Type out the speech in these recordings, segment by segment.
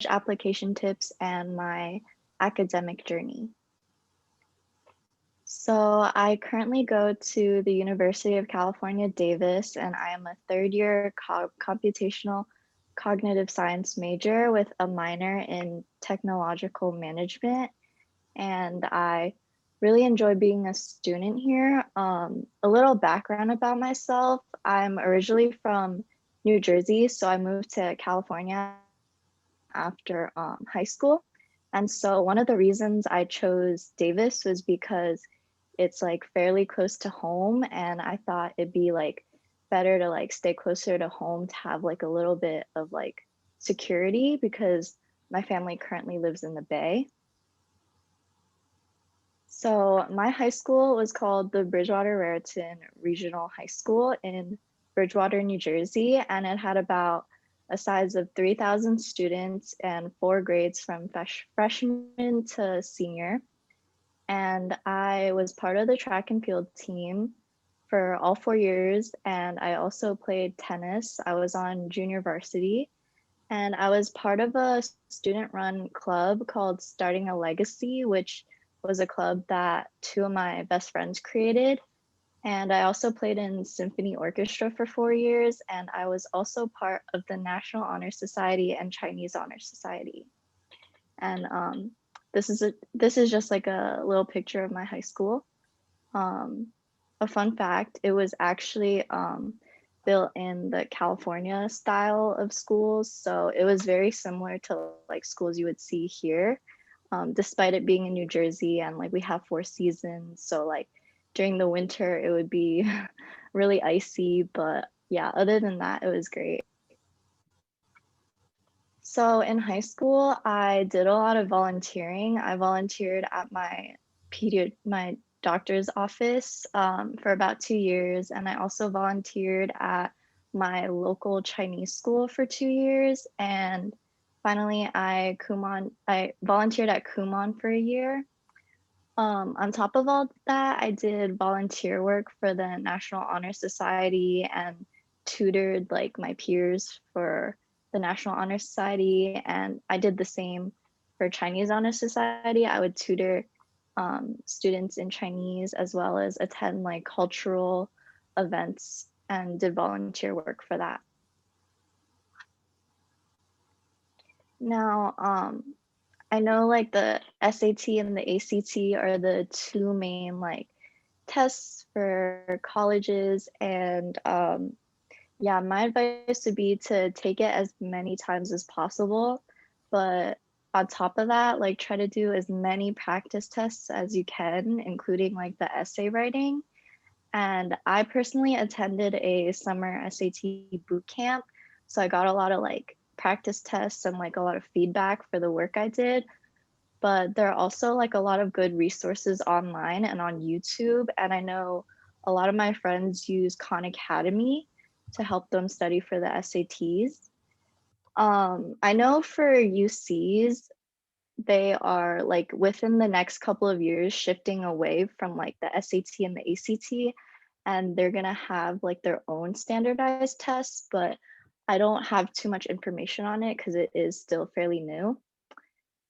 application tips, and my academic journey. So I currently go to the University of California, Davis, and I am a third year computational cognitive science major with a minor in technological management. And I really enjoy being a student here. A little background about myself. I'm originally from New Jersey, so I moved to California after high school. And so one of the reasons I chose Davis was because it's like fairly close to home, and I thought it'd be like better to like stay closer to home to have like a little bit of like security because my family currently lives in the Bay. So my high school was called the Bridgewater Raritan Regional High School in Bridgewater, New Jersey, and it had about a size of 3,000 students and four grades from freshman to senior. And I was part of the track and field team for all 4 years, and I also played tennis. I was on junior varsity, and I was part of a student run club called Starting a Legacy, which was a club that two of my best friends created. And I also played in symphony orchestra for 4 years, and I was also part of the National Honor Society and Chinese Honor Society. And this is just like a little picture of my high school. Um, a fun fact, it was actually built in the California style of schools. So it was very similar to like schools you would see here, despite it being in New Jersey and like we have 4 seasons. So like during the winter, it would be really icy. But yeah, other than that, it was great. So in high school, I did a lot of volunteering. I volunteered at my doctor's office for about 2 years, and I also volunteered at my local Chinese school for 2 years. And finally, I volunteered at Kumon for a year. On top of all that, I did volunteer work for the National Honor Society and tutored like my peers for the National Honor Society. And I did the same for Chinese Honor Society. I would tutor students in Chinese as well as attend like cultural events and did volunteer work for that. Now, I know like the SAT and the ACT are the two main like tests for colleges, and yeah, my advice would be to take it as many times as possible, but on top of that, like try to do as many practice tests as you can, including like the essay writing. And I personally attended a summer SAT boot camp, so I got a lot of like practice tests and like a lot of feedback for the work I did. But there are also like a lot of good resources online and on YouTube. And I know a lot of my friends use Khan Academy to help them study for the SATs. I know for UCs, they are like within the next couple of years shifting away from like the SAT and the ACT, and they're gonna have like their own standardized tests, but I don't have too much information on it because it is still fairly new.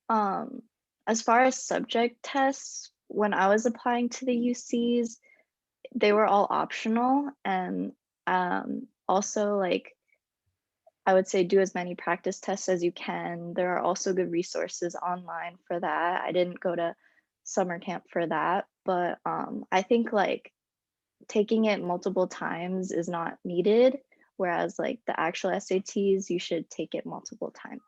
Um, as far as subject tests, when I was applying to the UCs, they were all optional, and also like I would say do as many practice tests as you can. There are also good resources online for that. I didn't go to summer camp for that, but I think like taking it multiple times is not needed, whereas like the actual SATs, you should take it multiple times.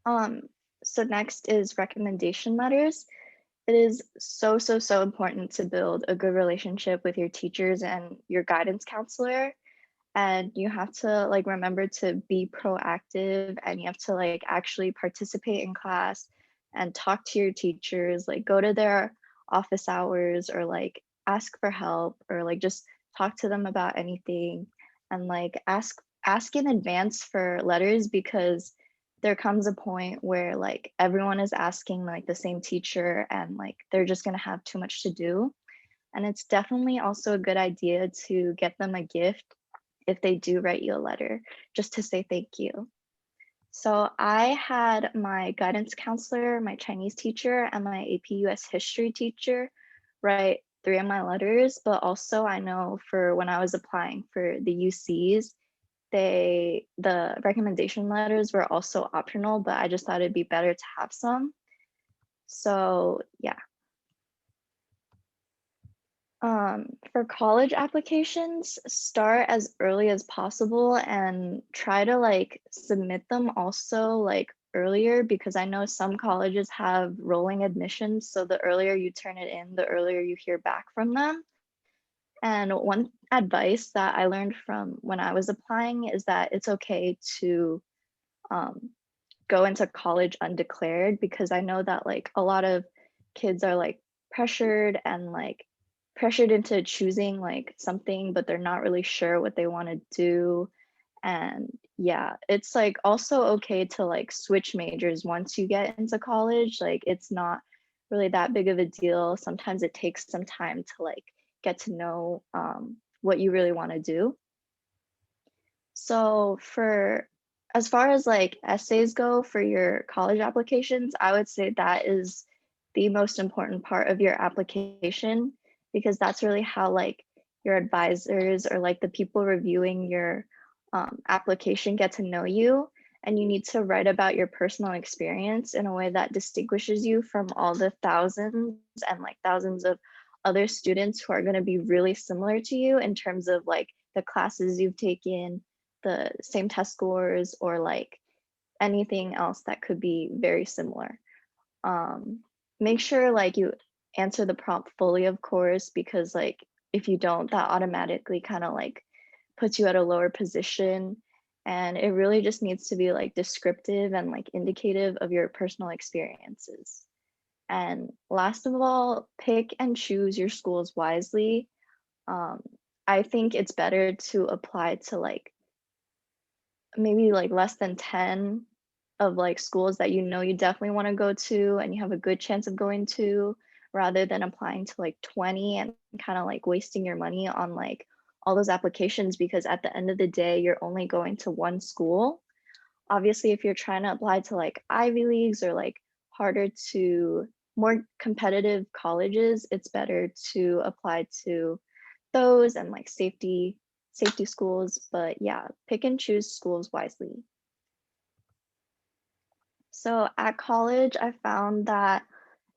Um, so next is recommendation letters. It is so important to build a good relationship with your teachers and your guidance counselor. And you have to like remember to be proactive, and you have to like actually participate in class and talk to your teachers, like go to their office hours or like ask for help or like just talk to them about anything, and like ask in advance for letters because there comes a point where like everyone is asking like the same teacher and like they're just going to have too much to do. And it's definitely also a good idea to get them a gift if they do write you a letter, just to say thank you. So I had my guidance counselor, my Chinese teacher, and my AP US history teacher write three of my letters, but also I know for when I was applying for the UCs, the recommendation letters were also optional, but I just thought it'd be better to have some. So yeah. For college applications, start as early as possible and try to like submit them also like earlier because I know some colleges have rolling admissions. So the earlier you turn it in, the earlier you hear back from them. And one advice that I learned from when I was applying is that it's okay to um, go into college undeclared because I know that like a lot of kids are like pressured and like pressured into choosing like something, but they're not really sure what they want to do. And yeah, it's like also okay to like switch majors once you get into college. Like it's not really that big of a deal. Sometimes it takes some time to like get to know what you really want to do. So for as far as like essays go for your college applications, I would say that is the most important part of your application because that's really how like your advisors or like the people reviewing your application get to know you. And you need to write about your personal experience in a way that distinguishes you from all the thousands and like thousands of other students who are going to be really similar to you in terms of like the classes you've taken, the same test scores, or like anything else that could be very similar. Um, Make sure like you answer the prompt fully, of course, because like if you don't, that automatically kind of like puts you at a lower position. And it really just needs to be like descriptive and like indicative of your personal experiences. And last of all, pick and choose your schools wisely. Um, I think it's better to apply to like maybe like less than 10 of like schools that you know you definitely want to go to and you have a good chance of going to rather than applying to like 20 and kind of like wasting your money on like all those applications because at the end of the day you're only going to one school. Obviously if you're trying to apply to like Ivy Leagues or like harder to more competitive colleges, it's better to apply to those and like safety schools, but yeah, pick and choose schools wisely. So at college, I found that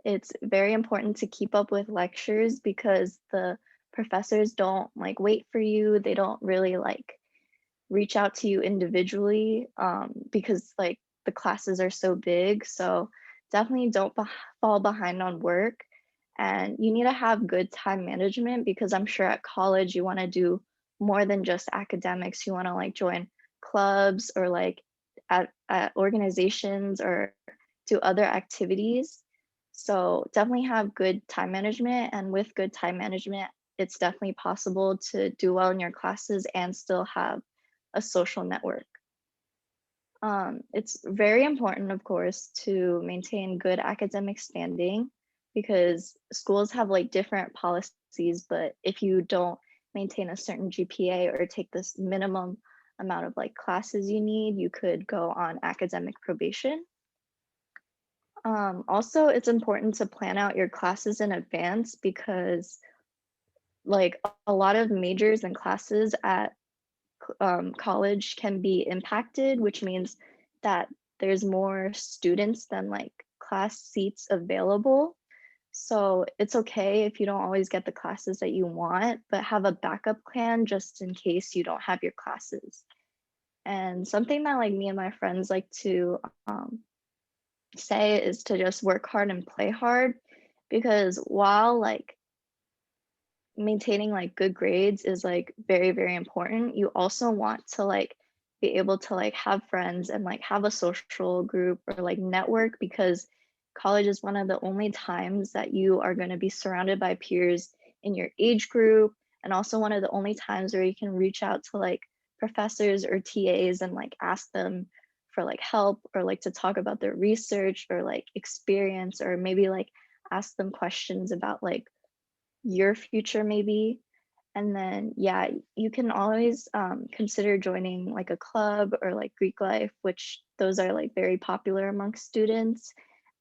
it's very important to keep up with lectures because the professors don't like wait for you. They don't really like reach out to you individually because like the classes are so big. So definitely don't fall behind on work. And you need to have good time management because I'm sure at college you want to do more than just academics. You want to like join clubs or like at organizations or do other activities. So definitely have good time management. And with good time management, it's definitely possible to do well in your classes and still have a social network. It's very important, of course, to maintain good academic standing because schools have like different policies, but if you don't maintain a certain GPA or take this minimum amount of like classes you need, you could go on academic probation. Also, it's important to plan out your classes in advance because like a lot of majors and classes at college can be impacted, which means that there's more students than like class seats available. So it's okay if you don't always get the classes that you want, but have a backup plan just in case you don't have your classes. And something that like me and my friends like to say is to just work hard and play hard because while like maintaining like good grades is like very very important, you also want to like be able to like have friends and like have a social group or like network because college is one of the only times that you are going to be surrounded by peers in your age group and also one of the only times where you can reach out to like professors or TAs and like ask them for like help or like to talk about their research or like experience or maybe like ask them questions about like your future maybe. And then, yeah, you can always consider joining like a club or like Greek life, which those are like very popular amongst students.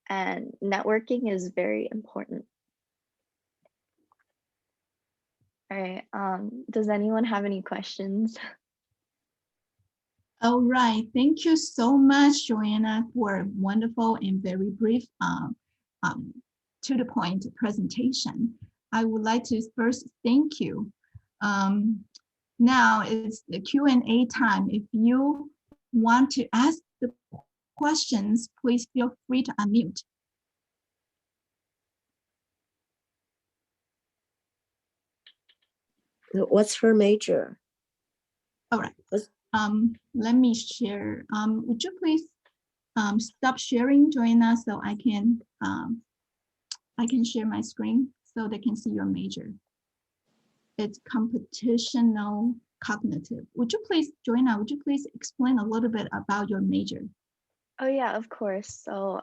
And networking is very important. All right. Does anyone have any questions? All right, thank you so much, Joanna, for a wonderful and very brief, to the point presentation. I would like to first thank you. Now it's the Q&A time. If you want to ask the questions, please feel free to unmute. What's her major? All right. Let me share. Would you please stop sharing, Joanna, so I can share my screen so they can see your major. It's computational cognitive. Would you please, Joanna, would you please explain a little bit about your major? Oh yeah, of course. So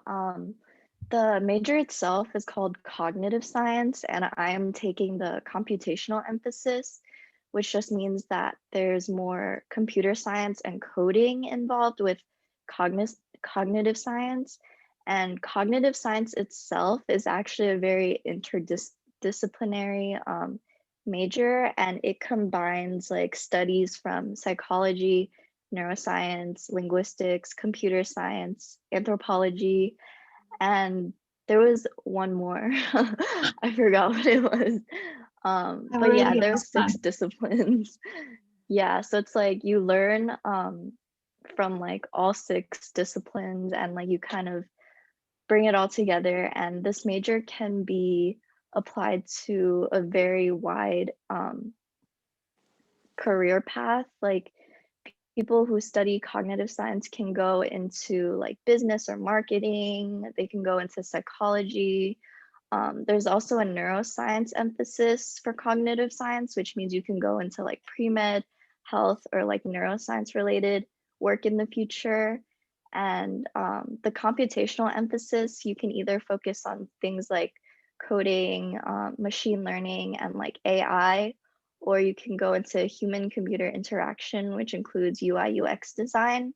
the major itself is called cognitive science, and I am taking the computational emphasis, which just means that there's more computer science and coding involved with cognitive science. And cognitive science itself is actually a very interdisciplinary major, and it combines like studies from psychology, neuroscience, linguistics, computer science, anthropology, and there was one more. I forgot what it was. But yeah, there were 6 disciplines. Yeah, so it's like you learn from like all 6 disciplines, and like you kind of bring it all together, and this major can be applied to a very wide career path. Like people who study cognitive science can go into like business or marketing, they can go into psychology. There's also a neuroscience emphasis for cognitive science, which means you can go into like pre-med, health, or like neuroscience related work in the future. And the computational emphasis, you can either focus on things like coding, machine learning, and like AI, or you can go into human computer interaction, which includes UI UX design.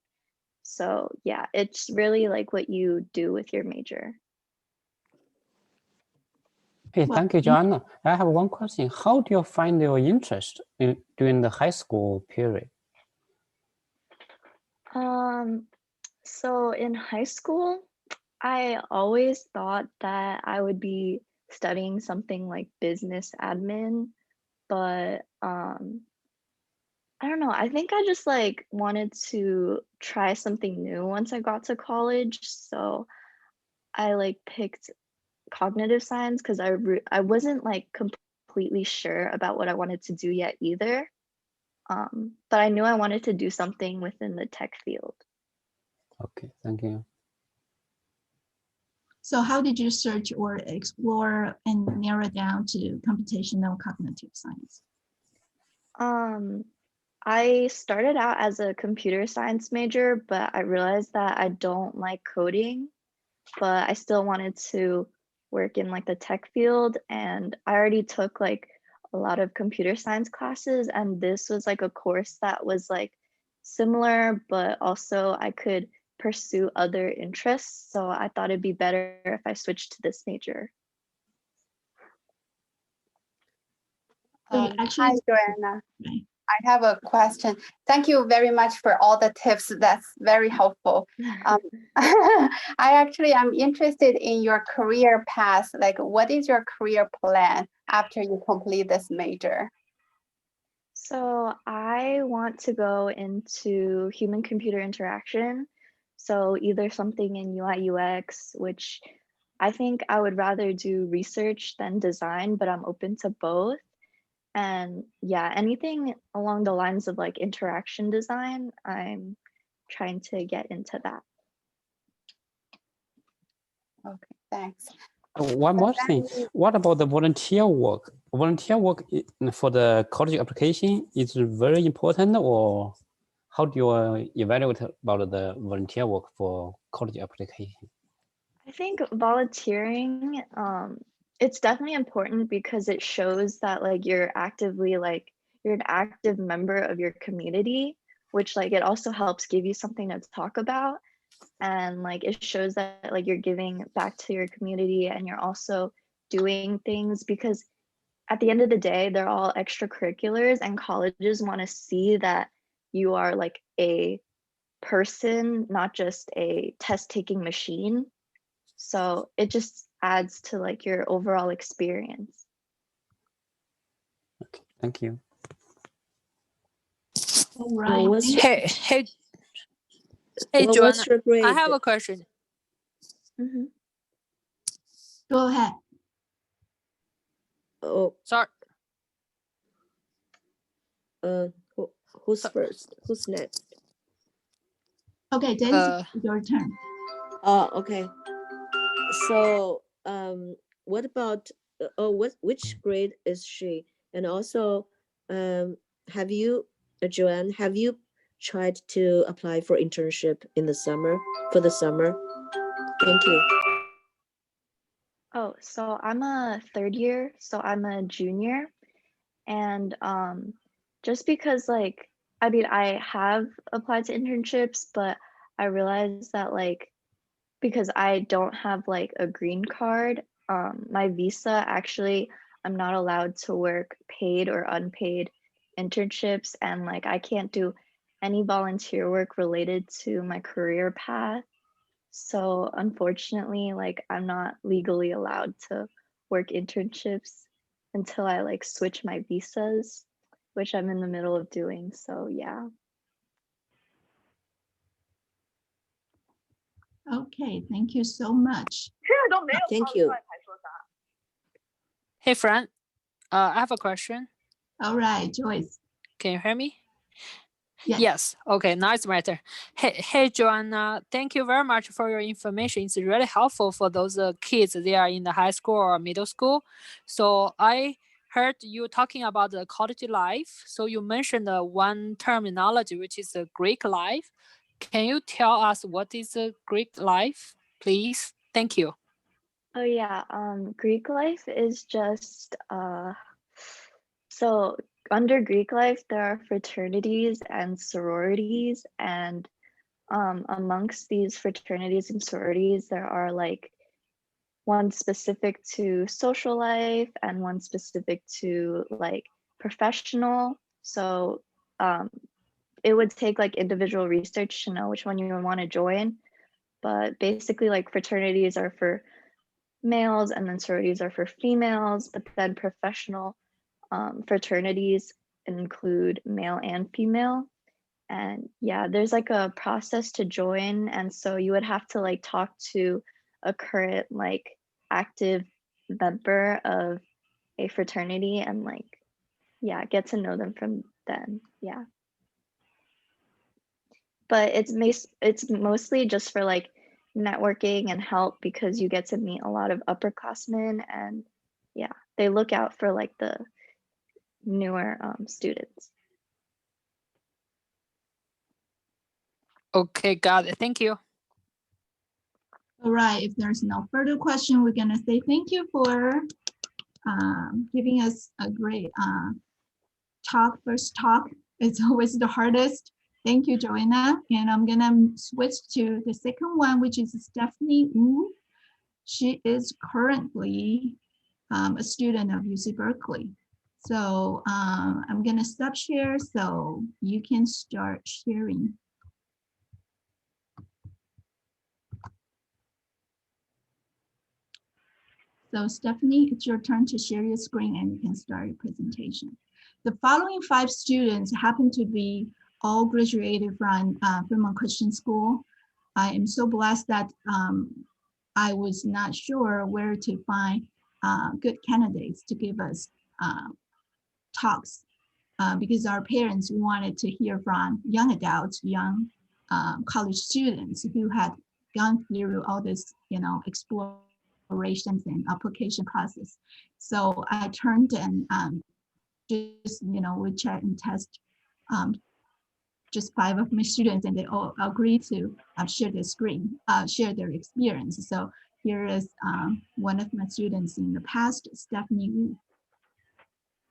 So yeah, it's really like what you do with your major. Hey, thank you, Joanna. I have one question. How do you find your interest during the high school period? So in high school, I always thought that I would be studying something like business admin, but I don't know. I think I just like wanted to try something new once I got to college. So I like picked cognitive science because I wasn't like completely sure about what I wanted to do yet either. But I knew I wanted to do something within the tech field. Okay, thank you. So how did you search or explore and narrow down to computational cognitive science? I started out as a computer science major, but I realized that I don't like coding, but I still wanted to work in like the tech field. And I already took like a lot of computer science classes, and this was like a course that was like similar, but also I could pursue other interests. So I thought it'd be better if I switched to this major. Hi, Joanna. I have a question. Thank you very much for all the tips. That's very helpful. I actually am interested in your career path. Like, what is your career plan after you complete this major? So I want to go into human computer interaction. So either something in UI UX, which I think I would rather do research than design, but I'm open to both. And yeah, anything along the lines of like interaction design, I'm trying to get into that. Okay, thanks. One more thing. What about the volunteer work? Volunteer work for the college application is very important, or how do you evaluate about the volunteer work for college application? I think volunteering it's definitely important because it shows that like you're actively like you're an active member of your community, which like it also helps give you something to talk about. And like it shows that like you're giving back to your community and you're also doing things because at the end of the day, they're all extracurriculars and colleges want to see that you are like a person, not just a test taking machine. So it just adds to like your overall experience. Okay, thank you. All right. what's thank- Hey, hey, hey, Well, Joanna, what's your grade? I have a question. Mhm. Go ahead. Oh, Sorry. who's So- first? Who's next? Okay, Daisy, Uh, your turn. Oh, okay. So, what about, which grade is she? And also, have you, Joanne, have you tried to apply for internship in the summer, for the summer? Thank you. Oh, so I'm a third year, so I'm a junior. And just because like, I mean, I have applied to internships, but I realized that like, because I don't have like a green card, my visa actually, I'm not allowed to work paid or unpaid internships. And like, I can't do any volunteer work related to my career path. So unfortunately, like I'm not legally allowed to work internships until I like switch my visas, which I'm in the middle of doing. So yeah. Okay, thank you so much. Thank you. hey, friend. I have a question. All right, Joyce. Can you hear me? Yes. Yes. Okay, now it's my turn. Hey, Joanna, thank you very much for your information. It's really helpful for those kids. They are in the high school or middle school. So I heard you talking about the college life. So you mentioned one terminology, which is the Greek life. Can you tell us what is the Greek life, please? Thank you. Oh yeah, Greek life is just so under Greek life there are fraternities and sororities, and amongst these fraternities and sororities there are like one specific to social life and one specific to like professional. So it would take like individual research to know which one you want to join. But basically like fraternities are for males and then sororities are for females, but then professional fraternities include male and female. And yeah, there's like a process to join. And so you would have to like talk to a current like active member of a fraternity and like, yeah, get to know them from then. Yeah. But it's mostly just for like networking and help because you get to meet a lot of upperclassmen and yeah, they look out for like the newer students. Okay, got it. Thank you. All right, if there's no further question, we're gonna say thank you for giving us a great first talk. It's always the hardest. Thank you, Joanna. And I'm gonna switch to the second one, which is Stephanie Wu. She is currently a student of UC Berkeley. So I'm gonna stop share so you can start sharing. So Stephanie, it's your turn to share your screen and you can start your presentation. The following 5 students happen to be all graduated from Fremont Christian School. I am so blessed that I was not sure where to find good candidates to give us talks because our parents wanted to hear from young adults, young college students who had gone through all this, explorations and application process. So I turned and just, we check and test just 5 of my students and they all agreed to share their screen, share their experience. So here is one of my students in the past, Stephanie Wu.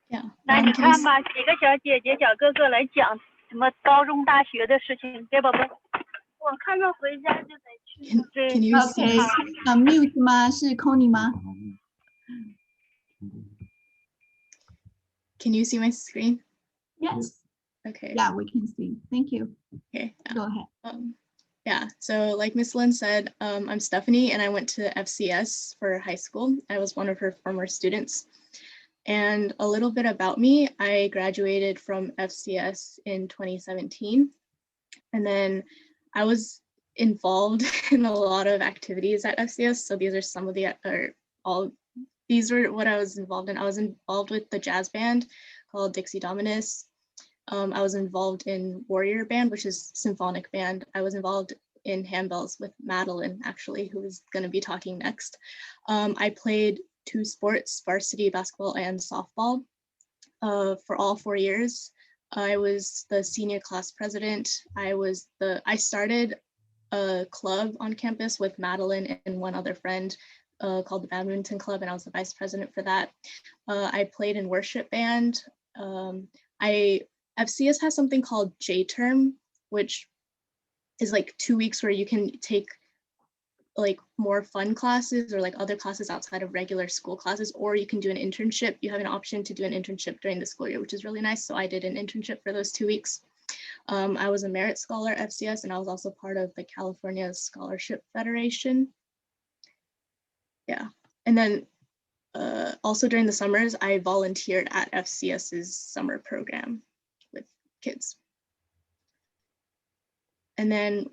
Yeah. 那你 can you 看吧，几个小姐姐、小哥哥来讲什么高中、大学的事情，对宝贝？我看着回家就得去。 can you see Okay, my, mute 吗？是 Connie 吗？ can you see my screen? Yes. Okay. Yeah, we can see. Thank you. Okay. Yeah. Go ahead. Yeah, so like Miss Lynn said, I'm Stephanie and I went to FCS for high school. I was one of her former students. And a little bit about me, I graduated from FCS in 2017. And then I was involved in a lot of activities at FCS. So these are some of the, these were what I was involved in. I was involved with the jazz band called Dixie Dominus. I was involved in Warrior Band, which is symphonic band. I was involved in handbells with Madeline, actually, who is going to be talking next. I played 2 sports, varsity basketball and softball, for all 4 years. I was the senior class president. I started a club on campus with Madeline and one other friend called the Badminton Club, and I was the vice president for that. I played in worship band. FCS has something called J-term, which is like 2 weeks where you can take like more fun classes or like other classes outside of regular school classes, or you can do an internship. You have an option to do an internship during the school year, which is really nice. So I did an internship for those 2 weeks. I was a merit scholar at FCS, and I was also part of the California Scholarship Federation. Yeah, and then also during the summers, I volunteered at FCS's summer program with kids. And then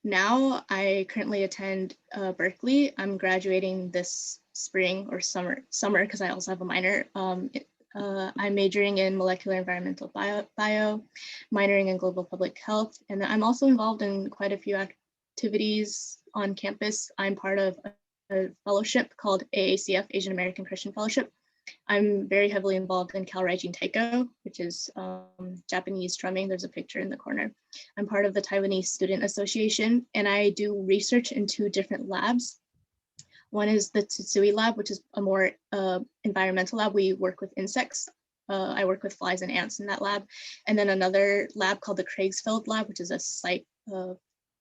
now I currently attend Berkeley. I'm graduating this spring or summer because I also have a minor. I'm majoring in molecular environmental bio, minoring in global public health. And then I'm also involved in quite a few activities on campus. I'm part of a fellowship called AACF, Asian American Christian Fellowship. I'm very heavily involved in Kalraijin Taiko, which is Japanese drumming. There's a picture in the corner. I'm part of the Taiwanese Student Association, and I do research in 2 different labs. One is the Tsutsui lab, which is a more environmental lab. We work with insects. I work with flies and ants in that lab. And then another lab called the Craigsfield lab, which is a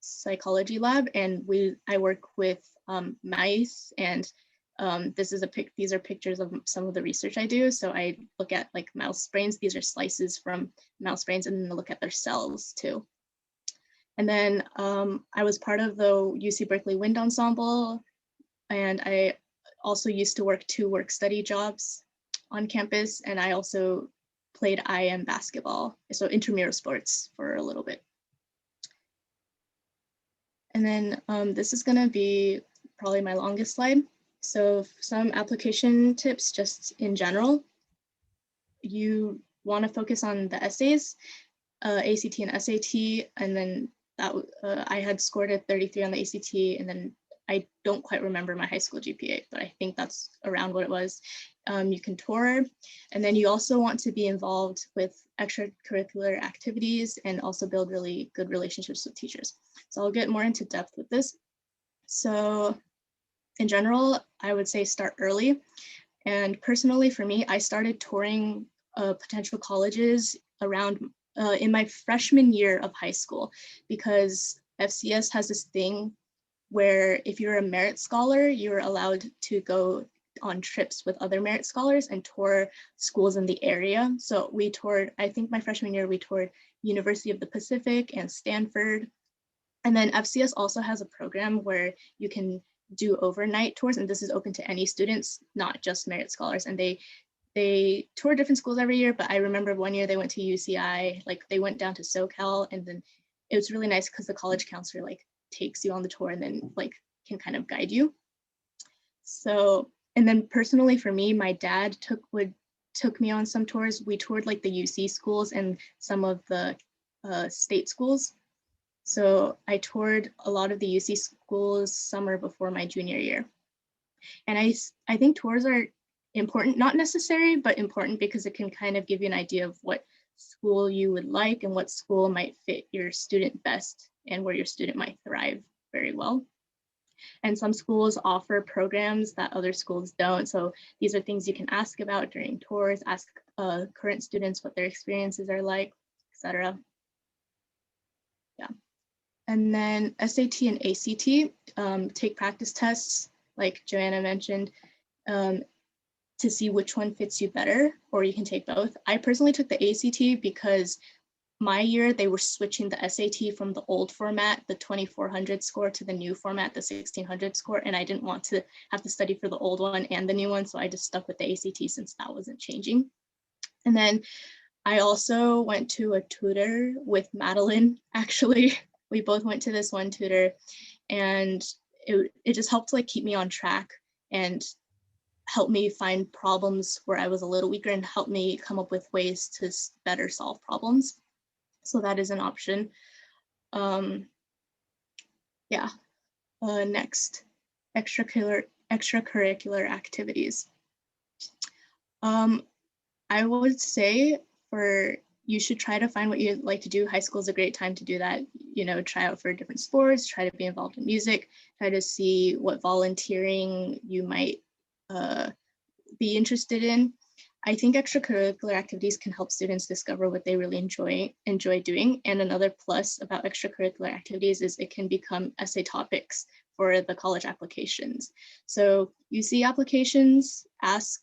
psychology lab. And I work with mice, and these are pictures of some of the research I do. So I look at like mouse brains. These are slices from mouse brains, and then I look at their cells too. And then I was part of the UC Berkeley Wind Ensemble, and I also used to work 2 work-study jobs on campus, and I also played IM basketball, so intramural sports for a little bit. And then this is gonna be probably my longest slide. So some application tips just in general. You wanna focus on the essays, ACT and SAT, and then that I had scored a 33 on the ACT, and then I don't quite remember my high school GPA, but I think that's around what it was. You can tour, and then you also want to be involved with extracurricular activities and also build really good relationships with teachers. So I'll get more into depth with this. So in general, I would say start early. And personally for me, I started touring potential colleges around in my freshman year of high school, because FCS has this thing where if you're a merit scholar, you're allowed to go on trips with other merit scholars and tour schools in the area. So we toured, I think my freshman year, we toured University of the Pacific and Stanford. And then FCS also has a program where you can do overnight tours, and this is open to any students, not just merit scholars. And they tour different schools every year, but I remember one year they went to UCI, like they went down to SoCal, and then it was really nice because the college counselor like takes you on the tour and then like can kind of guide you. So, and then personally for me, my dad took me on some tours. We toured like the UC schools and some of the state schools. So I toured a lot of the UC schools summer before my junior year. And I think tours are important, not necessary, but important because it can kind of give you an idea of what school you would like and what school might fit your student best and where your student might thrive very well. And some schools offer programs that other schools don't. So these are things you can ask about during tours, ask current students what their experiences are like, etc. Yeah. And then SAT and ACT, take practice tests, like Joanna mentioned, to see which one fits you better, or you can take both. I personally took the ACT because my year they were switching the SAT from the old format, the 2400 score, to the new format, the 1600 score, and I didn't want to have to study for the old one and the new one, so I just stuck with the ACT since that wasn't changing. And then I also went to a tutor with Madeline, actually. We both went to this one tutor, and it just helped like keep me on track and help me find problems where I was a little weaker and help me come up with ways to better solve problems. So that is an option. Yeah. Next, extracurricular activities. I would say you should try to find what you like to do. High school is a great time to do that. You know, try out for different sports, try to be involved in music, try to see what volunteering you might be interested in. I think extracurricular activities can help students discover what they really enjoy doing. And another plus about extracurricular activities is it can become essay topics for the college applications. So UC applications ask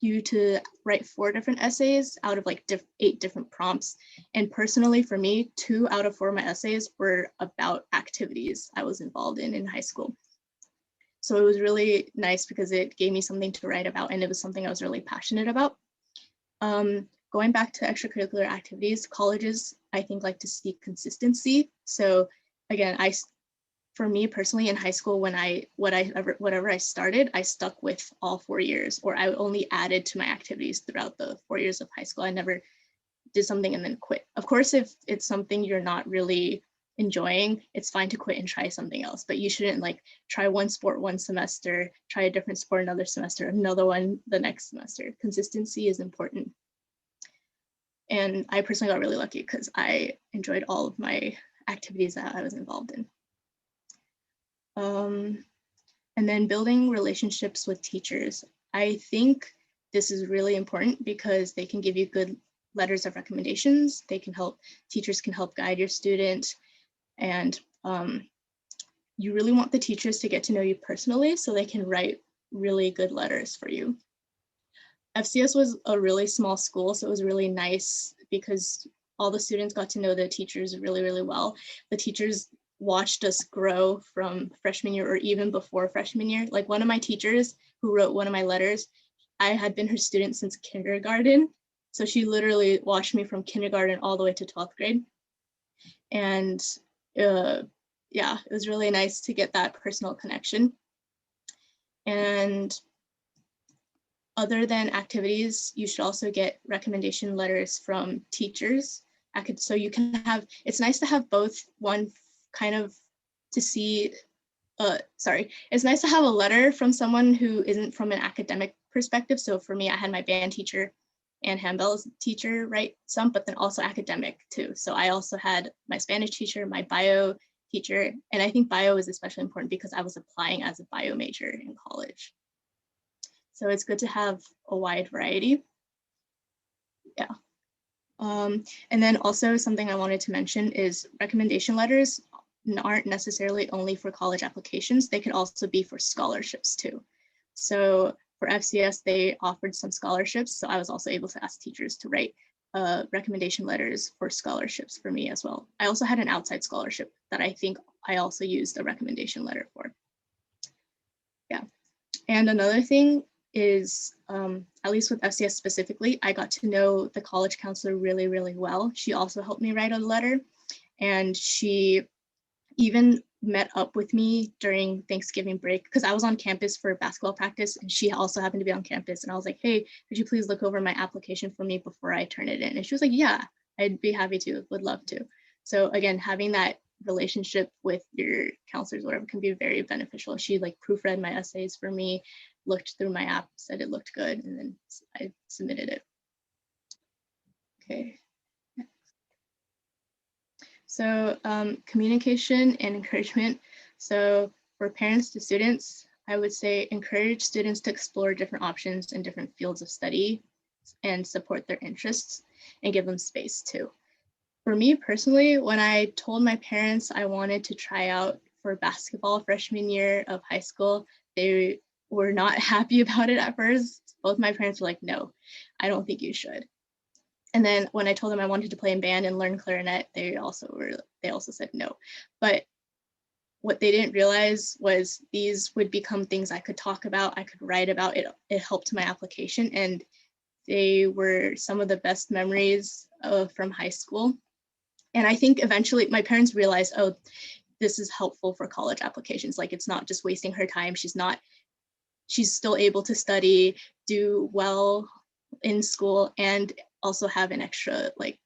you to write 4 different essays out of like 8 different prompts. And personally for me, 2 out of 4 of my essays were about activities I was involved in high school. So it was really nice because it gave me something to write about, and it was something I was really passionate about. Going back to extracurricular activities, colleges, I think, like to see consistency. So again, for me personally in high school, whatever I started, I stuck with all 4 years, or I only added to my activities throughout the 4 years of high school. I never did something and then quit. Of course, if it's something you're not really enjoying, it's fine to quit and try something else, but you shouldn't like try one sport one semester, try a different sport another semester, another one the next semester. Consistency is important. And I personally got really lucky because I enjoyed all of my activities that I was involved in. And then building relationships with teachers. I think this is really important because they can give you good letters of recommendations. Teachers can help guide your student. And you really want the teachers to get to know you personally so they can write really good letters for you. FCS was a really small school, so it was really nice because all the students got to know the teachers really, really well. The teachers watched us grow from freshman year or even before freshman year. Like one of my teachers who wrote one of my letters, I had been her student since kindergarten. So she literally watched me from kindergarten all the way to 12th grade. And yeah, it was really nice to get that personal connection. And other than activities, you should also get recommendation letters from teachers. So you can have, it's nice to have both, one kind of to see, it's nice to have a letter from someone who isn't from an academic perspective. So for me, I had my band teacher and handbell's teacher write some, but then also academic too. So I also had my Spanish teacher, my bio teacher, and I think bio is especially important because I was applying as a bio major in college. So it's good to have a wide variety. Yeah. And then also something I wanted to mention is recommendation letters aren't necessarily only for college applications. They can also be for scholarships too. So for FCS, they offered some scholarships. So I was also able to ask teachers to write recommendation letters for scholarships for me as well. I also had an outside scholarship that I think I also used a recommendation letter for. Yeah. And another thing is, at least with FCS specifically, I got to know the college counselor really, really well. She also helped me write a letter, and she even met up with me during Thanksgiving break because I was on campus for basketball practice and she also happened to be on campus. And I was like, hey, could you please look over my application for me before I turn it in? And she was like, yeah, I'd be happy to, would love to. So again, having that relationship with your counselors, whatever, can be very beneficial. She like proofread my essays for me, looked through my app, said it looked good, and then I submitted it. Okay. So communication and encouragement. So for parents to students, I would say encourage students to explore different options in different fields of study and support their interests and give them space too. For me personally, when I told my parents I wanted to try out for basketball freshman year of high school, they were not happy about it at first. Both my parents were like, no, I don't think you should. And then when I told them I wanted to play in band and learn clarinet, they also said no. But what they didn't realize was these would become things I could talk about, I could write about. It helped my application, and they were some of the best memories from high school. And I think eventually my parents realized, oh, this is helpful for college applications. Like, it's not just wasting her time. She's still able to study, do well in school, and also have an extra, like,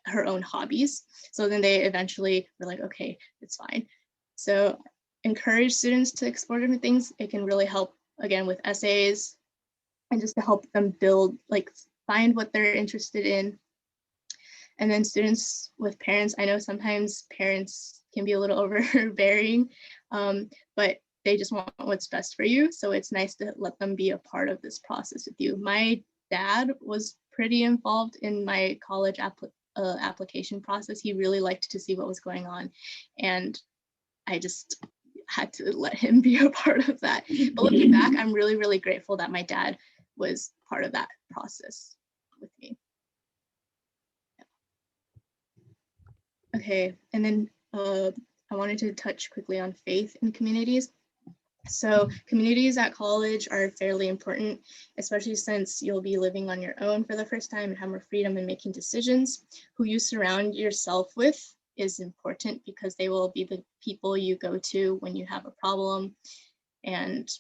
her own hobbies. So then they eventually were like, okay, it's fine. So encourage students to explore different things. It can really help, again, with essays and just to help them build, like, find what they're interested in. And then students with parents, I know sometimes parents can be a little overbearing, but they just want what's best for you. So it's nice to let them be a part of this process with you. My dad was pretty involved in my college application process. He really liked to see what was going on. And I just had to let him be a part of that. But looking back, I'm really, really grateful that my dad was part of that process with me. Okay, and then I wanted to touch quickly on faith in communities. So communities at college are fairly important, especially since you'll be living on your own for the first time and have more freedom in making decisions. Who you surround yourself with is important because they will be the people you go to when you have a problem. And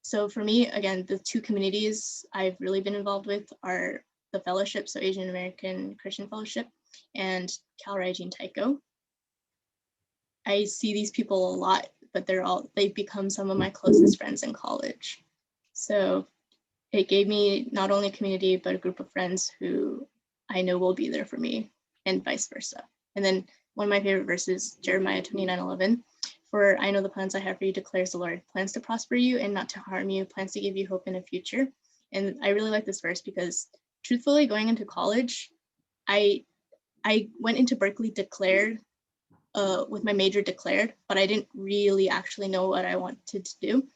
so for me, again, the two communities I've really been involved with are the fellowship, so Asian American Christian Fellowship, and Cal Rising Taiko. I see these people a lot, but they've become some of my closest friends in college. So it gave me not only a community, but a group of friends who I know will be there for me, and vice versa. And then one of my favorite verses, Jeremiah 29:11, for I know the plans I have for you, declares the Lord, plans to prosper you and not to harm you, plans to give you hope in a future. And I really like this verse because truthfully, going into college, I went into Berkeley declared, with my major declared, but I didn't really actually know what I wanted to do.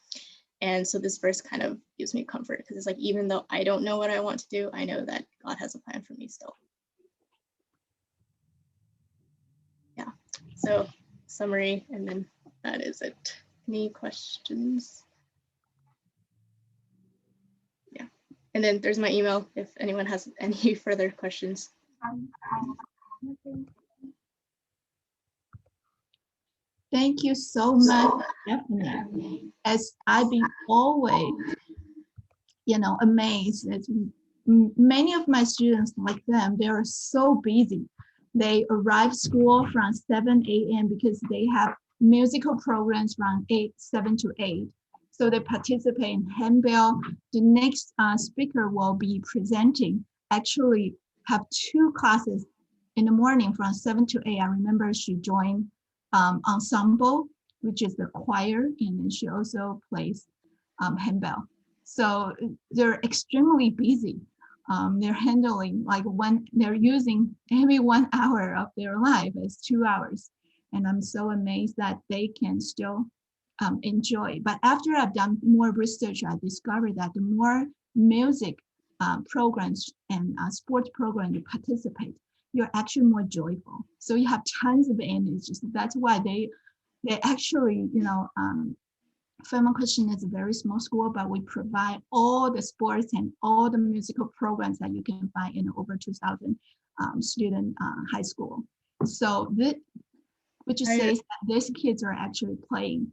And so this verse kind of gives me comfort because it's like, even though I don't know what I want to do, I know that God has a plan for me still. Yeah, so summary, and then that is it. Any questions? Yeah, and then there's my email if anyone has any further questions. Thank you so much, Stephanie. As I've been always, amazed that many of my students, like them, they are so busy. They arrive school from 7 a.m. because they have musical programs from 7 to 8. So they participate in handbell. The next speaker will be presenting, actually have 2 classes in the morning from 7 to 8. I remember she joined ensemble, which is the choir, and then she also plays handbell. So they're extremely busy. They're handling, like, when they're using every 1 hour of their life as 2 hours. And I'm so amazed that they can still enjoy. But after I've done more research, I discovered that the more music programs and sports programs you participate, you're actually more joyful. So you have tons of energy. So that's why they actually, Fairmont Christian is a very small school, but we provide all the sports and all the musical programs that you can find in over 2,000 student high school. So this, which says that these kids are actually playing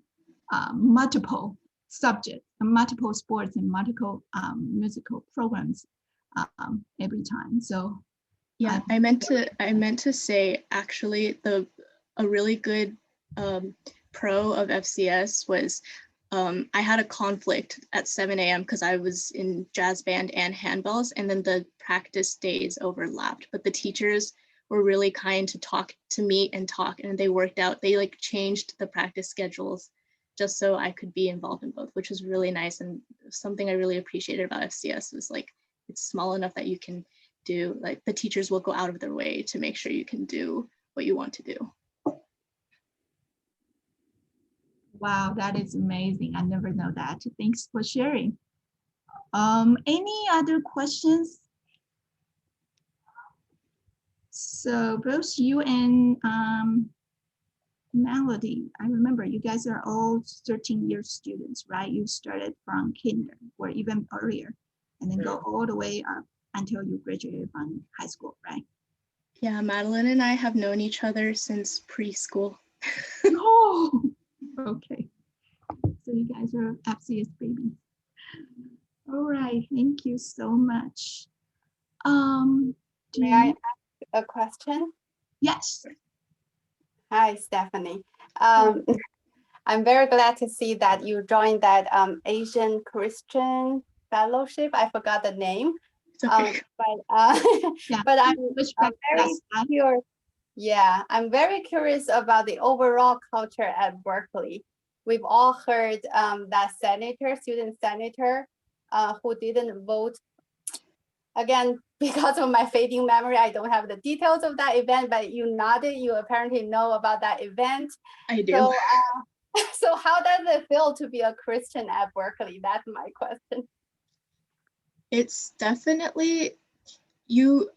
multiple subjects, multiple sports, and multiple musical programs every time. So yeah, I meant to say, actually, a really good pro of FCS was I had a conflict at 7 a.m. because I was in jazz band and handbells, and then the practice days overlapped. But the teachers were really kind to talk to me and talk, and they worked out. They changed the practice schedules just so I could be involved in both, which was really nice. And something I really appreciated about FCS was like, it's small enough that you can do, like the teachers will go out of their way to make sure you can do what you want to do. Wow, that is amazing. I never know that. Thanks for sharing. Any other questions? So both you and Melody, I remember you guys are all 13-year students, right? You started from kinder or even earlier, and then go all the way up until you graduated from high school, right? Yeah, Madeline and I have known each other since preschool. Oh, okay. So you guys are FCS babies. All right, thank you so much. May I ask a question? Yes. Hi, Stephanie. I'm very glad to see that you joined that Asian Christian Fellowship. I forgot the name. Okay. Yeah, but I'm very curious. Yeah, I'm very curious about the overall culture at Berkeley. We've all heard that student senator, who didn't vote. Again, because of my fading memory, I don't have the details of that event, but you nodded, you apparently know about that event. I do. So, so how does it feel to be a Christian at Berkeley? That's my question. It's definitely, the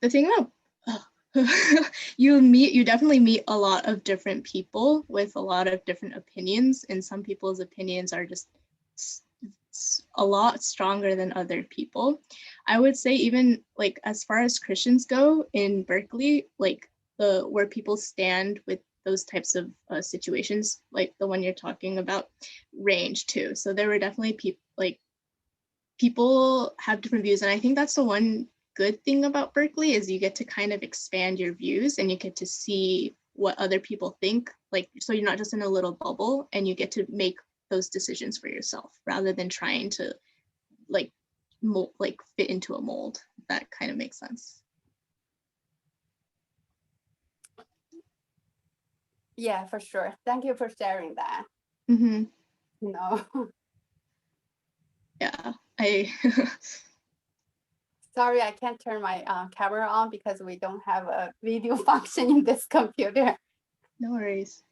thing about, you definitely meet a lot of different people with a lot of different opinions, and some people's opinions are just a lot stronger than other people. I would say even like as far as Christians go in Berkeley, like where people stand with those types of situations, like the one you're talking about, range too. So there were definitely people have different views, and I think that's the one good thing about Berkeley is you get to kind of expand your views and you get to see what other people think, like, so you're not just in a little bubble, and you get to make those decisions for yourself rather than trying to fit into a mold. That kind of makes sense. Yeah, for sure. Thank you for sharing that. Mm-hmm. No. Yeah, Sorry, I can't turn my camera on because we don't have a video function in this computer. No worries.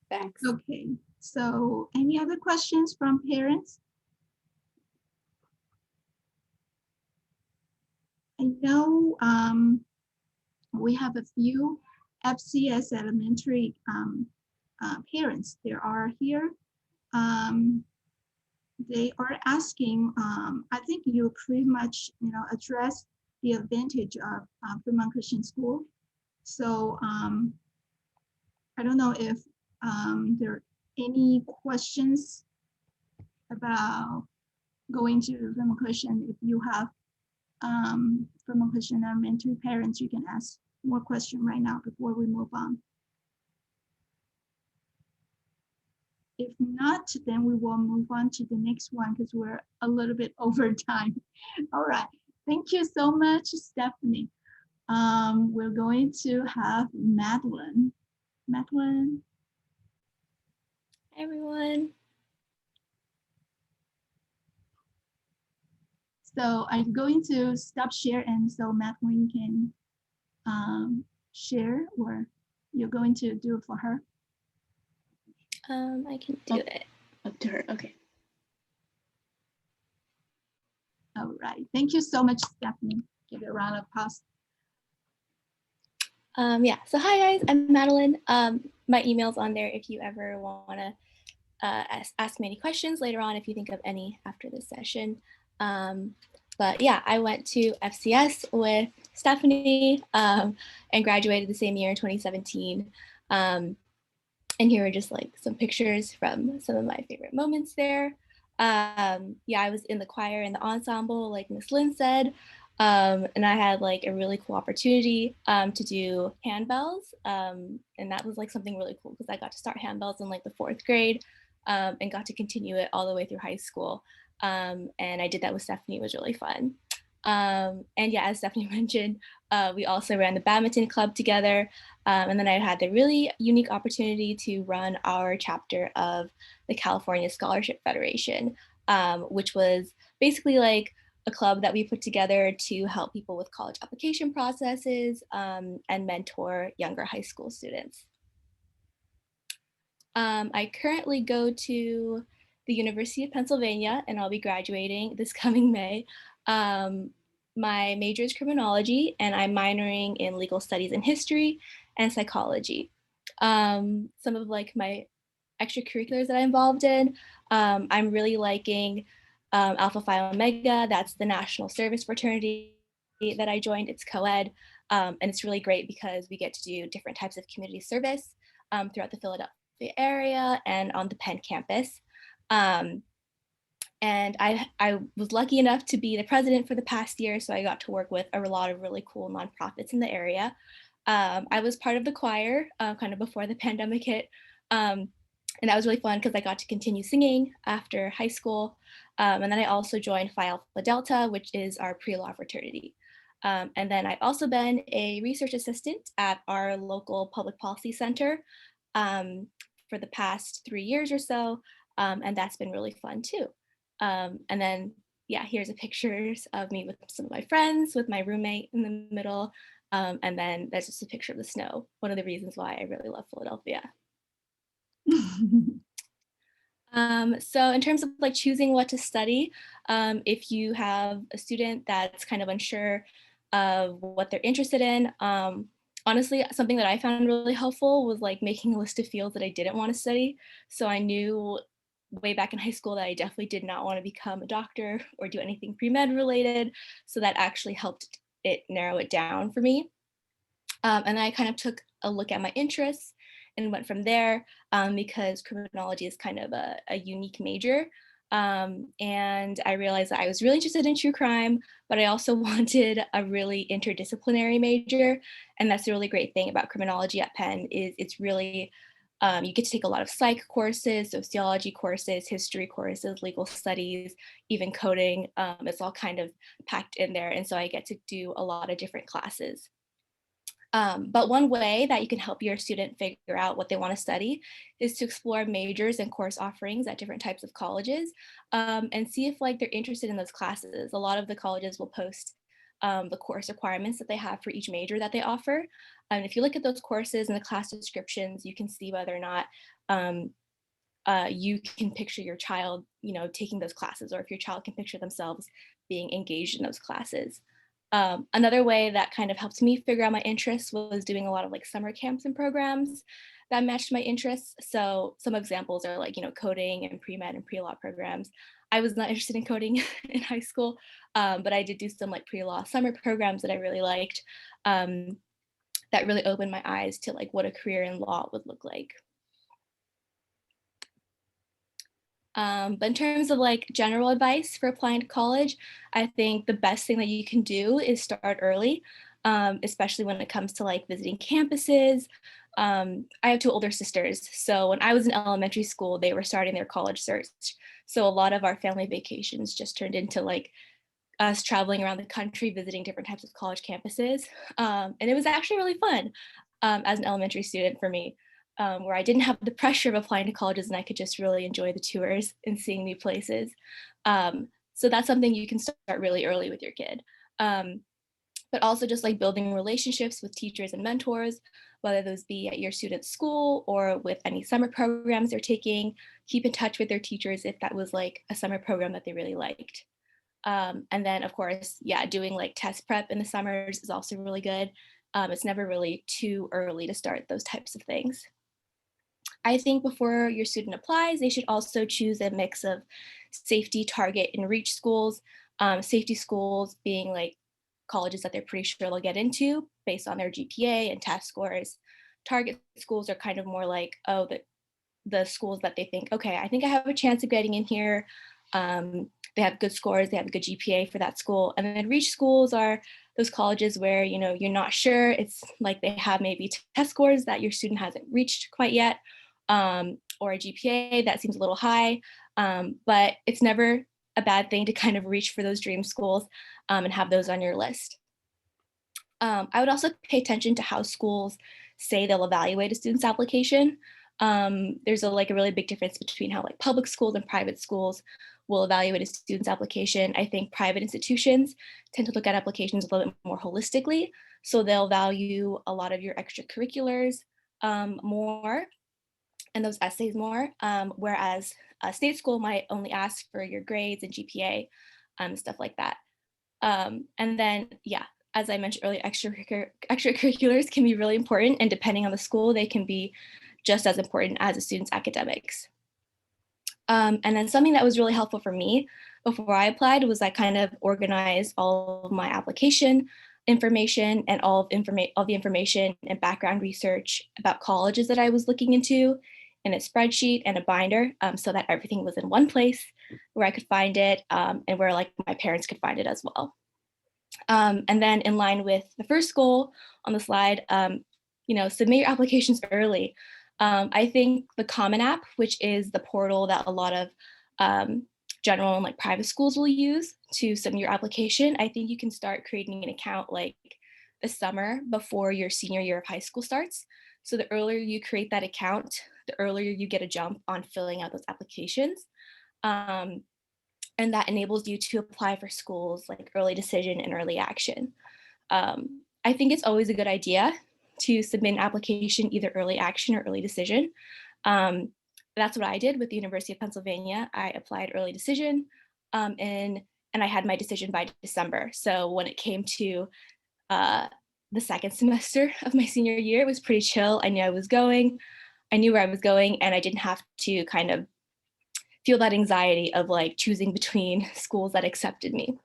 Thanks. Okay, so any other questions from parents? I know we have a few FCS elementary parents. They are here. They are asking, I think you pretty much address the advantage of Fremont Christian School. So I don't know if there are any questions about going to Fremont Christian. If you have Fremont Christian elementary parents, you can ask more questions right now before we move on. If not, then we will move on to the next one because we're a little bit over time. All right, thank you so much, Stephanie. We're going to have Madeline. Madeline. Hi, everyone. So I'm going to stop share, and so Madeline can share, or you're going to do it for her? I can do it. Up to her, okay. All right, thank you so much, Stephanie. Give it a round of applause. Yeah, so hi guys, I'm Madeline. My email's on there if you ever want to ask me any questions later on, if you think of any after this session. But yeah, I went to FCS with Stephanie and graduated the same year in 2017. And here are just like some pictures from some of my favorite moments there. Yeah, I was in the choir and the ensemble, like Miss Lynn said. And I had like a really cool opportunity to do handbells. And that was like something really cool because I got to start handbells in like the 4th grade and got to continue it all the way through high school. And I did that with Stephanie. It was really fun. And yeah, as Stephanie mentioned, we also ran the badminton club together. And then I had the really unique opportunity to run our chapter of the California Scholarship Federation, which was basically like a club that we put together to help people with college application processes and mentor younger high school students. I currently go to the University of Pennsylvania, and I'll be graduating this coming May. My major is criminology, and I'm minoring in legal studies and history and psychology. Some of like my extracurriculars that I'm involved in, I'm really liking Alpha Phi Omega. That's the national service fraternity that I joined. It's co-ed, and it's really great because we get to do different types of community service throughout the Philadelphia area and on the Penn campus. And I was lucky enough to be the president for the past year, so I got to work with a lot of really cool nonprofits in the area. I was part of the choir kind of before the pandemic hit, and that was really fun because I got to continue singing after high school. And then I also joined Phi Alpha Delta, which is our pre-law fraternity. And then I've also been a research assistant at our local public policy center for the past 3 years or so, and that's been really fun too. And then, yeah, here's a pictures of me with some of my friends, with my roommate in the middle, and then there's just a picture of the snow. One of the reasons why I really love Philadelphia. So in terms of like choosing what to study, if you have a student that's kind of unsure of what they're interested in, honestly, something that I found really helpful was like making a list of fields that I didn't want to study. So I knew way back in high school that I definitely did not want to become a doctor or do anything pre-med related. So that actually helped it narrow it down for me. And then I kind of took a look at my interests and went from there because criminology is kind of a unique major. And I realized that I was really interested in true crime, but I also wanted a really interdisciplinary major. And that's the really great thing about criminology at Penn is it's really, you get to take a lot of psych courses, sociology courses, history courses, legal studies, even coding. It's all kind of packed in there. And so I get to do a lot of different classes. But one way that you can help your student figure out what they want to study is to explore majors and course offerings at different types of colleges and see if like they're interested in those classes. A lot of the colleges will post the course requirements that they have for each major that they offer. And if you look at those courses and the class descriptions, you can see whether or not you can picture your child, taking those classes, or if your child can picture themselves being engaged in those classes. Another way that kind of helped me figure out my interests was doing a lot of like summer camps and programs that matched my interests. So some examples are like, coding and pre-med and pre-law programs. I was not interested in coding in high school, but I did do some like pre-law summer programs that I really liked that really opened my eyes to like what a career in law would look like. But in terms of like general advice for applying to college, I think the best thing that you can do is start early, especially when it comes to like visiting campuses. I have 2 older sisters. So when I was in elementary school, they were starting their college search. So a lot of our family vacations just turned into like us traveling around the country, visiting different types of college campuses. And it was actually really fun as an elementary student for me. Where I didn't have the pressure of applying to colleges and I could just really enjoy the tours and seeing new places. So that's something you can start really early with your kid. But also just like building relationships with teachers and mentors, whether those be at your student's school or with any summer programs they're taking. Keep in touch with their teachers if that was like a summer program that they really liked. And then of course, yeah, doing like test prep in the summers is also really good. It's never really too early to start those types of things. I think before your student applies, they should also choose a mix of safety, target, and reach schools. Safety schools being like colleges that they're pretty sure they'll get into based on their GPA and test scores. Target schools are kind of more like, the schools that they think, okay, I think I have a chance of getting in here. They have good scores, they have a good GPA for that school. And then reach schools are those colleges where, you're not sure. It's like they have maybe test scores that your student hasn't reached quite yet. Or a GPA that seems a little high, but it's never a bad thing to kind of reach for those dream schools and have those on your list. I would also pay attention to how schools say they'll evaluate a student's application. There's a really big difference between how like public schools and private schools will evaluate a student's application. I think private institutions tend to look at applications a little bit more holistically. So they'll value a lot of your extracurriculars more and those essays more, whereas a state school might only ask for your grades and GPA, stuff like that. And then, yeah, as I mentioned earlier, extracurriculars can be really important, and depending on the school, they can be just as important as a student's academics. And then something that was really helpful for me before I applied was I kind of organized all of my application information and all the information and background research about colleges that I was looking into in a spreadsheet and a binder, so that everything was in one place where I could find it and where like my parents could find it as well. And then in line with the first goal on the slide, submit your applications early. I think the Common App, which is the portal that a lot of general and like private schools will use to submit your application, I think you can start creating an account like the summer before your senior year of high school starts. So the earlier you create that account, the earlier you get a jump on filling out those applications. And that enables you to apply for schools like early decision and early action. I think it's always a good idea to submit an application, either early action or early decision. That's what I did with the University of Pennsylvania. I applied early decision and I had my decision by December. So when it came to the second semester of my senior year, it was pretty chill. I knew I knew where I was going, and I didn't have to kind of feel that anxiety of like choosing between schools that accepted me.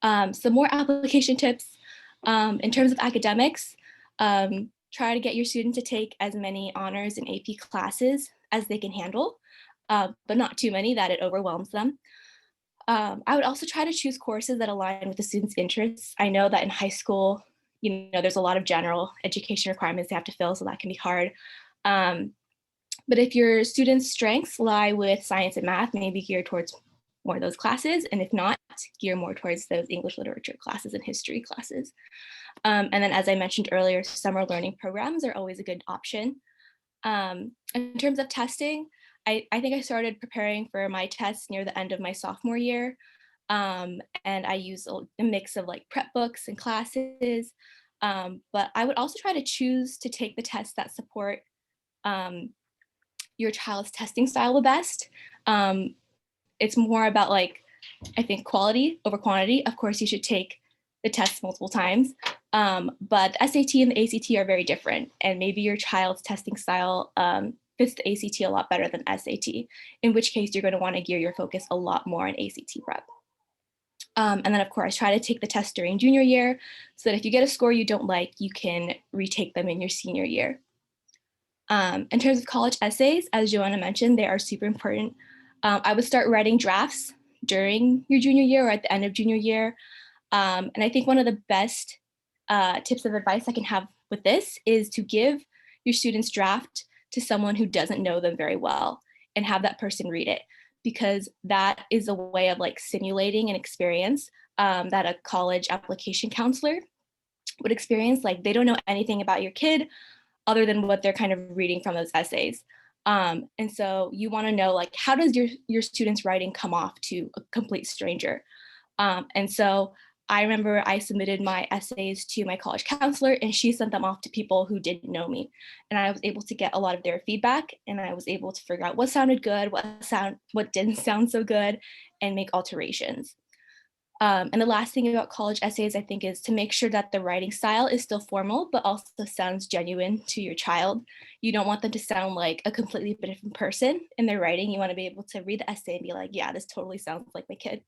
Some more application tips. In terms of academics, try to get your student to take as many honors and AP classes as they can handle, but not too many that it overwhelms them. I would also try to choose courses that align with the student's interests. I know that in high school, there's a lot of general education requirements they have to fill, so that can be hard. But if your students' strengths lie with science and math, maybe gear towards more of those classes, and if not, gear more towards those English literature classes and history classes. And then, as I mentioned earlier, summer learning programs are always a good option. In terms of testing, I think I started preparing for my tests near the end of my sophomore year. And I use a mix of like prep books and classes. But I would also try to choose to take the tests that support your child's testing style the best. It's more about like, I think, quality over quantity. Of course, you should take the tests multiple times, but the SAT and the ACT are very different, and maybe your child's testing style fits the ACT a lot better than SAT, in which case you're going to want to gear your focus a lot more on ACT prep. And then, of course, try to take the test during junior year so that if you get a score you don't like, you can retake them in your senior year. In terms of college essays, as Joanna mentioned, they are super important. I would start writing drafts during your junior year or at the end of junior year. And I think one of the best tips of advice I can have with this is to give your students' draft to someone who doesn't know them very well and have that person read it, because that is a way of like simulating an experience that a college application counselor would experience. Like, they don't know anything about your kid other than what they're kind of reading from those essays. And so you want to know, like, how does your student's writing come off to a complete stranger? And so I remember I submitted my essays to my college counselor, and she sent them off to people who didn't know me. And I was able to get a lot of their feedback, and I was able to figure out what sounded good, what didn't sound so good, and make alterations. And the last thing about college essays, I think, is to make sure that the writing style is still formal, but also sounds genuine to your child. You don't want them to sound like a completely different person in their writing. You want to be able to read the essay and be like, yeah, this totally sounds like my kid.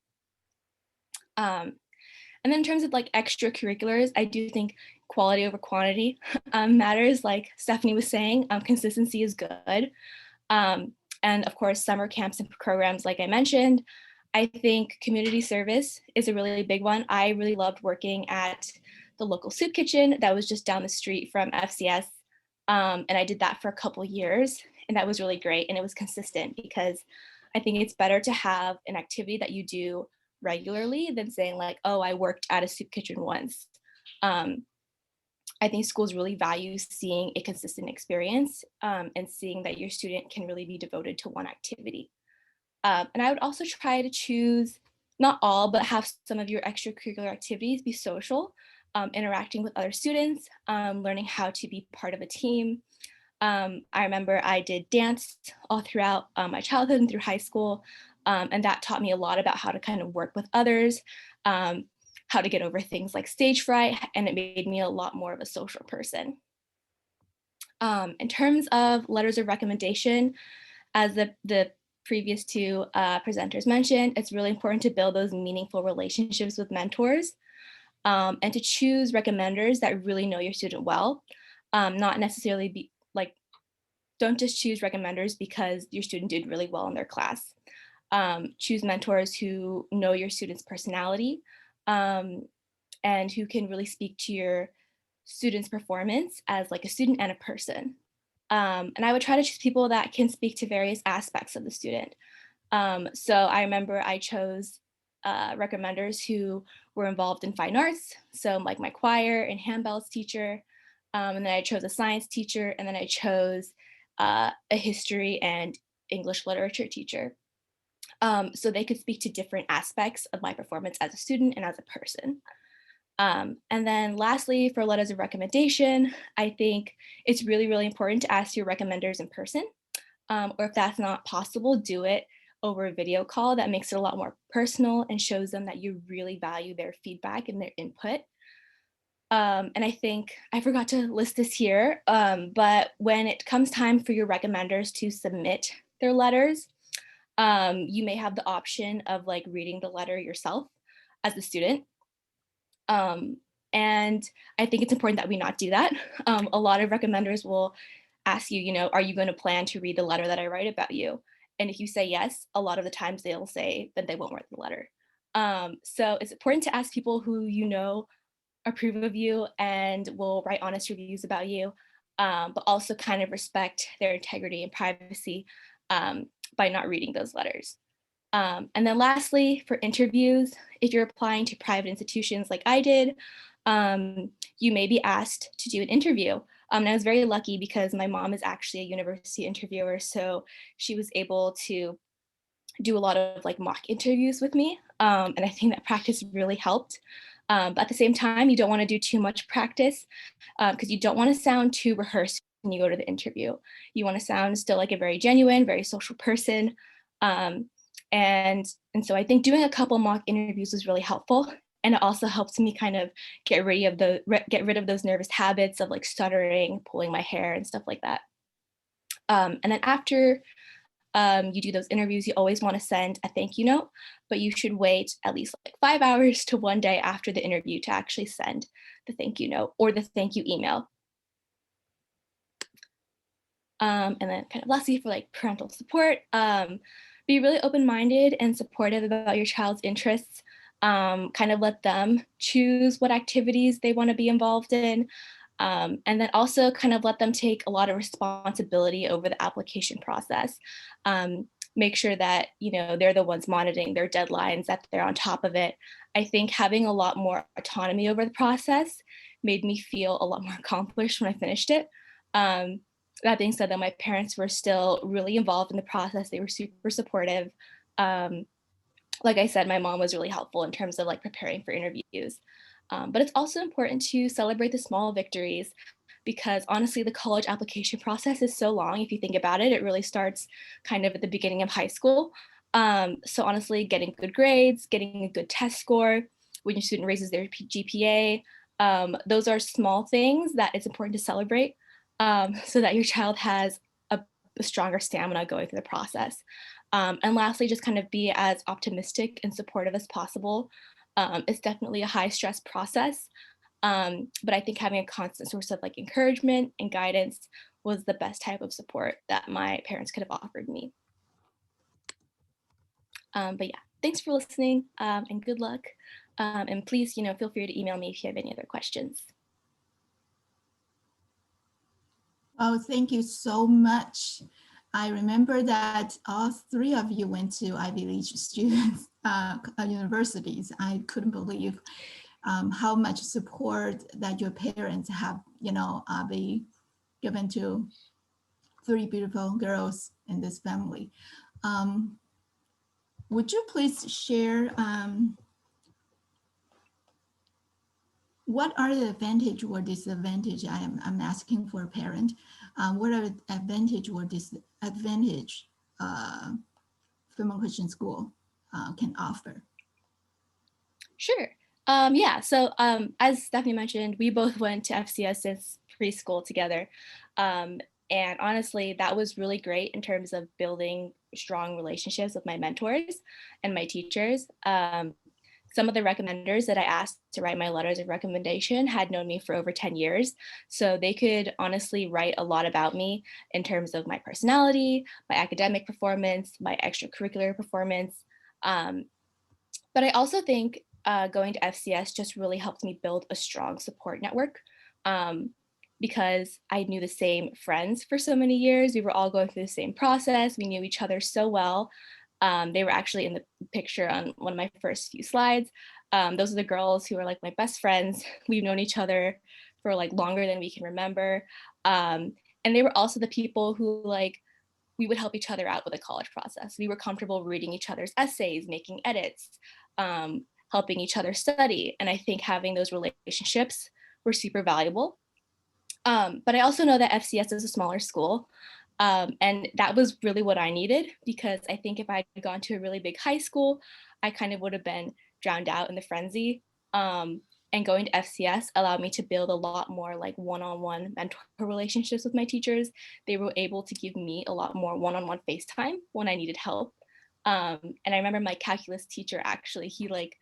And then in terms of like extracurriculars, I do think quality over quantity matters. Like Stephanie was saying, consistency is good. And of course, summer camps and programs, like I mentioned. I think community service is a really big one. I really loved working at the local soup kitchen that was just down the street from FCS. And I did that for a couple of years, and that was really great. And it was consistent because I think it's better to have an activity that you do regularly than saying like, oh, I worked at a soup kitchen once. I think schools really value seeing a consistent experience and seeing that your student can really be devoted to one activity. And I would also try to choose, not all, but have some of your extracurricular activities be social, interacting with other students, learning how to be part of a team. I remember I did dance all throughout my childhood and through high school, and that taught me a lot about how to kind of work with others, how to get over things like stage fright, and it made me a lot more of a social person. In terms of letters of recommendation, as the previous two presenters mentioned, it's really important to build those meaningful relationships with mentors and to choose recommenders that really know your student well, not necessarily be like, don't just choose recommenders because your student did really well in their class. Choose mentors who know your student's personality and who can really speak to your student's performance as like a student and a person. And I would try to choose people that can speak to various aspects of the student. So I remember I chose recommenders who were involved in fine arts. So like my choir and handbells teacher, and then I chose a science teacher, and then I chose a history and English literature teacher. So they could speak to different aspects of my performance as a student and as a person. And then lastly, for letters of recommendation, I think it's really, really important to ask your recommenders in person, or if that's not possible, do it over a video call. That makes it a lot more personal and shows them that you really value their feedback and their input. And I think I forgot to list this here, but when it comes time for your recommenders to submit their letters, you may have the option of like reading the letter yourself as the student. And I think it's important that we not do that. A lot of recommenders will ask you, you know, are you going to plan to read the letter that I write about you? And if you say yes, a lot of the times they'll say that they won't write the letter. So it's important to ask people who you know approve of you and will write honest reviews about you, but also kind of respect their integrity and privacy by not reading those letters. And then lastly, for interviews, if you're applying to private institutions like I did, you may be asked to do an interview. And I was very lucky because my mom is actually a university interviewer, so she was able to do a lot of like mock interviews with me. And I think that practice really helped. But at the same time, you don't want to do too much practice because you don't want to sound too rehearsed when you go to the interview. You want to sound still like a very genuine, very social person. And so I think doing a couple mock interviews was really helpful. And it also helps me kind of get rid of those nervous habits of like stuttering, pulling my hair and stuff like that. And then after you do those interviews, you always want to send a thank you note, but you should wait at least like 5 hours to 1 day after the interview to actually send the thank you note or the thank you email. And then kind of lastly for like parental support, be really open-minded and supportive about your child's interests. Kind of let them choose what activities they want to be involved in. And then also kind of let them take a lot of responsibility over the application process. Make sure that, you know, they're the ones monitoring their deadlines, that they're on top of it. I think having a lot more autonomy over the process made me feel a lot more accomplished when I finished it. That being said, though, my parents were still really involved in the process. They were super supportive. Like I said, my mom was really helpful in terms of like preparing for interviews. But it's also important to celebrate the small victories because honestly, the college application process is so long. If you think about it, it really starts kind of at the beginning of high school. So honestly, getting good grades, getting a good test score, when your student raises their GPA, those are small things that it's important to celebrate so that your child has a stronger stamina going through the process. And lastly, just kind of be as optimistic and supportive as possible. It's definitely a high stress process, but I think having a constant source of like encouragement and guidance was the best type of support that my parents could have offered me. But yeah, thanks for listening and good luck. And please, you know, feel free to email me if you have any other questions. Oh, thank you so much. I remember that all three of you went to Ivy League students universities. I couldn't believe how much support that your parents have, be given to three beautiful girls in this family. Would you please share what are the advantage or disadvantage? I'm asking for a parent. What are the advantage or disadvantage Fremont Christian School can offer? Sure. Yeah, so as Stephanie mentioned, we both went to FCS since preschool together. And honestly, that was really great in terms of building strong relationships with my mentors and my teachers. Some of the recommenders that I asked to write my letters of recommendation had known me for over 10 years. So they could honestly write a lot about me in terms of my personality, my academic performance, my extracurricular performance. But I also think going to FCS just really helped me build a strong support network because I knew the same friends for so many years. We were all going through the same process. We knew each other so well. They were actually in the picture on one of my first few slides. Those are the girls who are like my best friends. We've known each other for like longer than we can remember. And they were also the people who like, we would help each other out with the college process. We were comfortable reading each other's essays, making edits, helping each other study. And I think having those relationships were super valuable. But I also know that FCS is a smaller school. And that was really what I needed, because I think if I had gone to a really big high school, I kind of would have been drowned out in the frenzy. And going to FCS allowed me to build a lot more like one-on-one mentor relationships with my teachers. They were able to give me a lot more one-on-one face time when I needed help. And I remember my calculus teacher, actually, he like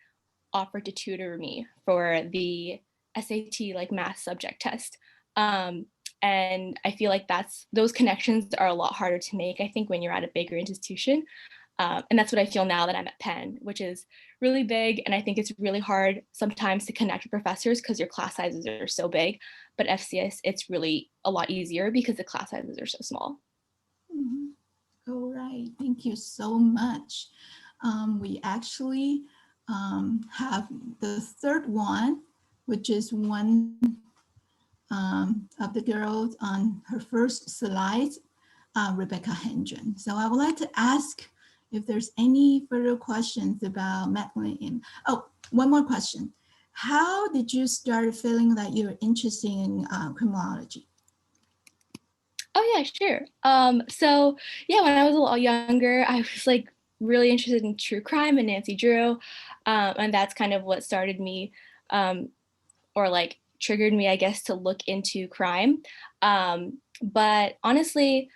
offered to tutor me for the SAT like math subject test. And I feel like those connections are a lot harder to make, I think, when you're at a bigger institution. And that's what I feel now that I'm at Penn, which is really big. And I think it's really hard sometimes to connect with professors because your class sizes are so big. But FCS, it's really a lot easier because the class sizes are so small. Mm-hmm. All right, thank you so much. We actually have the third one, which is one of the girls on her first slide, Rebecca Hendren. So I would like to ask if there's any further questions about Madeline. Oh, one more question. How did you start feeling that you're interested in criminology? Oh yeah, sure. So yeah, when I was a little younger, I was like really interested in true crime and Nancy Drew. And that's kind of what started me or like triggered me, I guess, to look into crime. But honestly,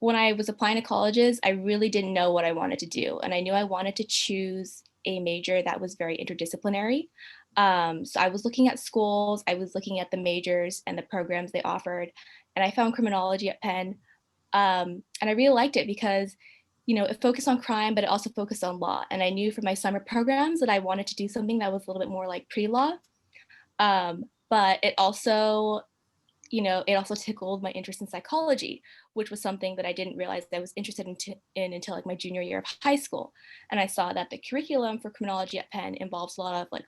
when I was applying to colleges, I really didn't know what I wanted to do. And I knew I wanted to choose a major that was very interdisciplinary. So I was looking at schools, I was looking at the majors and the programs they offered, and I found criminology at Penn. And I really liked it because, you know, it focused on crime, but it also focused on law. And I knew from my summer programs that I wanted to do something that was a little bit more like pre-law. But it also, you know, it also tickled my interest in psychology, which was something that I didn't realize that I was interested in until like my junior year of high school. And I saw that the curriculum for criminology at Penn involves a lot of like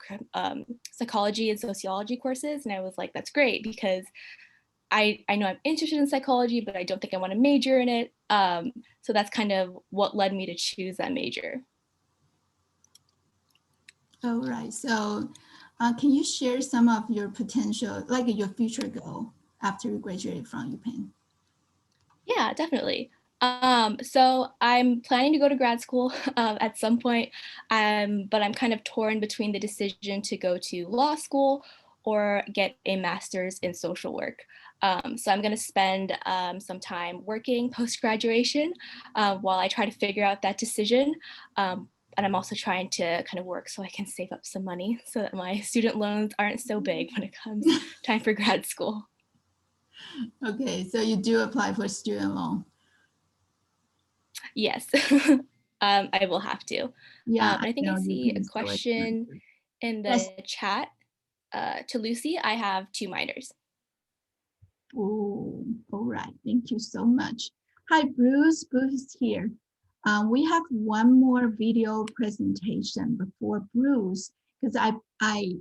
psychology and sociology courses. And I was like, that's great, because I know I'm interested in psychology, but I don't think I want to major in it. So that's kind of what led me to choose that major. All right, so can you share some of your potential, like your future goal after you graduate from UPenn? Yeah, definitely. So I'm planning to go to grad school at some point, but I'm kind of torn between the decision to go to law school or get a master's in social work. So I'm going to spend some time working post-graduation while I try to figure out that decision. And I'm also trying to kind of work so I can save up some money so that my student loans aren't so big when it comes time for grad school. Okay, so you do apply for student loan? Yes, I will have to. Yeah, I think I see a question in the chat to Lucy. I have 2 minors. Oh, all right. Thank you so much. Hi, Bruce. Bruce is here. We have one more video presentation before Bruce, because I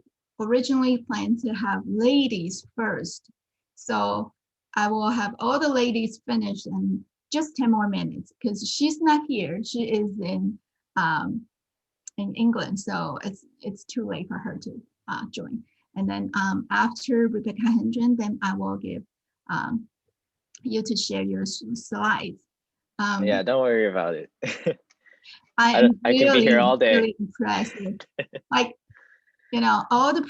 originally planned to have ladies first. So I will have all the ladies finished in just 10 more minutes, because she's not here. She is in England, so it's too late for her to join. And then after Rebecca Hendren, then I will give you to share your slides. Yeah, don't worry about it. I can be here all day. Really impressed. Like, you know, all the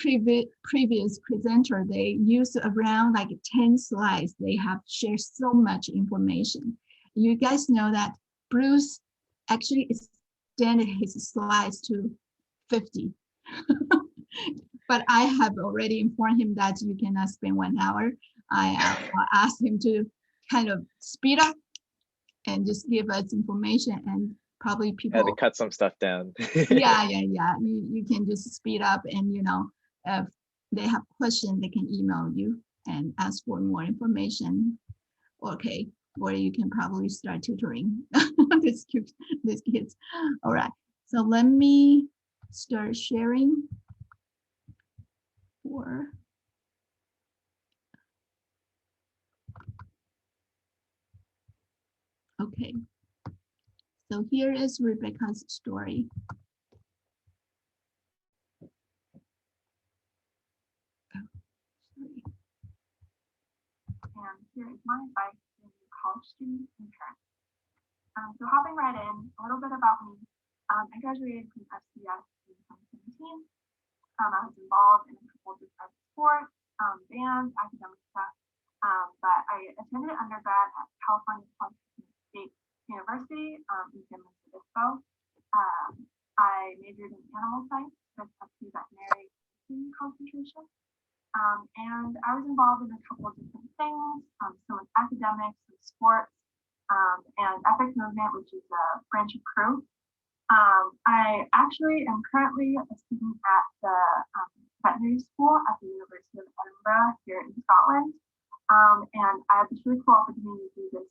previous presenter, they used around like 10 slides. They have shared so much information. You guys know that Bruce actually extended his slides to 50. But I have already informed him that you cannot spend 1 hour. I asked him to kind of speed up and just give us information, and probably people had to cut some stuff down. yeah. You can just speed up, and you know, if they have questions, they can email you and ask for more information. Okay, or you can probably start tutoring these kids. All right, so let me start sharing. Okay, so here is Rebecca's story. And here is my advice to college students and parents. So hopping right in, a little bit about me. I graduated from FCS in 2017. I was involved in a couple of different sports, bands, academic stuff, but I attended undergrad at California State University in San Luis Obispo. I majored in animal science with a pre-veterinary concentration. And I was involved in a couple of different things, some with academics, some sports, and Epic Movement, which is a branch of Crew. I actually am currently a student at the veterinary school at the University of Edinburgh here in Scotland. And I had this really cool opportunity to do this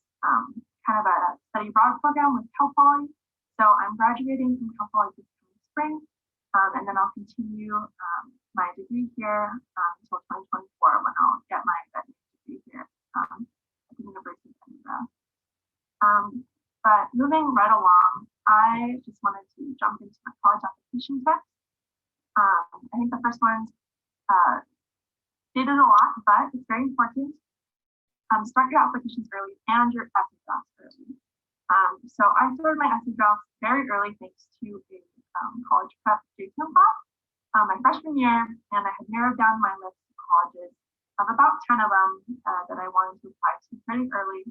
kind of a study abroad program with Cal Poly. So I'm graduating from Cal Poly this spring, and then I'll continue my degree here until 2024 when I'll get my veterinary degree here at the University of Edinburgh. But moving right along, I just wanted to jump into my college application tips. I think the first one stated a lot, but it's very important. Start your applications early and your essay drafts early. So I started my essay drafts very early thanks to a college prep JSON class my freshman year, and I had narrowed down my list of colleges of about 10 of them that I wanted to apply to pretty early.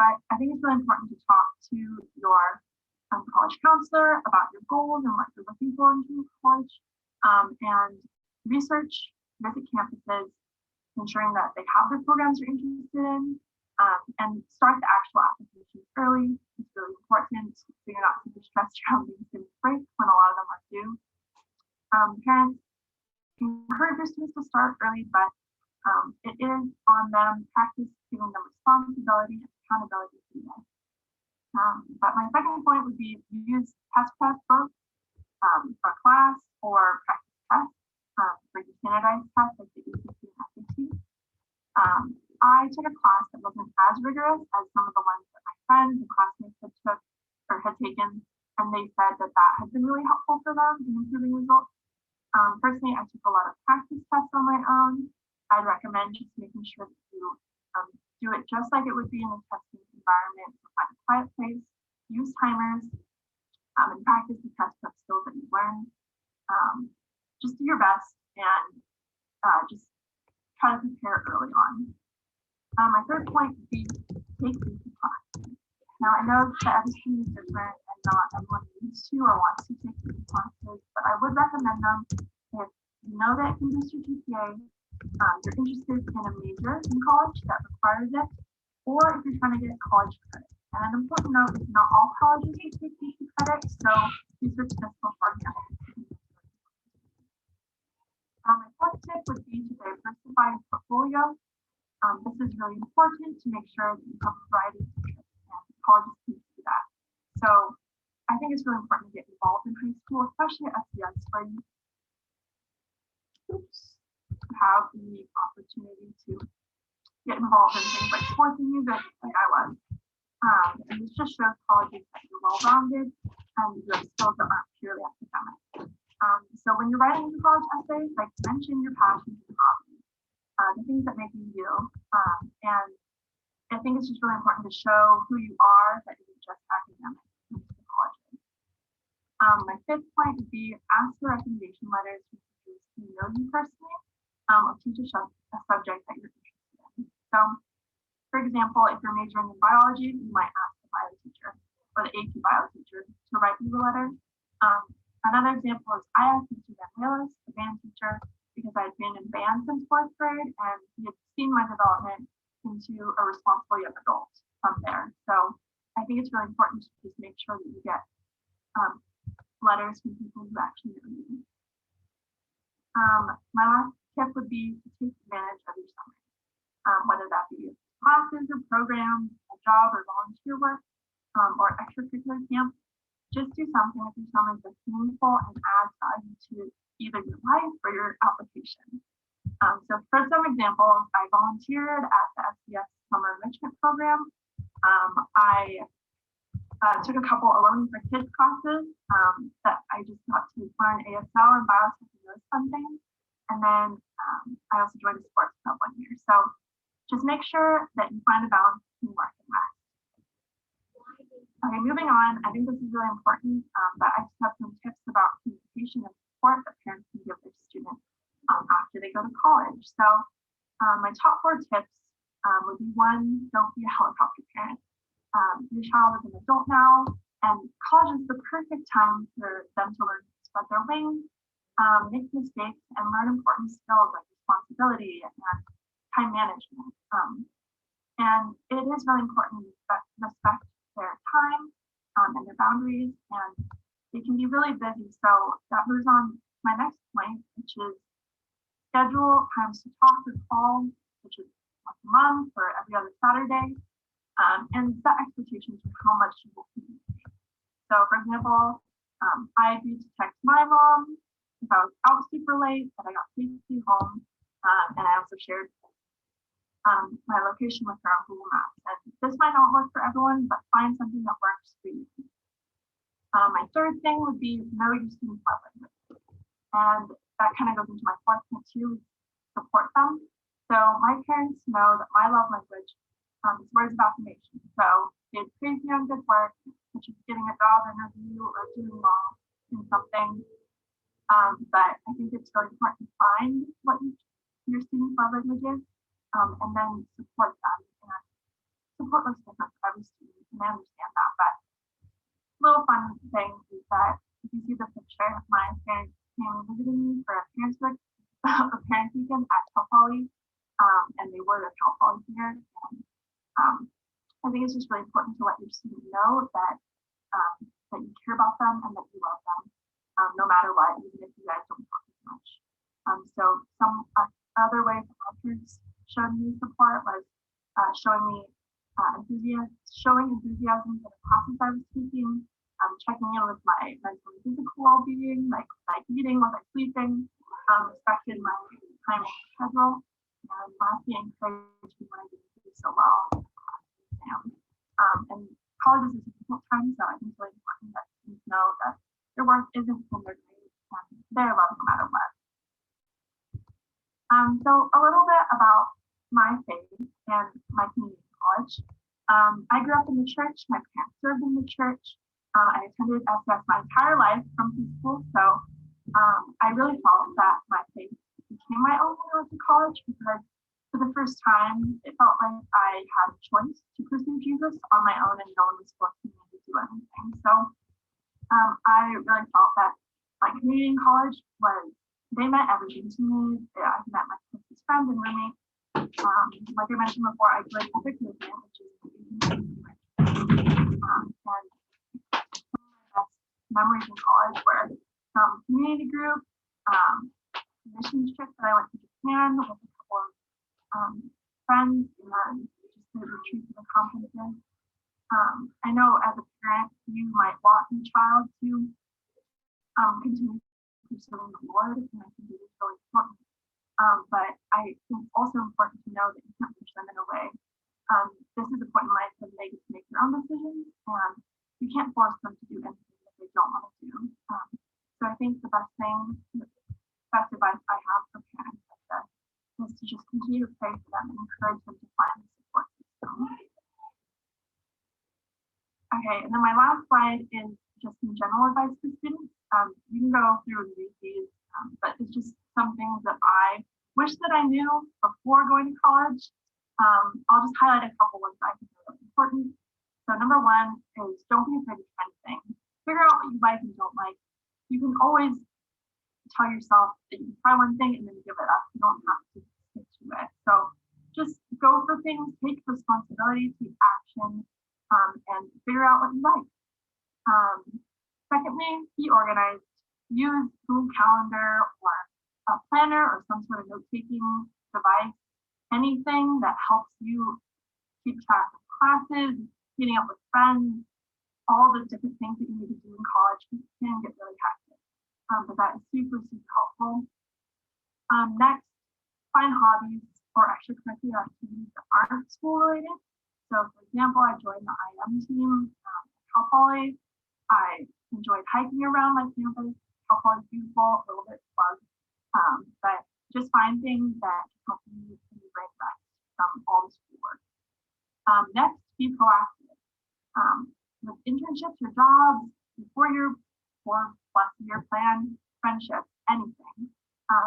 But I think it's really important to talk to your college counselor about your goals and what you're looking for in college, and research, visit campuses, ensuring that they have the programs you're interested in, and start the actual applications early. It's really important so you're not super stressed around being student break when a lot of them are due. Parents encourage your students to start early, but it is on them. Practice giving them responsibility and accountability to them. But my second point would be use test prep both for class or practice tests for your standardized tests like the ACT and SAT. I took a class that wasn't as rigorous as some of the ones that my friends and classmates had taken, and they said that has been really helpful for them in improving results. Personally, I took a lot of practice tests on my own. I'd recommend just making sure that you do it just like it would be in a testing environment. So find a quiet place, use timers, and practice the test prep skills that you learn. Just do your best and just try to prepare early on. My third point would be take basic classes. Now, I know that every student is different and not everyone needs to or wants to take basic classes, but I would recommend them if you know that it can boost your GPA, you're interested in a major in college that requires it, or if you're trying to get college credit. And an important note is not all colleges will take basic credit, so research this beforehand. My fourth tip would be to diversify your portfolio. This is really important to make sure that you have a variety of interests. colleges can do that. So I think it's really important to get involved in high school, especially at SDS, where you have the opportunity to get involved in things like sports and music, like I was. And this just shows colleges that you're well-rounded and you have skills that aren't purely academic. So when you're writing your college essays, like mention your passions and hobbies, the things that make you you. And I think it's just really important to show who you are, that isn't just academic in the colleges. My fifth point would be ask for recommendation letters from teachers who know you personally, or teach a subject that you're interested in. So, for example, if you're majoring in biology, you might ask the bio teacher or the AP bio teacher to write you a letter. Another example is I asked Mr. Van Wales, the band teacher, because I'd been in band since 4th grade and he had seen my development into a responsible young adult from there. So I think it's really important to just make sure that you get letters from people who actually know you. My last tip would be to take advantage of your summer, whether that be classes or programs, a job or volunteer work, or extracurricular camp. Just do something with your summer that's meaningful and adds value to either your life or your application. So for some examples, I volunteered at the SDS Summer Enrichment Program. I took a couple Alone for Kids classes that I just got to learn ASL and biotech and those fun things. And then I also joined a sports club 1 year. So just make sure that you find a balance between work and rest. Okay, moving on, I think this is really important, but I just have some tips about communication and support that parents can give their students after they go to college. So my top 4 tips would be 1, don't be a helicopter parent. Your child is an adult now, and college is the perfect time for them to learn to spread their wings, make mistakes, and learn important skills like responsibility and time management. And it is really important to respect their time and their boundaries, and they can be really busy. So that moves on to my next point, which is schedule times to talk or call, which is once a month or every other Saturday, and set expectations for how much you will communicate. So for example, I agreed to text my mom if I was out super late, that I got safely home, and I also shared my location with her on Google Maps. And this might not work for everyone, but find something that works for you. My third thing would be know your students' love language. And that kind of goes into my 4th point too, support them. So my parents know that my love language is words of affirmation. So they praise me on good work, such as getting a job interview or doing well in something. But I think it's really important to find what your students' love language is. And then support them. And support looks different for every student, and I understand that. But a little fun thing is that if you see the picture, my parents came and visited me for a parents weekend at Cal Poly, and they were at Cal Poly here. And I think it's just really important to let your student know that that you care about them and that you love them, no matter what, even if you guys don't talk as much. So some other ways that my parents showed me support was showing me enthusiasm for the classes I was taking, checking in with my mental and physical well-being, like was I eating, was I sleeping, respected my time schedule, and lastly encouraged me when I didn't do so well in class exam. And college is a difficult time, so I think it's really important that students know that their worth isn't in their grades and they're loved no matter what. So a little bit about my faith and my community college. I grew up in the church. My parents served in the church. I attended SDS my entire life from preschool. So I really felt that my faith became my own when I went to college, because for the first time, it felt like I had a choice to pursue Jesus on my own and no one was forcing me to do anything. So I really felt that my community in college they meant everything to me. I met my closest friend and roommate. Like I mentioned before, I joined Epic Movement, which is and some of my best memories in college were some community group, missions trips that I went to Japan with a couple of friends, and just the retreats and the conferences. I know as a parent, you might want your child to continue pursuing the Lord, and I think it is really important. But I think it's also important to know that you can't push them in a way. This is a point in life when they get to make their own decisions, and you can't force them to do anything that they don't want to do. So I think the best advice I have for parents like this is to just continue to pray for them and encourage them to find the support system. Okay, and then my last slide is just some general advice for students. You can go through and read these, but it's just some things that I wish that I knew before going to college. I'll just highlight a couple ones that I think are really important. So number one is don't be afraid to try things. Figure out what you like and don't like. You can always tell yourself that you can try one thing and then give it up. You don't have to stick to it. So just go for things, take responsibility, take action, and figure out what you like. Secondly, be organized. Use Google Calendar or a planner or some sort of note-taking device. Anything that helps you keep track of classes, meeting up with friends, all the different things that you need to do in college can get really hectic. But that is super, super helpful. Next, find hobbies or extracurricular activities that aren't school related. So for example, I joined the IM team at Cal Poly. I enjoyed hiking around my campus. Cal Poly is beautiful, a little bit fun. But just find things that help you in your brain rest from all the schoolwork. Next, be proactive. With internships or jobs, before your 4+ year plan, friendships, anything.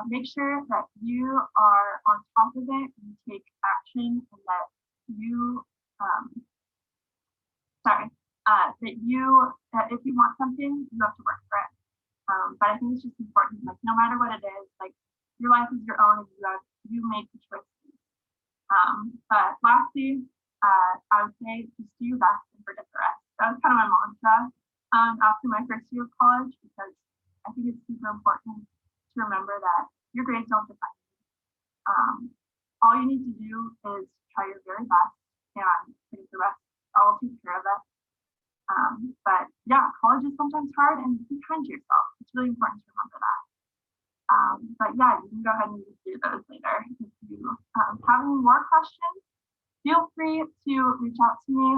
Make sure that you are on top of it and take action, and that you, that if you want something, you have to work for it. But I think it's just important, like no matter what it is, like your life is your own and you make the choices. But lastly, I would say just do your best and forget the rest. That was kind of my mantra after my first year of college, because I think it's super important to remember that your grades don't define you. All you need to do is try your very best, and forget the rest. I'll take care of it. But yeah, college is sometimes hard, and be kind to yourself. It's really important to remember that. But yeah, you can go ahead and do those later. If you have any more questions, feel free to reach out to me.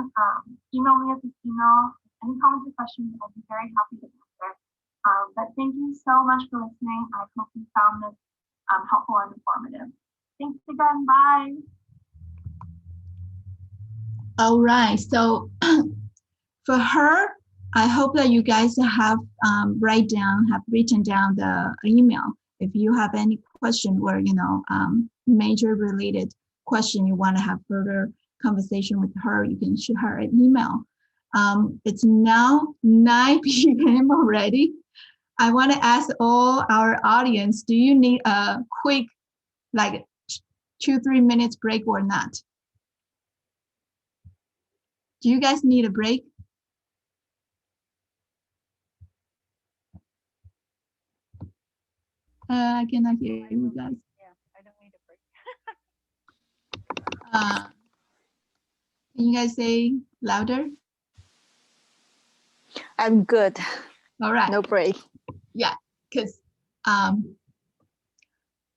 Email me at this email. Any comments or questions, I'd be very happy to answer. But thank you so much for listening. I hope you found this helpful and informative. Thanks again. Bye. All right. So for her, I hope that you guys have written down the email. If you have any question or major related question you want to have further conversation with her, you can shoot her an email. It's now 9 p.m. already. I want to ask all our audience, do you need a quick, like 2-3 minutes break or not? Do you guys need a break? I cannot hear you guys. Yeah, I don't need a break. Can you guys say louder? I'm good. All right. No break. Yeah, because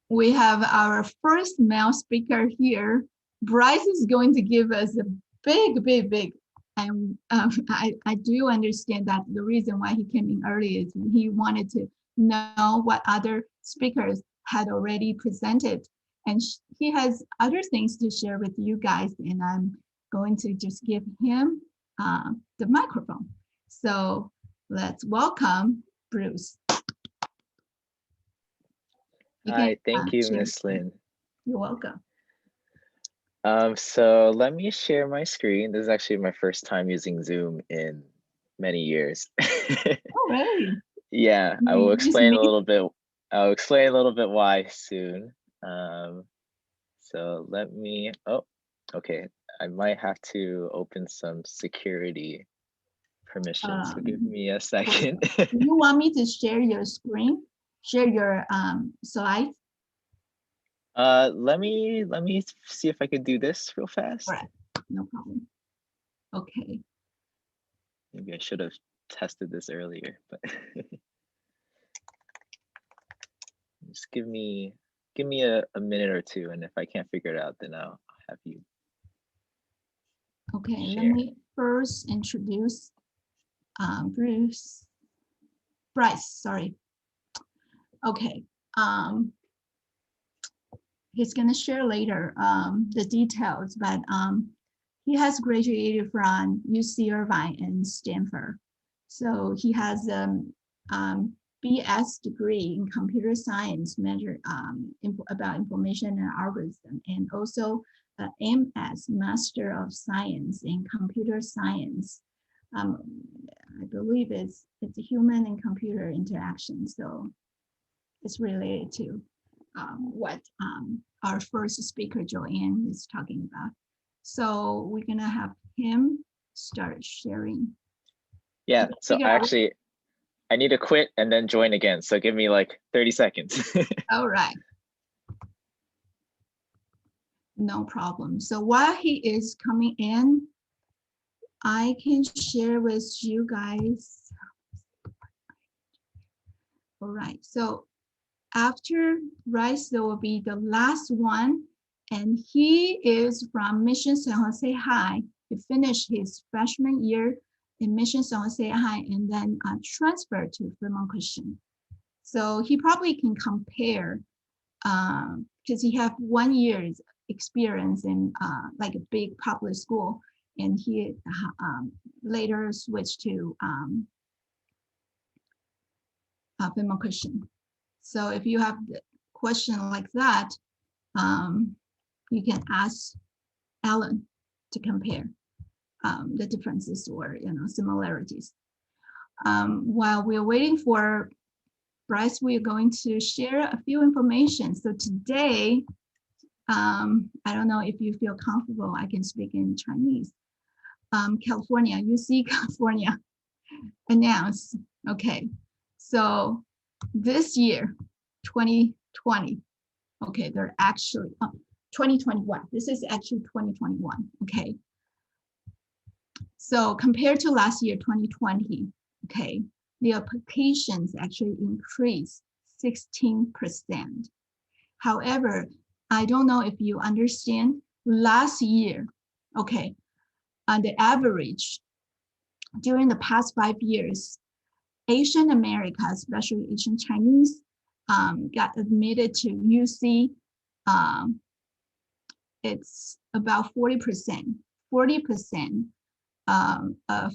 we have our first male speaker here. Bryce is going to give us a big, and I do understand that the reason why he came in early is he wanted to know what other speakers had already presented, and he has other things to share with you guys, and I'm going to just give him the microphone. So let's welcome Bruce. Hi, thank you, Ms. Lin. You're welcome. So let me share my screen. This is actually my first time using Zoom in many years. Oh, really? Yeah, I will explain a little bit. I'll explain a little bit why soon. So let me, okay. I might have to open some security permissions, so give me a second. Do you want me to share your screen? Share your slides? Let me see if I could do this real fast. All right, no problem. Okay, Maybe I should have tested this earlier, but just give me a minute or two, and if I can't figure it out, then I'll have you. Okay, share. let me first introduce Bryce, sorry. Okay, he's gonna share later the details, but he has graduated from UC Irvine and Stanford. So he has a BS degree in computer science, about information and algorithm, and also an MS, Master of Science in Computer Science. I believe it's a human and computer interaction, so it's related to what our first speaker, Joanne, is talking about. So we're gonna have him start sharing. Yeah, so I need to quit and then join again. So give me like 30 seconds. All right. No problem. So while he is coming in, I can share with you guys. All right, so after Bryce, there will be the last one, and he is from Mission San Jose High. He finished his freshman year in Mission San Jose High and then transferred to Fremont Christian. So he probably can compare because he have 1 year's experience in like a big public school, and he later switched to Fremont Christian. So if you have a question like that, you can ask Alan to compare the differences or similarities. While we're waiting for Bryce, we're going to share a few information. So today, I don't know if you feel comfortable, I can speak in Chinese. California, UC California announced, okay, so this year, 2020, okay, they're actually 2021. This is actually 2021, okay. So compared to last year, 2020, okay, the applications actually increased 16%. However, I don't know if you understand, last year, okay, on the average, during the past 5 years, Asian America, especially Asian Chinese, got admitted to UC. It's about 40%. 40% of,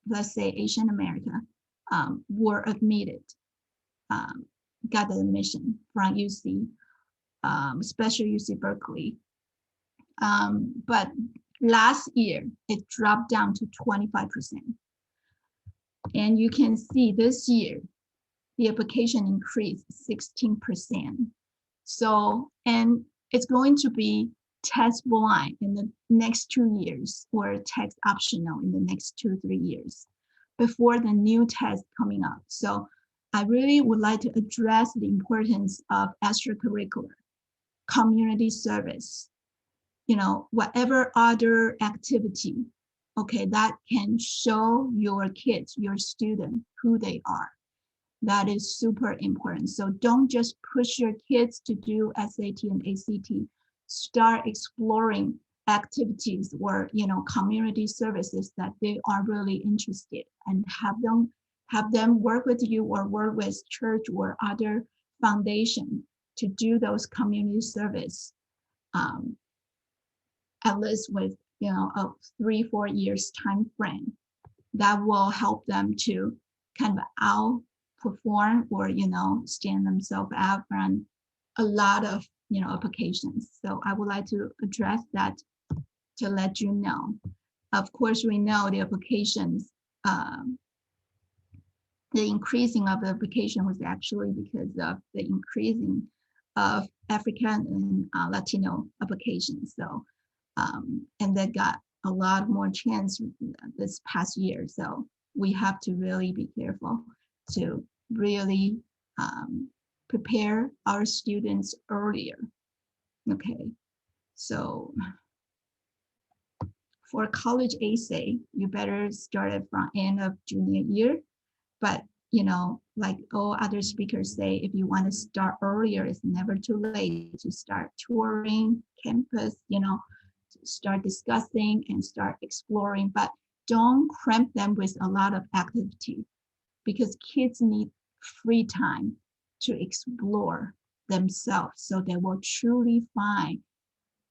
let's say, Asian America were admitted, got the admission from UC, especially UC Berkeley. But last year, it dropped down to 25%. And you can see this year, the application increased 16%. So, and it's going to be test blind in the next 2 years or test optional in the next 2-3 years before the new test coming up. So I really would like to address the importance of extracurricular, community service, whatever other activity, okay, that can show your kids, your student, who they are. That is super important. So don't just push your kids to do SAT and ACT. Start exploring activities or community services that they are really interested, and have them work with you or work with church or other foundation to do those community service, at least with a 3-4 years time frame. That will help them to kind of outperform or stand themselves out from a lot of applications. So I would like to address that to let you know. Of course, we know the applications, the increasing of the application was actually because of the increasing of African and Latino applications. So, and they got a lot more chance this past year. So we have to really be careful to really prepare our students earlier. Okay, so For college essay, you better start it from end of junior year. But like all other speakers say, if you want to start earlier, it's never too late to start touring campus, start discussing and start exploring, but don't cramp them with a lot of activity, because kids need free time to explore themselves, so they will truly find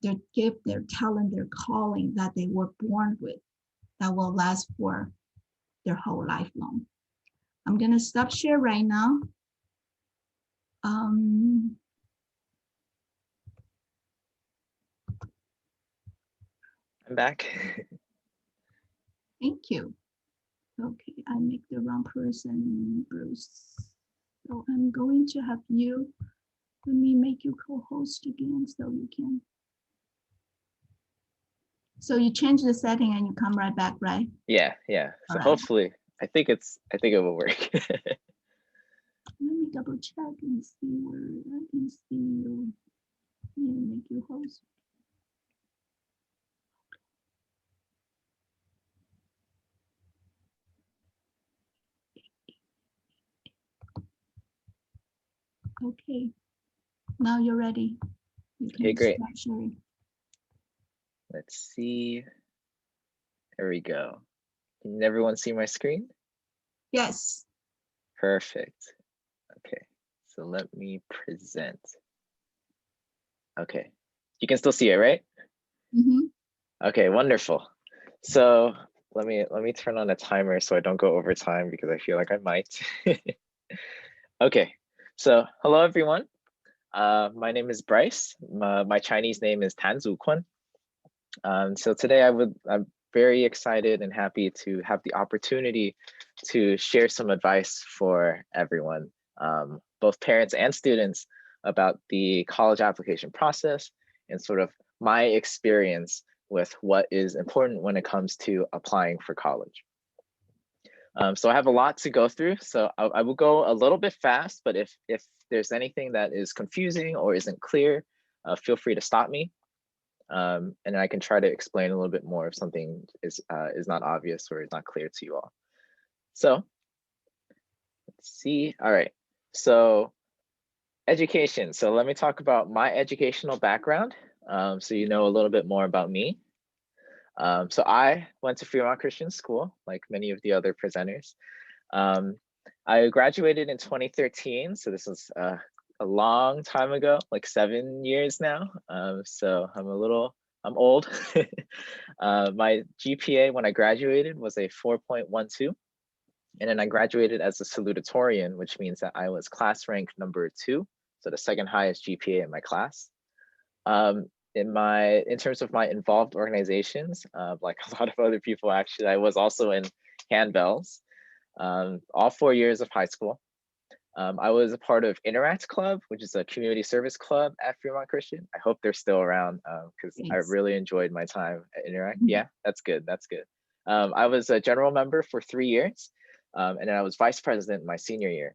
their gift, their talent, their calling that they were born with, that will last for their whole life long. I'm gonna stop share right now. I'm back. Thank you. Okay, I make the wrong person, Bruce. So I'm going to have you, let me make you co-host again so you can. So you change the setting and you come right back, right? Yeah. So hopefully, I think it will work. Let me double check and see where I can see you. Yeah, make you host. Okay, now you're ready. You can Okay, great. start sharing. Let's see. There we go. Can everyone see my screen? Yes. Perfect. Okay, so let me present. Okay, you can still see it, right? Mm-hmm. Okay, wonderful. So let me turn on a timer so I don't go over time, because I feel like I might. Okay, so hello everyone. My name is Bryce. My Chinese name is Tan Zu Kun. So today I'm very excited and happy to have the opportunity to share some advice for everyone, both parents and students, about the college application process and sort of my experience with what is important when it comes to applying for college. So I have a lot to go through, so I will go a little bit fast, but if there's anything that is confusing or isn't clear, feel free to stop me. And I can try to explain a little bit more if something is not obvious or is not clear to you all. So let's see. All right. So education. So let me talk about my educational background, so you know a little bit more about me. So I went to Fremont Christian School, like many of the other presenters. I graduated in 2013, so this was a long time ago, like 7 years now. So I'm old. My GPA when I graduated was a 4.12. And then I graduated as a salutatorian, which means that I was class rank number 2, so the second highest GPA in my class. In terms of my involved organizations, like a lot of other people, actually, I was also in Handbells all 4 years of high school. I was a part of Interact Club, which is a community service club at Fremont Christian. I hope they're still around, because I really enjoyed my time at Interact. Yeah, that's good. That's good. I was a general member for 3 years, and then I was vice president my senior year.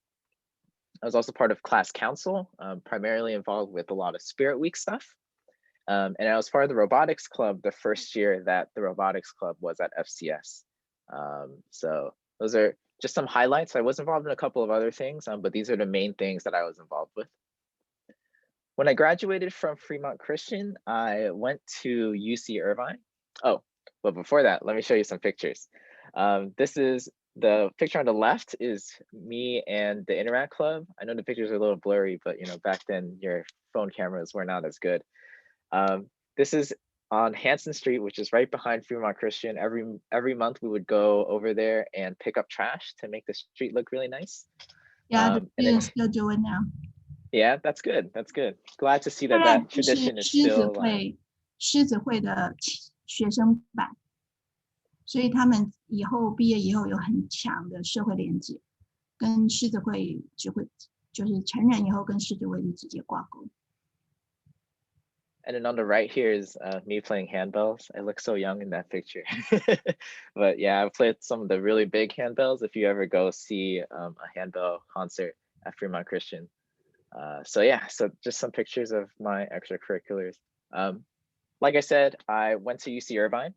I was also part of class council, primarily involved with a lot of Spirit Week stuff. And I was part of the robotics club the first year that the robotics club was at FCS. So those are just some highlights. I was involved in a couple of other things, but these are the main things that I was involved with. When I graduated from Fremont Christian, I went to UC Irvine. Oh, but before that, let me show you some pictures. This is the picture on the left is me and the Interact Club. I know the pictures are a little blurry, but back then your phone cameras were not as good. This is on Hanson Street, which is right behind Fremont Christian. Every month we would go over there and pick up trash to make the street look really nice. Yeah, the students still do it now. Yeah, that's good. That's good. Glad to see that tradition is still. 狮子会的学生版，所以他们以后毕业以后有很强的社会连接，跟狮子会就是成人以后跟狮子会就直接挂钩。And then on the right here is me playing handbells. I look so young in that picture. But yeah, I've played some of the really big handbells if you ever go see a handbell concert at Fremont Christian. So yeah, so just some pictures of my extracurriculars. Like I said, I went to UC Irvine.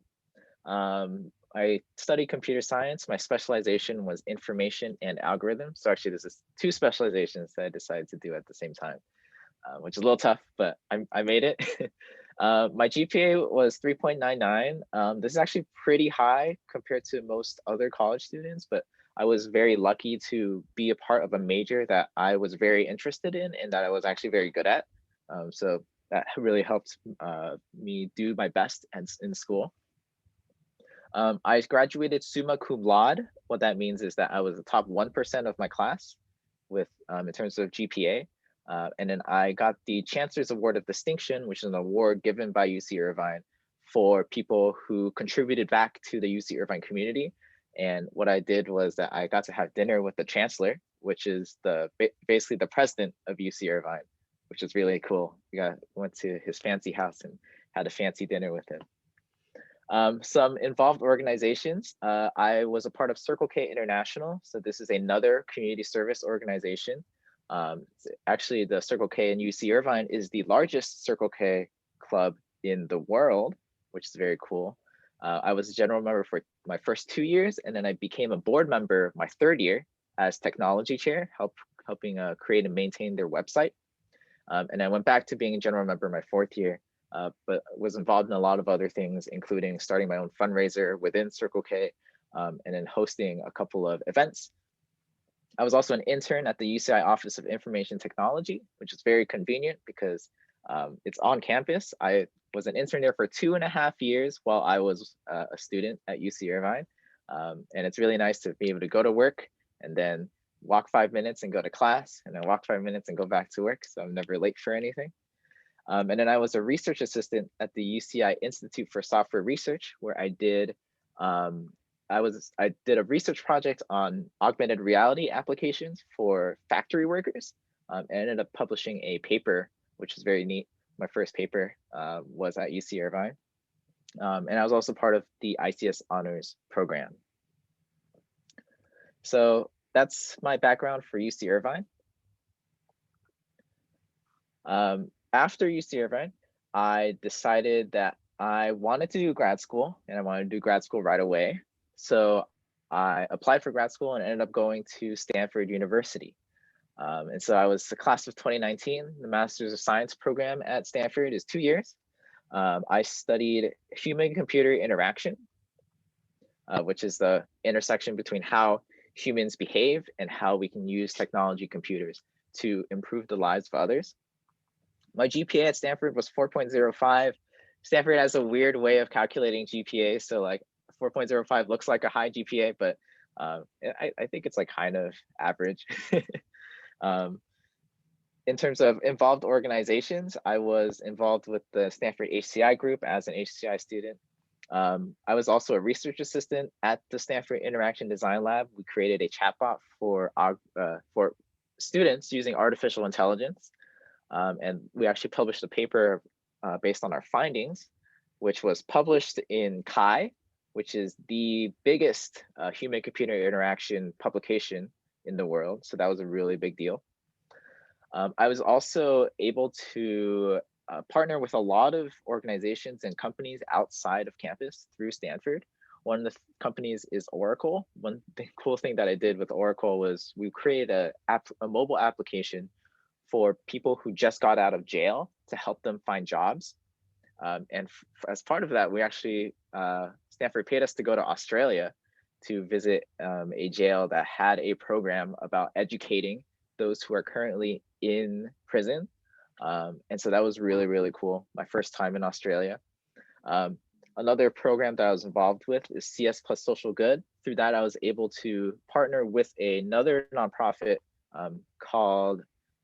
I studied computer science. My specialization was information and algorithms. So actually, this is 2 specializations that I decided to do at the same time, which is a little tough, but I made it. My GPA was 3.99. This is actually pretty high compared to most other college students, but I was very lucky to be a part of a major that I was very interested in and that I was actually very good at. So that really helped me do my best in school. I graduated summa cum laude. What that means is that I was the top 1% of my class with in terms of GPA. And then I got the Chancellor's Award of Distinction, which is an award given by UC Irvine for people who contributed back to the UC Irvine community. And what I did was that I got to have dinner with the Chancellor, which is basically the president of UC Irvine, which is really cool. Went to his fancy house and had a fancy dinner with him. Some involved organizations. I was a part of Circle K International. So this is another community service organization. Actually, the Circle K in UC Irvine is the largest Circle K club in the world, which is very cool. I was a general member for my first 2 years, and then I became a board member my 3rd year as technology chair, helping create and maintain their website. And I went back to being a general member my 4th year, but was involved in a lot of other things, including starting my own fundraiser within Circle K, and then hosting a couple of events. I was also an intern at the UCI Office of Information Technology, which is very convenient because it's on campus. I was an intern there for 2.5 years while I was a student at UC Irvine. And it's really nice to be able to go to work and then walk 5 minutes and go to class, and then walk 5 minutes and go back to work. So I'm never late for anything. And then I was a research assistant at the UCI Institute for Software Research, where I did a research project on augmented reality applications for factory workers. And ended up publishing a paper, which is very neat. My first paper was at UC Irvine. And I was also part of the ICS Honors Program. So that's my background for UC Irvine. After UC Irvine, I decided that I wanted to do grad school, and I wanted to do grad school right away. So I applied for grad school and ended up going to Stanford University. And so I was the class of 2019. The Master's of Science program at Stanford is 2 years. I studied human-computer interaction, which is the intersection between how humans behave and how we can use technology computers to improve the lives of others. My GPA at Stanford was 4.05. Stanford has a weird way of calculating GPA. So like 4.05 looks like a high GPA, but I think it's like kind of average. In terms of involved organizations, I was involved with the Stanford HCI group as an HCI student. I was also a research assistant at the Stanford Interaction Design Lab. We created a chatbot for students using artificial intelligence. And we actually published a paper based on our findings, which was published in CHI, which is the biggest human-computer interaction publication in the world. So that was a really big deal. I was also able to partner with a lot of organizations and companies outside of campus through Stanford. One of the companies is Oracle. One cool thing that I did with Oracle was we created a mobile application for people who just got out of jail to help them find jobs. And as part of that, we actually, Stanford paid us to go to Australia to visit a jail that had a program about educating those who are currently in prison. And so that was really, really cool. My first time in Australia. Another program that I was involved with is CS Plus Social Good. Through that, I was able to partner with another nonprofit called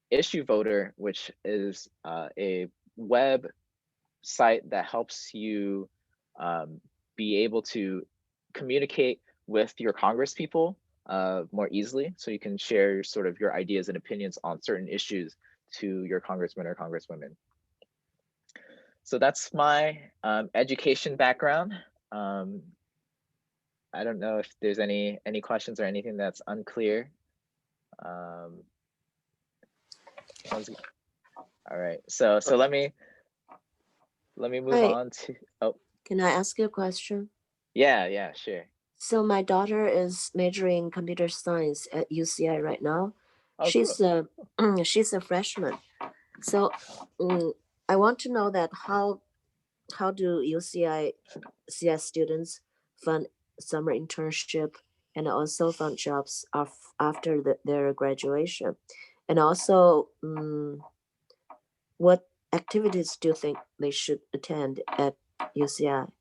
Issue Voter, which is a web site that helps you be able to communicate with your congresspeople more easily, so you can share sort of your ideas and opinions on certain issues to your congressmen or congresswomen. So that's my education background. I don't know if there's any questions or anything that's unclear. All right, so let me move on to, Can I ask you a question? Yeah, sure. So my daughter is majoring in computer science at UCI right now. Oh, cool. She's a freshman. So I want to know that how do UCI CS students fund summer internship and also fund jobs after their graduation, and also what activities do you think they should attend at UCI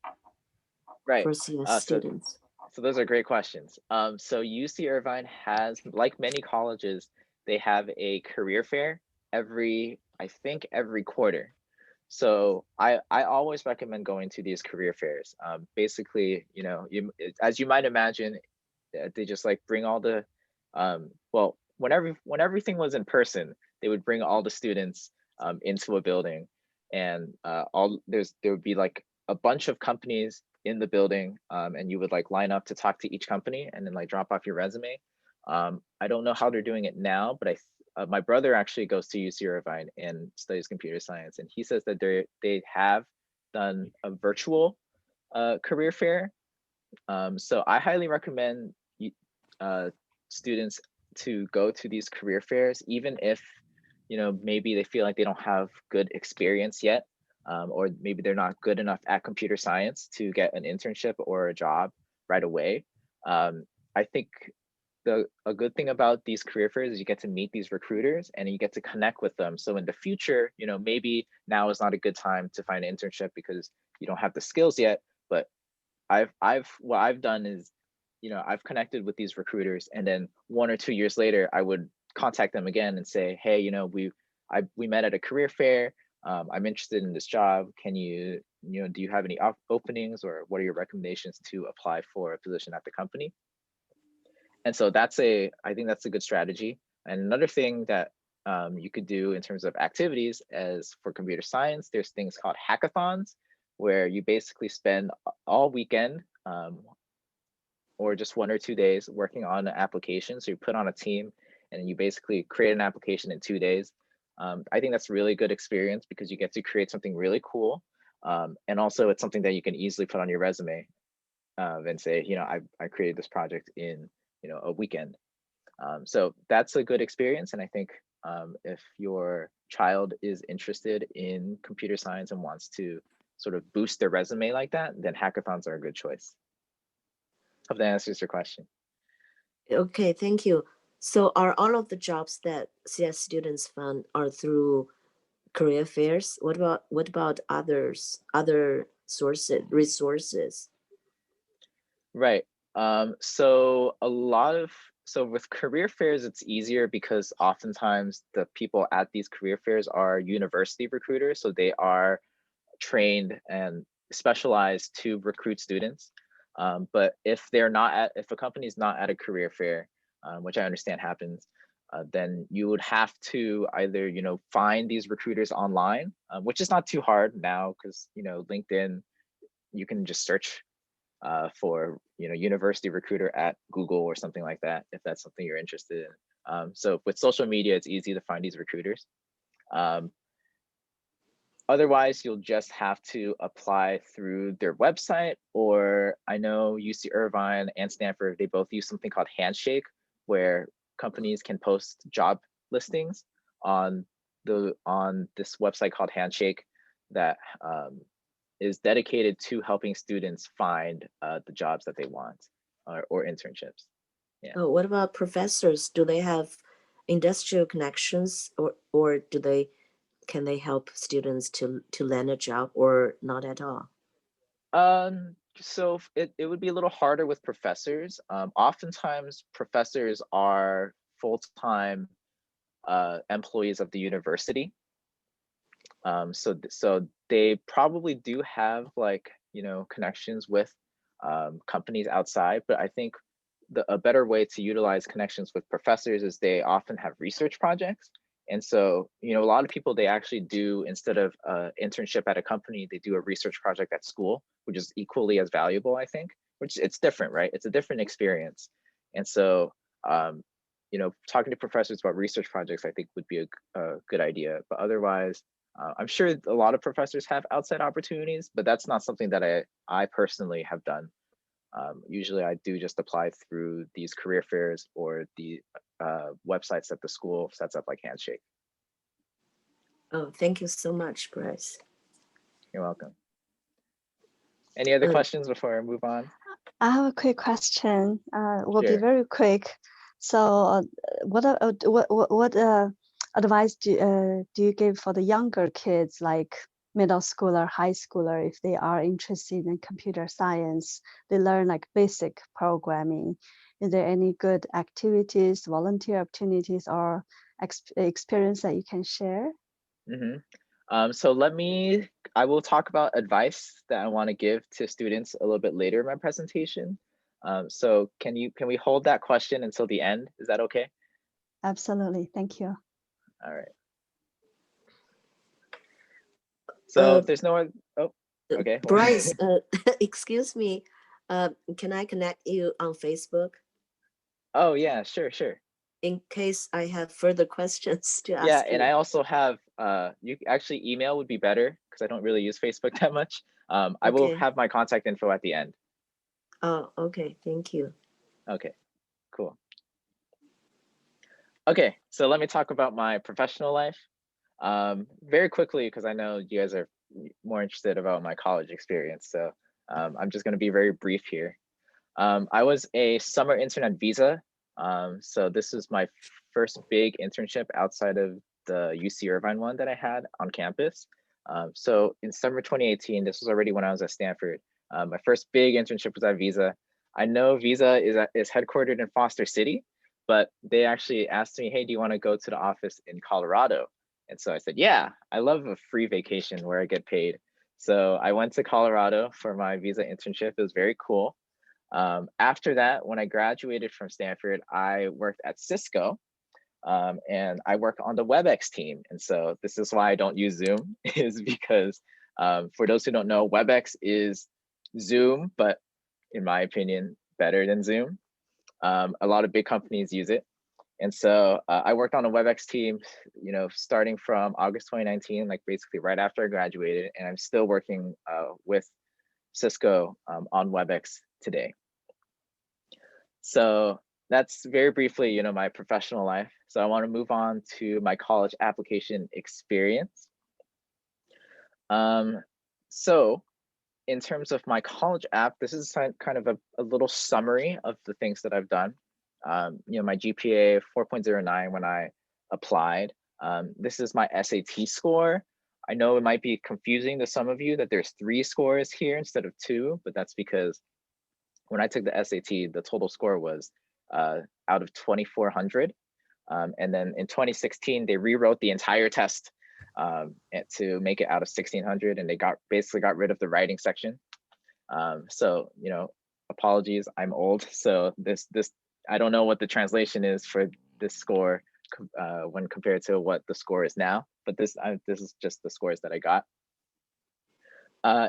Right. for CS students? So those are great questions. So UC Irvine has, like many colleges, they have a career fair I think every quarter. So I always recommend going to these career fairs. Basically, as you might imagine, they just like bring all the, well, when everything was in person, they would bring all the students into a building, and there would be like a bunch of companies in the building, and you would like line up to talk to each company and then like drop off your resume. I don't know how they're doing it now, but my brother actually goes to UC Irvine and studies computer science, and he says that they have done a virtual career fair. So I highly recommend students to go to these career fairs, even if maybe they feel like they don't have good experience yet, or maybe they're not good enough at computer science to get an internship or a job right away. I think a good thing about these career fairs is you get to meet these recruiters and you get to connect with them. So in the future, maybe now is not a good time to find an internship because you don't have the skills yet. But what I've done is, I've connected with these recruiters, and then 1 or 2 years later, I would contact them again and say, hey, we met at a career fair. I'm interested in this job. Can do you have any openings, or what are your recommendations to apply for a position at the company? And so I think that's a good strategy. And another thing that you could do in terms of activities as for computer science, there's things called hackathons, where you basically spend all weekend or just 1 or 2 days working on an application. So you put on a team and you basically create an application in 2 days. I think that's a really good experience because you get to create something really cool. And also it's something that you can easily put on your resume and say, I created this project in a weekend. So that's a good experience. And I think if your child is interested in computer science and wants to sort of boost their resume like that, then hackathons are a good choice. Hope that answers your question. Okay, thank you. So are all of the jobs that CS students fund are through career fairs? What about other resources? Right. So with career fairs, it's easier because oftentimes the people at these career fairs are university recruiters. So they are trained and specialized to recruit students. But if a company is not at a career fair, which I understand happens, then you would have to either, find these recruiters online, which is not too hard now because, LinkedIn, you can just search for university recruiter at Google or something like that, if that's something you're interested in. So with social media, it's easy to find these recruiters. Otherwise, you'll just have to apply through their website, or I know UC Irvine and Stanford, they both use something called Handshake, where companies can post job listings on this website called Handshake that is dedicated to helping students find the jobs that they want or internships. Yeah. Oh, what about professors? Do they have industrial connections, or can they help students to land a job, or not at all? So it would be a little harder with professors. Oftentimes professors are full-time employees of the university. So they probably do have connections with companies outside, but I think a better way to utilize connections with professors is they often have research projects. And so, a lot of people, they actually do, instead of internship at a company, they do a research project at school, which is equally as valuable, I think, which it's different, right? It's a different experience. And so, talking to professors about research projects, I think would be a good idea. But otherwise, I'm sure a lot of professors have outside opportunities, but that's not something that I personally have done. Usually I do just apply through these career fairs or the websites that the school sets up like Handshake. Oh, thank you so much, Bryce. You're welcome. Any other questions before I move on? I have a quick question. Will be Sure. very quick. So, what advice do you give for the younger kids, like middle schooler, high schooler, if they are interested in computer science? They learn like basic programming. Is there any good activities, volunteer opportunities, or experience that you can share? So I will talk about advice that I want to give to students a little bit later in my presentation. So can we hold that question until the end? Is that okay? Absolutely, thank you. All right. So if there's no one, oh, okay. Bryce, excuse me, can I connect you on Facebook? Oh yeah, sure. In case I have further questions to ask Yeah, you. and I also have, you actually email would be better because I don't really use Facebook that much. I will have my contact info at the end. Oh, okay, thank you. Okay, cool. Okay, so let me talk about my professional life very quickly because I know you guys are more interested about my college experience. So I'm just going to be very brief here. I was a summer intern at Visa. So this is my first big internship outside of the UC Irvine one that I had on campus. So in summer 2018, this was already when I was at Stanford. My first big internship was at Visa. I know Visa is headquartered in Foster City, but they actually asked me, hey, do you want to go to the office in Colorado? And so I said, yeah, I love a free vacation where I get paid. So I went to Colorado for my Visa internship. It was very cool. After that, when I graduated from Stanford, I worked at Cisco and I work on the WebEx team. And so this is why I don't use Zoom is because for those who don't know, WebEx is Zoom, but in my opinion, better than Zoom. A lot of big companies use it. And so I worked on a WebEx team, starting from August 2019, like basically right after I graduated, and I'm still working with Cisco on WebEx today. So that's very briefly, my professional life. So I want to move on to my college application experience. So in terms of my college app, this is kind of a little summary of the things that I've done. My GPA 4.09 when I applied. This is my SAT score. I know it might be confusing to some of you that there's 3 scores here instead of 2, but that's because when I took the SAT, the total score was out of 2,400. And then in 2016, they rewrote the entire test to make it out of 1,600, and they basically got rid of the writing section. So, apologies, I'm old. So this I don't know what the translation is for this score when compared to what the score is now, but this is just the scores that I got.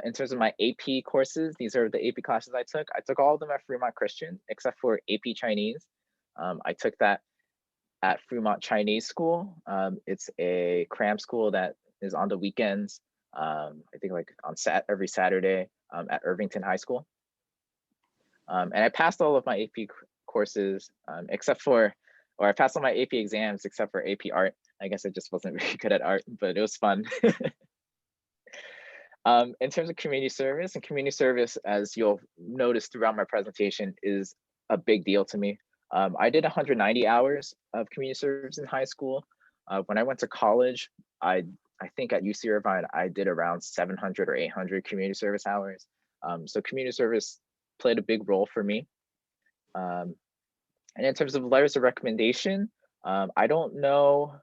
In terms of my AP courses, these are the AP classes I took. I took all of them at Fremont Christian, except for AP Chinese. I took that at Fremont Chinese School. It's a cram school that is on the weekends. I think like on every Saturday at Irvington High School. And I passed all of my AP courses I passed all my AP exams except for AP Art. I guess I just wasn't very good at art, but it was fun. In terms of community service, as you'll notice throughout my presentation, is a big deal to me. I did 190 hours of community service in high school. When I went to college, I think at UC Irvine, I did around 700 or 800 community service hours. So community service played a big role for me. And in terms of letters of recommendation, I don't know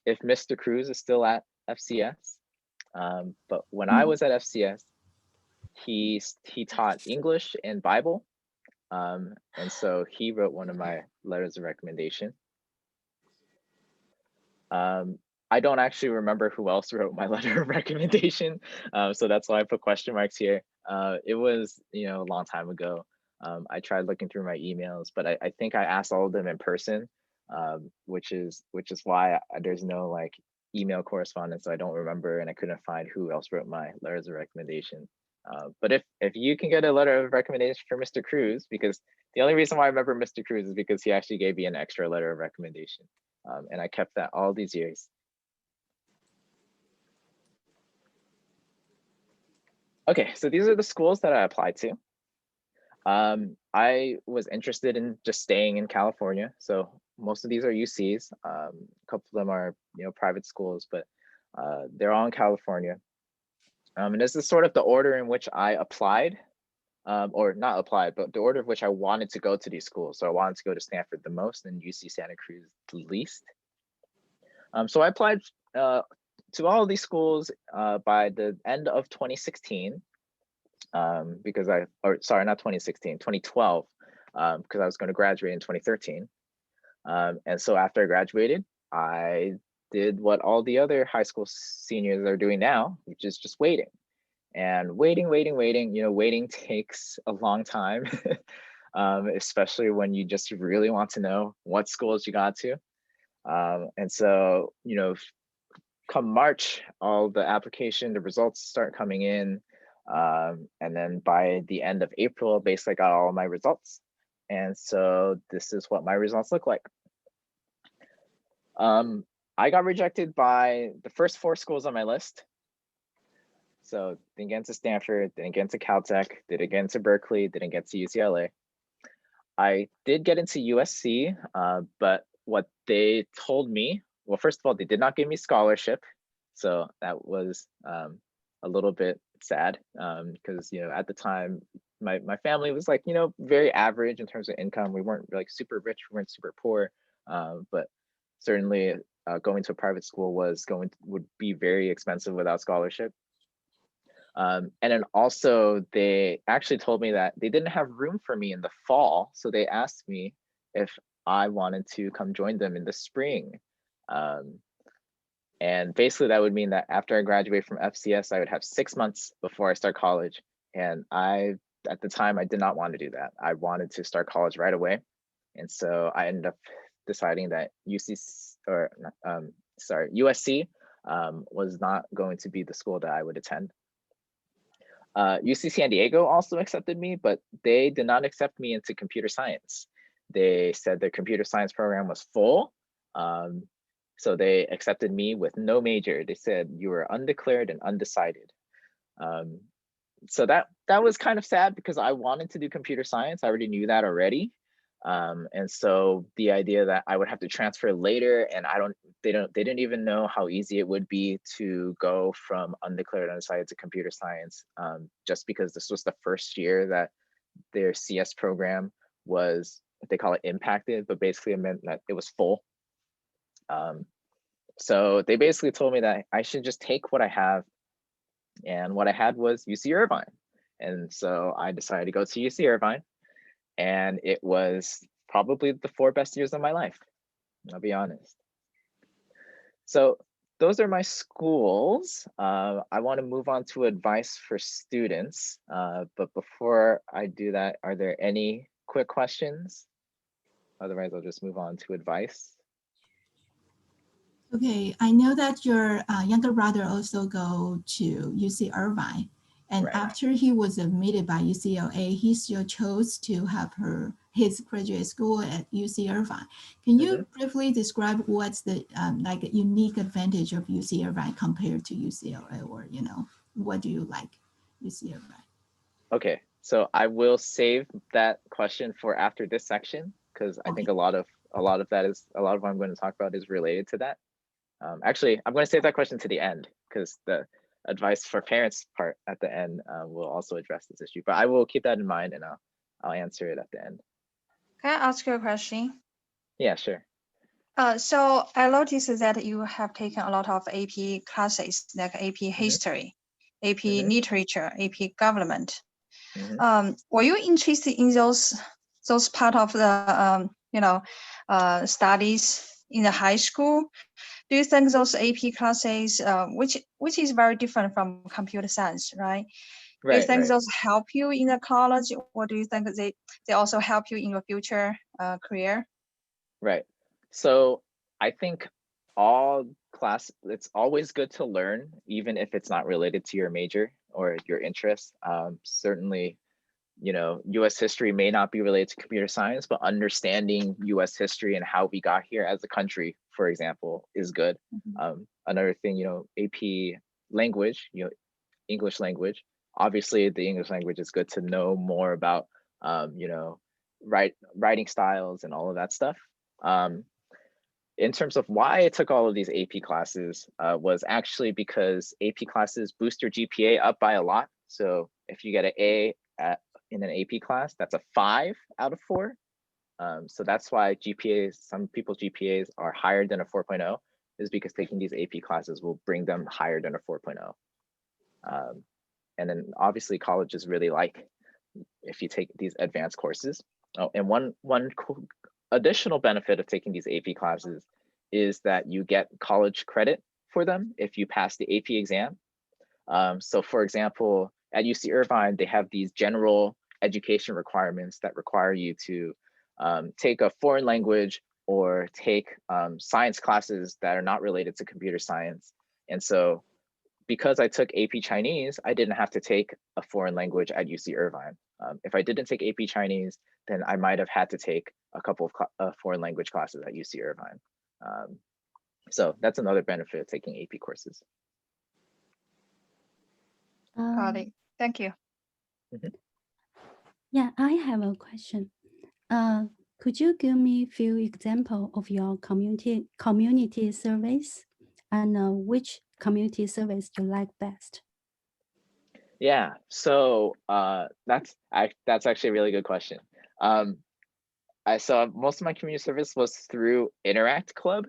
if Mr. Cruz is still at FCS. But when I was at FCS, he taught English and Bible. And so he wrote one of my letters of recommendation. I don't actually remember who else wrote my letter of recommendation. So that's why I put question marks here. It was, a long time ago. I tried looking through my emails, but I think I asked all of them in person, which is why there's no email correspondence. So I don't remember, and I couldn't find who else wrote my letters of recommendation. But if you can get a letter of recommendation for Mr. Cruz, because the only reason why I remember Mr. Cruz is because he actually gave me an extra letter of recommendation. And I kept that all these years. Okay, so these are the schools that I applied to. I was interested in just staying in California. So most of these are UCs. A couple of them are, private schools, but they're all in California. And this is sort of the order in which I applied, or not applied, but the order of which I wanted to go to these schools. So I wanted to go to Stanford the most and UC Santa Cruz the least. So I applied to all of these schools by the end of 2016, because not 2016, 2012, because I was going to graduate in 2013. And so after I graduated, I did what all the other high school seniors are doing now, which is just waiting. And waiting. Waiting takes a long time, especially when you just really want to know what schools you got to. And so, come March, all the results start coming in. And then by the end of April, basically I got all of my results. And so this is what my results look like. I got rejected by the first 4 schools on my list. So didn't get into Stanford, didn't get into Caltech, didn't get into Berkeley, didn't get to UCLA. I did get into USC, but what they told me, well, first of all, they did not give me scholarship. So that was a little bit sad, because, at the time, my family was like, very average in terms of income. We weren't like super rich, we weren't super poor, but certainly going to a private school would be very expensive without scholarship. And then also they actually told me that they didn't have room for me in the fall. So they asked me if I wanted to come join them in the spring. And basically that would mean that after I graduate from FCS, I would have 6 months before I start college. And at the time, I did not want to do that. I wanted to start college right away. And so I ended up deciding that USC was not going to be the school that I would attend. UC San Diego also accepted me, but they did not accept me into computer science. They said their computer science program was full. So they accepted me with no major. They said you were undeclared and undecided. So that was kind of sad because I wanted to do computer science. I already knew that already. And so the idea that I would have to transfer later, and they didn't even know how easy it would be to go from undeclared undecided to computer science, just because this was the first year that their CS program was, they call it impacted, but basically it meant that it was full. So they basically told me that I should just take what I have, and what I had was UC Irvine. And so I decided to go to UC Irvine. And it was probably the 4 best years of my life, I'll be honest. So those are my schools. I want to move on to advice for students. But before I do that, are there any quick questions? Otherwise, I'll just move on to advice. Okay, I know that your younger brother also go to UC Irvine. And Right. after he was admitted by UCLA, he still chose to have his graduate school at UC Irvine. Can you briefly describe what's the like unique advantage of UC Irvine compared to UCLA, or what do you like UC Irvine? Okay, so I will save that question for after this section, because I think a lot of what I'm going to talk about is related to that. Actually, I'm going to save that question to the end, because the advice for parents part at the end will also address this issue, but I will keep that in mind and I'll answer it at the end. Can I ask you a question? Yeah, sure. So I noticed that you have taken a lot of AP classes, like AP History, AP Literature, AP Government. Were you interested in those part of the studies in the high school? Do you think those AP classes, which is very different from computer science, right? Do you think those help you in the college, or do you think they also help you in your future career? Right. So I think it's always good to learn, even if it's not related to your major. or your interests. Certainly, you know, US history may not be related to computer science, but understanding US history and how we got here as a country, for example, is good. Another thing, you know, AP language, you know, English language. Obviously, the English language is good to know more about, you know, writing styles and all of that stuff. In terms of why I took all of these AP classes was actually because AP classes boost your GPA up by a lot. So if you get an A in an AP class, that's a 5 out of 4. So that's why GPAs, some people's GPAs are higher than a 4.0, is because taking these AP classes will bring them higher than a 4.0. And then obviously colleges really like if you take these advanced courses. Oh, and one additional benefit of taking these AP classes is that you get college credit for them if you pass the AP exam. So for example, at UC Irvine, they have these general education requirements that require you to take a foreign language or take science classes that are not related to computer science. And so because I took AP Chinese, I didn't have to take a foreign language at UC Irvine. If I didn't take AP Chinese, then I might have had to take a couple of foreign language classes at UC Irvine. So that's another benefit of taking AP courses. Got it. Thank you. Yeah, I have a question. Could you give me a few examples of your community service and which community service you like best? Yeah, so that's actually a really good question. I saw most of my community service was through Interact Club,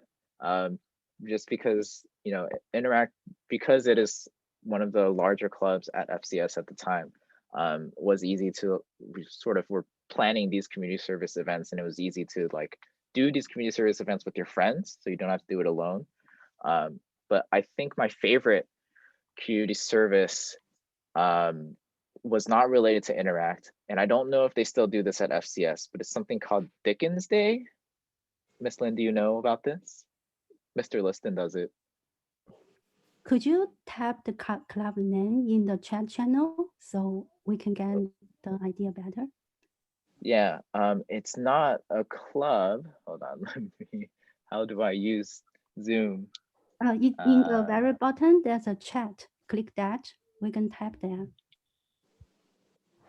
just because, you know, Interact, because it is one of the larger clubs at FCS at the time, was easy to, we sort of were planning these community service events, and it was easy to like do these community service events with your friends, so you don't have to do it alone. But I think my favorite community service was not related to Interact, and I don't know if they still do this at FCS, but it's something called Dickens Day. Miss Lynn, do you know about this? Mr. Liston does it. Could you tap the club name in the chat channel so we can get the idea better? Yeah, it's not a club. Hold on, let me, how do I use Zoom? In the very bottom, there's a chat. Click that. We can type there.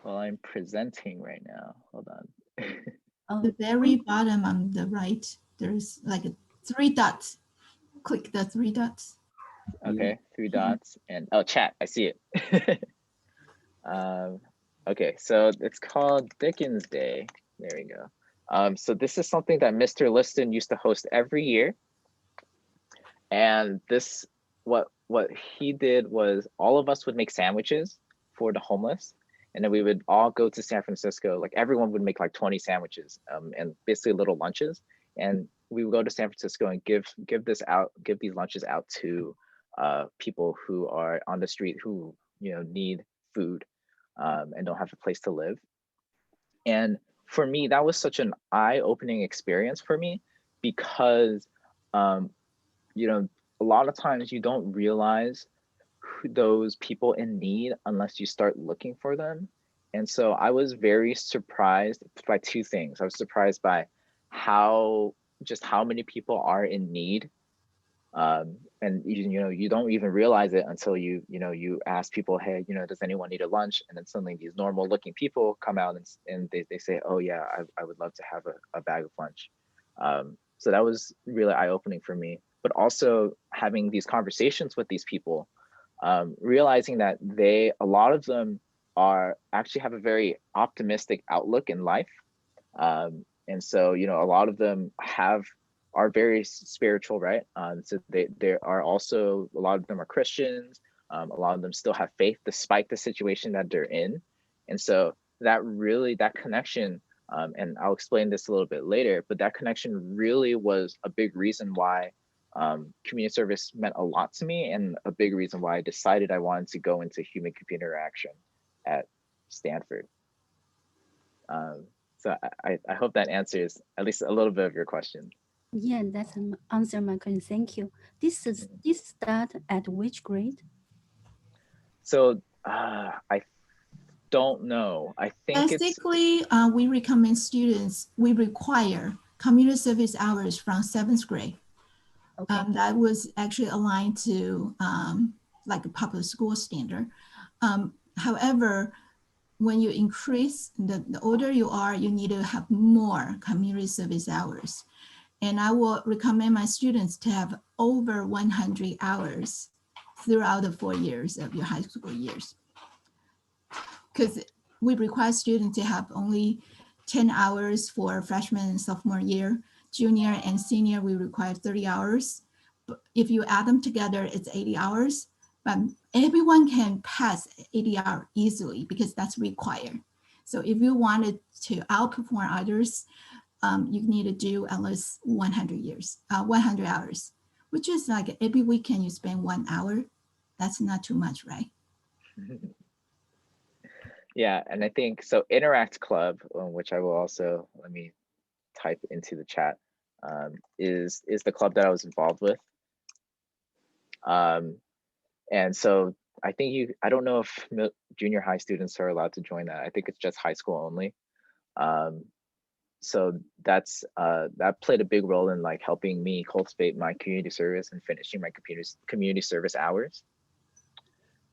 Well, I'm presenting right now. Hold on. The very bottom on the right, there's like 3 dots. Click the 3 dots. Okay, 3 dots and oh, chat. I see it. Okay, so it's called Dickens Day. There we go. So this is something that Mr. Liston used to host every year. And this, what he did was all of us would make sandwiches for the homeless. And then we would all go to San Francisco. Like everyone would make like 20 sandwiches and basically little lunches. And we would go to San Francisco and give these lunches out to people who are on the street who, you know, need food and don't have a place to live. And for me, that was such an eye-opening experience for me because, you know, a lot of times you don't realize those people in need unless you start looking for them. And so I was very surprised by 2 things. I was surprised by how many people are in need. And you know, you don't even realize it until you ask people, hey, you know, does anyone need a lunch? And then suddenly these normal looking people come out and they say, oh yeah, I would love to have a bag of lunch. So that was really eye-opening for me. But also having these conversations with these people, realizing that a lot of them actually have a very optimistic outlook in life. And so, you know, a lot of them are very spiritual, right? So they are also, a lot of them are Christians. A lot of them still have faith despite the situation that they're in. And so that connection, and I'll explain this a little bit later, but that connection really was a big reason why community service meant a lot to me, and a big reason why I decided I wanted to go into human-computer interaction at Stanford. So I hope that answers at least a little bit of your question. Yeah, that's answer my question. Thank you. This start at which grade? So I don't know. I think it's basically we recommend students, we require community service hours from 7th grade. okay. That was actually aligned to like a public school standard. However, when you increase, the older you are, you need to have more community service hours. And I will recommend my students to have over 100 hours throughout the 4 years of your high school years. Because we require students to have only 10 hours for freshman and sophomore year. Junior and senior, we require 30 hours. But if you add them together, it's 80 hours. But everyone can pass 80 hours easily because that's required. So if you wanted to outperform others, you need to do at least 100 hours, which is like every weekend you spend 1 hour. That's not too much, right? Yeah, and I think so. Interact Club, which I will also let me type into the chat, is the club that I was involved with. And so I think I don't know if junior high students are allowed to join that. I think it's just high school only. So that's that played a big role in like helping me cultivate my community service and finishing my community service hours.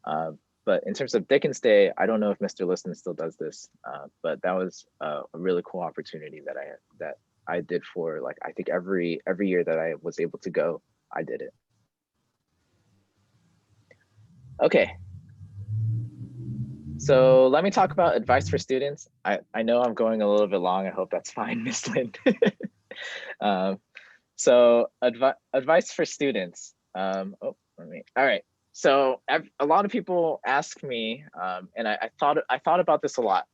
But in terms of Dickens Day, I don't know if Mr. Liston still does this, but that was a really cool opportunity that I did for like, I think every year that I was able to go, I did it. Okay. So let me talk about advice for students. I know I'm going a little bit long. I hope that's fine, Ms. Lind. So advice for students. All right. So a lot of people ask me, and I thought about this a lot.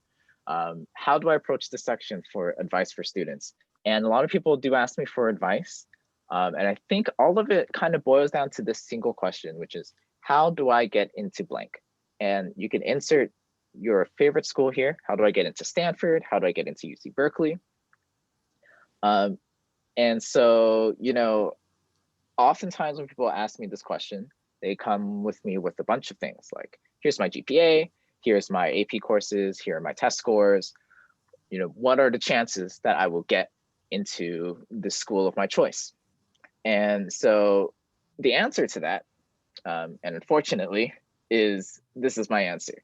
How do I approach this section for advice for students? And a lot of people do ask me for advice. And I think all of it kind of boils down to this single question, which is, how do I get into blank? And you can insert your favorite school here. How do I get into Stanford? How do I get into UC Berkeley? And so, you know, oftentimes when people ask me this question, they come with me with a bunch of things like, here's my GPA, here's my AP courses, here are my test scores. You know, what are the chances that I will get into the school of my choice? And so the answer to that, and unfortunately, this is my answer.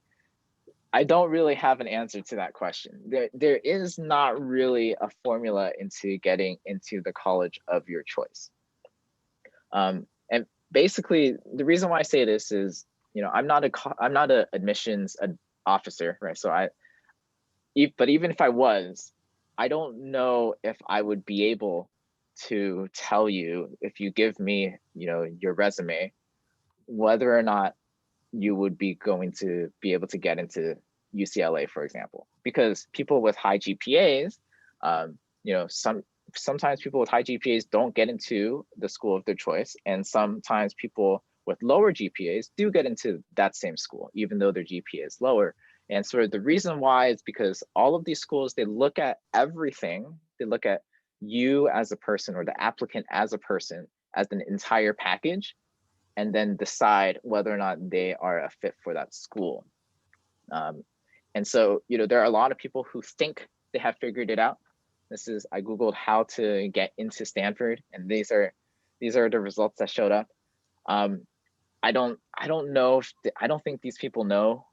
I don't really have an answer to that question. There is not really a formula into getting into the college of your choice. And basically, the reason why I say this is, you know, I'm not an admissions officer, right? So but even if I was, I don't know if I would be able to tell you, if you give me, you know, your resume, whether or not you would be going to be able to get into UCLA, for example, because people with high GPAs, you know, sometimes people with high GPAs don't get into the school of their choice, and sometimes people with lower GPAs do get into that same school, even though their GPA is lower. And sort of the reason why is because all of these schools, they look at everything. They look at you as a person, or the applicant as a person, as an entire package, and then decide whether or not they are a fit for that school. And so, you know, there are a lot of people who think they have figured it out. I Googled how to get into Stanford, and these are the results that showed up. I don't know I don't think these people know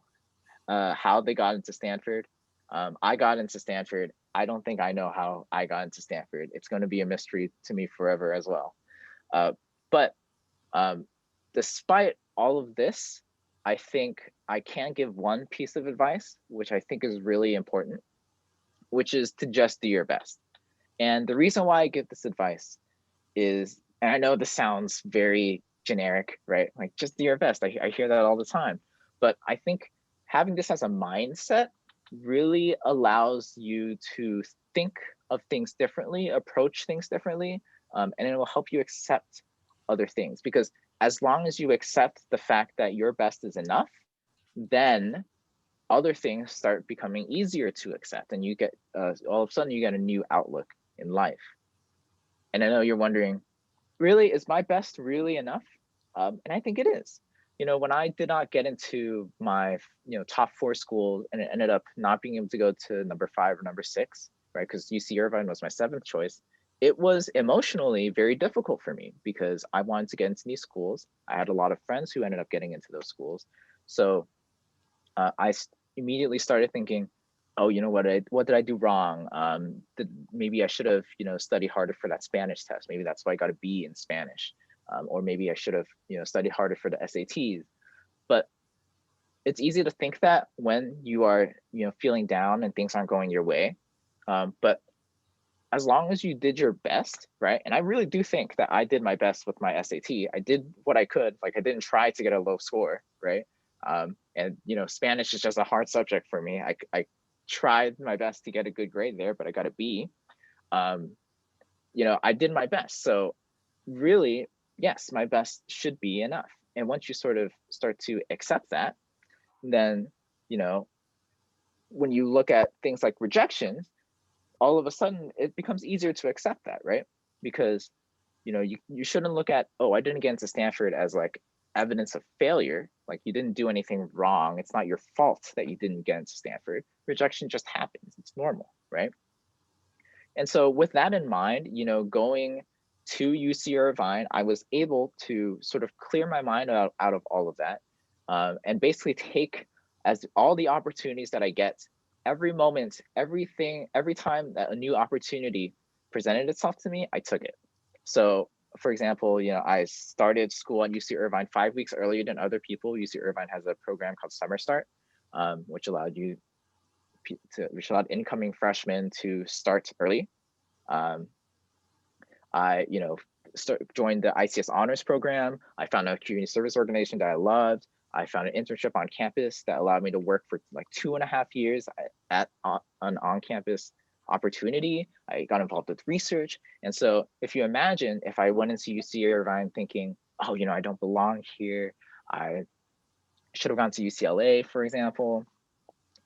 how they got into Stanford. I got into Stanford. I don't think I know how I got into Stanford. It's going to be a mystery to me forever as well. But despite all of this, I think I can give one piece of advice, which I think is really important, which is to just do your best. And the reason why I give this advice is, and I know this sounds very generic, right? Like, just do your best. I hear that all the time. But I think having this as a mindset really allows you to think of things differently, approach things differently, and it will help you accept other things. Because as long as you accept the fact that your best is enough, then other things start becoming easier to accept, and you get all of a sudden you get a new outlook in life. And I know you're wondering, really, is my best really enough? And I think it is. when I did not get into my, top 4 schools and it ended up not being able to go to number 5 or number 6, right? Because UC Irvine was my 7th choice. It was emotionally very difficult for me because I wanted to get into these schools. I had a lot of friends who ended up getting into those schools. So I immediately started thinking, oh, what did I do wrong? Maybe I should have, studied harder for that Spanish test. Maybe that's why I got a B in Spanish. Or maybe I should have, studied harder for the SATs. But it's easy to think that when you are, feeling down and things aren't going your way. But as long as you did your best, right? And I really do think that I did my best with my SAT. I did what I could. Like I didn't try to get a low score, right? And Spanish is just a hard subject for me. I tried my best to get a good grade there, but I got a B. I did my best. So really, yes, my best should be enough. And once you sort of start to accept that, then, when you look at things like rejection, all of a sudden it becomes easier to accept that, right? Because, you shouldn't look at, oh, I didn't get into Stanford as like evidence of failure. Like you didn't do anything wrong. It's not your fault that you didn't get into Stanford. Rejection just happens. It's normal, right? And so with that in mind, going to UC Irvine, I was able to sort of clear my mind out of all of that, and basically take as all the opportunities that I get, every moment, every time that a new opportunity presented itself to me, I took it. So for example, I started school at UC Irvine 5 weeks earlier than other people. UC Irvine has a program called Summer Start, which allowed incoming freshmen to start early. I, joined the ICS honors program. I found a community service organization that I loved. I found an internship on campus that allowed me to work for like 2.5 years at an on-campus opportunity. I got involved with research. And so if you imagine if I went into UC Irvine thinking, oh, I don't belong here, I should have gone to UCLA, for example,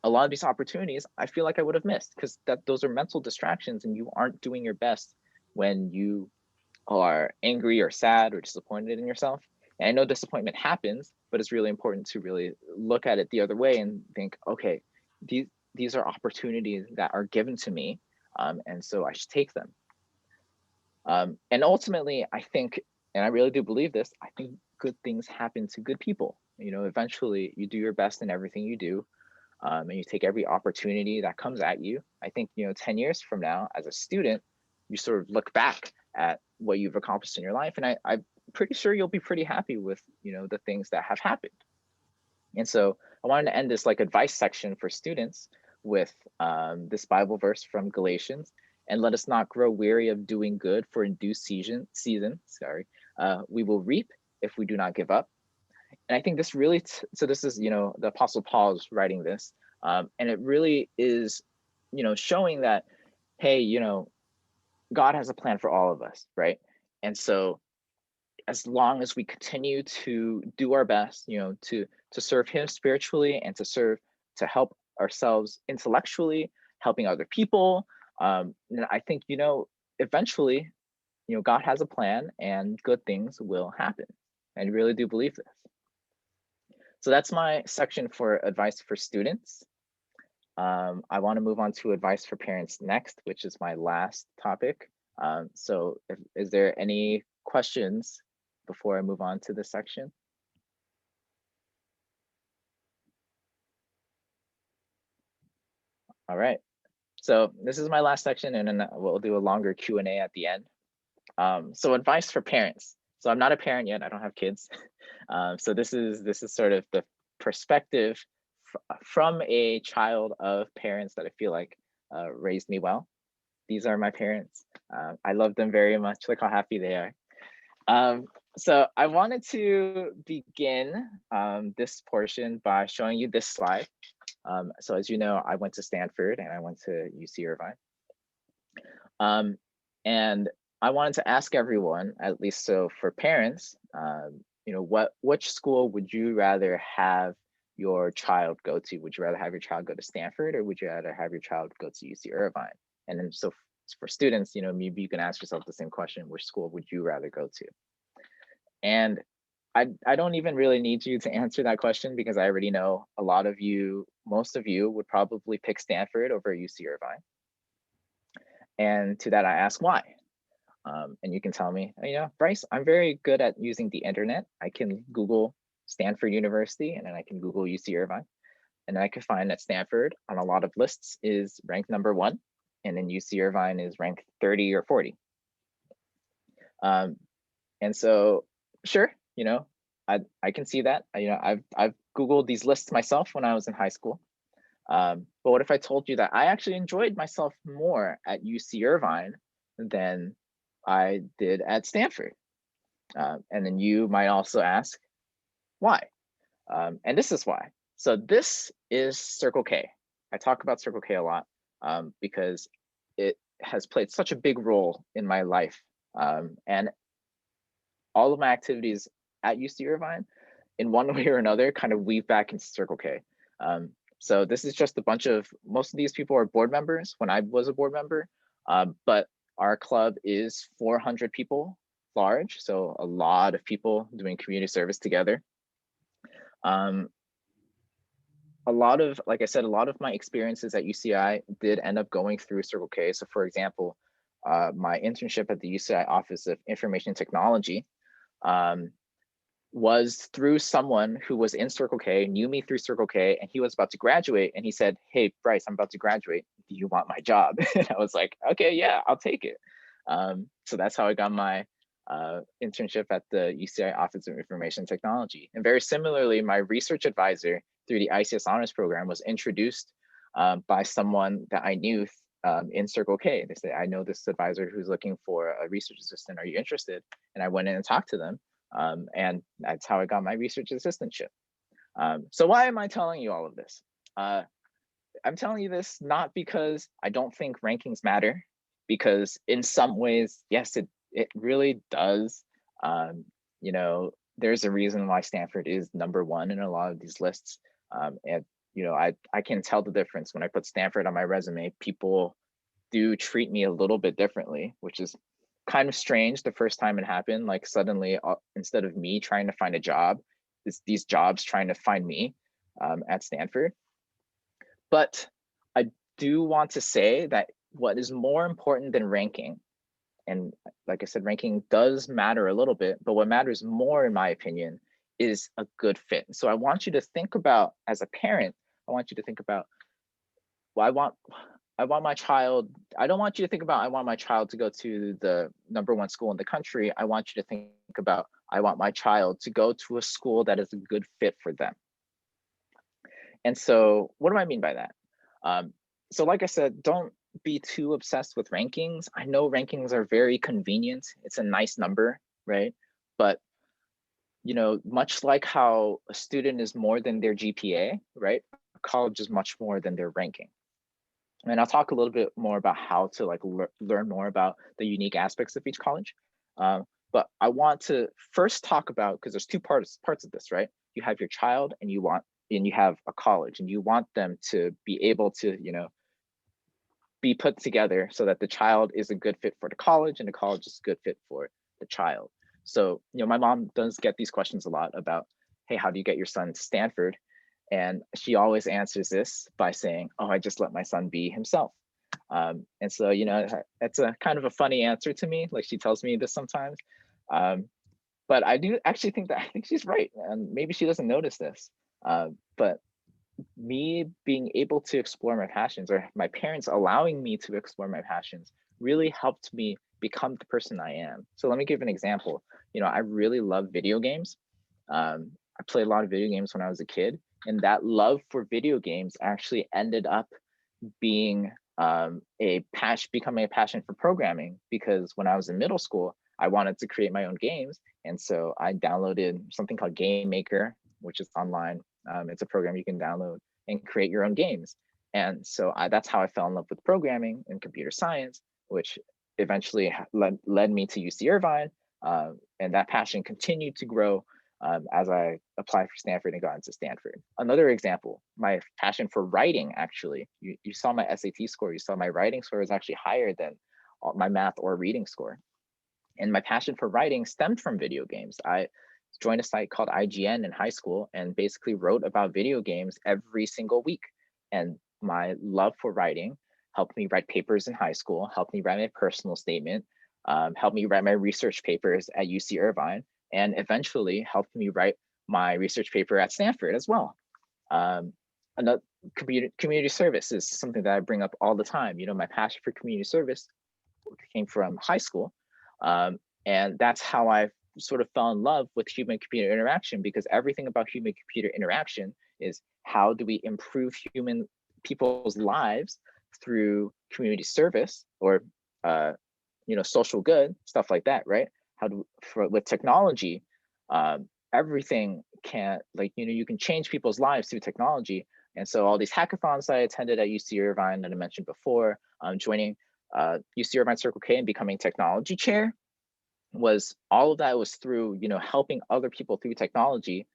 a lot of these opportunities I feel like I would have missed because those are mental distractions and you aren't doing your best when you are angry or sad or disappointed in yourself. And I know disappointment happens, but it's really important to really look at it the other way and think, okay, these are opportunities that are given to me, and so I should take them. And ultimately, I think, and I really do believe this, I think good things happen to good people. Eventually you do your best in everything you do, and you take every opportunity that comes at you. I think, 10 years from now, as a student, you sort of look back at what you've accomplished in your life, and I'm pretty sure you'll be pretty happy with, the things that have happened. And so I wanted to end this like advice section for students with this Bible verse from Galatians, and let us not grow weary of doing good, for in due season, we will reap if we do not give up. And I think this really, so this is, the Apostle Paul's writing this, and it really is, showing that, hey, God has a plan for all of us, right? And so as long as we continue to do our best, to serve him spiritually and to help ourselves intellectually, helping other people, and I think, eventually, God has a plan and good things will happen. I really do believe this. So that's my section for advice for students. I want to move on to advice for parents next, which is my last topic. So is there any questions before I move on to this section? All right. So this is my last section, and then we'll do a longer Q&A at the end. So advice for parents. So I'm not a parent yet. I don't have kids. So this is sort of the perspective from a child of parents that I feel like raised me well. These are my parents. I love them very much. Look how happy they are. So I wanted to begin this portion by showing you this slide. So as you know, I went to Stanford and I went to UC Irvine. And I wanted to ask everyone, at least so for parents, which school would you rather have your child go to? Would you rather have your child go to Stanford, or would you rather have your child go to UC Irvine? And then so for students, maybe you can ask yourself the same question: which school would you rather go to? And I don't even really need you to answer that question because I already know a lot of you, most of you would probably pick Stanford over UC Irvine. And to that I ask why. And you can tell me, you know, Bryce, I'm very good at using the internet. I can Google Stanford University and then I can Google UC Irvine. And I could find that Stanford on a lot of lists is ranked #1 and then UC Irvine is ranked 30 or 40. And so, sure, you know, I can see that. You know, I've Googled these lists myself when I was in high school. But what if I told you that I actually enjoyed myself more at UC Irvine than I did at Stanford? And then you might also ask, why? And this is why. So this is Circle K. I talk about Circle K a lot because it has played such a big role in my life. And all of my activities at UC Irvine, in one way or another, kind of weave back into Circle K. So this is just a bunch of, most of these people are board members when I was a board member, but our club is 400 people large. So a lot of people doing community service together. A lot of, like I said, a lot of my experiences at UCI did end up going through Circle K. So for example, my internship at the UCI Office of Information Technology was through someone who was in Circle K, knew me through Circle K, and he was about to graduate. And he said, hey, Bryce, I'm about to graduate. Do you want my job? And I was like, okay, yeah, I'll take it. So that's how I got my internship at the UCI Office of Information Technology. And very similarly, my research advisor through the ICS Honors Program was introduced by someone that I knew in Circle K. They said, I know this advisor who's looking for a research assistant. Are you interested? And I went in and talked to them. And that's how I got my research assistantship. So why am I telling you all of this? I'm telling you this not because I don't think rankings matter, because in some ways, yes, it really does. You know, there's a reason why Stanford is #1 in a lot of these lists. And, you know, I can tell the difference when I put Stanford on my resume. People do treat me a little bit differently, which is kind of strange the first time it happened. Like suddenly, instead of me trying to find a job, it's these jobs trying to find me at Stanford. But I do want to say that what is more important than ranking, and like I said, ranking does matter a little bit, but what matters more, in my opinion, is a good fit. So I want you to think about, as a parent, I want you to think about, well, I want my child, I don't want you to think about, I want my child to go to the #1 school in the country. I want you to think about, I want my child to go to a school that is a good fit for them. And so what do I mean by that? So like I said, don't be too obsessed with rankings. I know rankings are very convenient. It's a nice number, right? But you know, much like how a student is more than their GPA, right? College is much more than their ranking. And I'll talk a little bit more about how to like learn more about the unique aspects of each college. But I want to first talk about, because there's two parts of this, right? You have your child and you have a college, and you want them to be able to, you know, be put together so that the child is a good fit for the college and the college is a good fit for the child. So, you know, my mom does get these questions a lot about, hey, how do you get your son to Stanford? And she always answers this by saying, oh, I just let my son be himself. And so, you know, it's a kind of a funny answer to me. Like she tells me this sometimes. But I do actually think she's right. And maybe she doesn't notice this. But me being able to explore my passions, or my parents allowing me to explore my passions, really helped me become the person I am. So let me give an example. You know, I really love video games. I played a lot of video games when I was a kid, and that love for video games actually ended up being becoming a passion for programming, because when I was in middle school, I wanted to create my own games. And so I downloaded something called Game Maker, which is online. It's a program you can download and create your own games. And so that's how I fell in love with programming and computer science, which eventually led me to UC Irvine. And that passion continued to grow as I applied for Stanford and got into Stanford. Another example, my passion for writing, actually, you saw my SAT score, you saw my writing score is actually higher than my math or reading score. And my passion for writing stemmed from video games. joined a site called IGN in high school and basically wrote about video games every single week. And my love for writing helped me write papers in high school, helped me write my personal statement, helped me write my research papers at UC Irvine, and eventually helped me write my research paper at Stanford as well. Another community service is something that I bring up all the time. You know, my passion for community service came from high school. And that's how I sort of fell in love with human-computer interaction, because everything about human-computer interaction is how do we improve people's lives through community service or you know, social good, stuff like that, right? With technology, everything can, like, you know, you can change people's lives through technology. And so all these hackathons I attended at UC Irvine that I mentioned before, joining UC Irvine Circle K and becoming technology chair, was all of that was through, you know, helping other people through technology.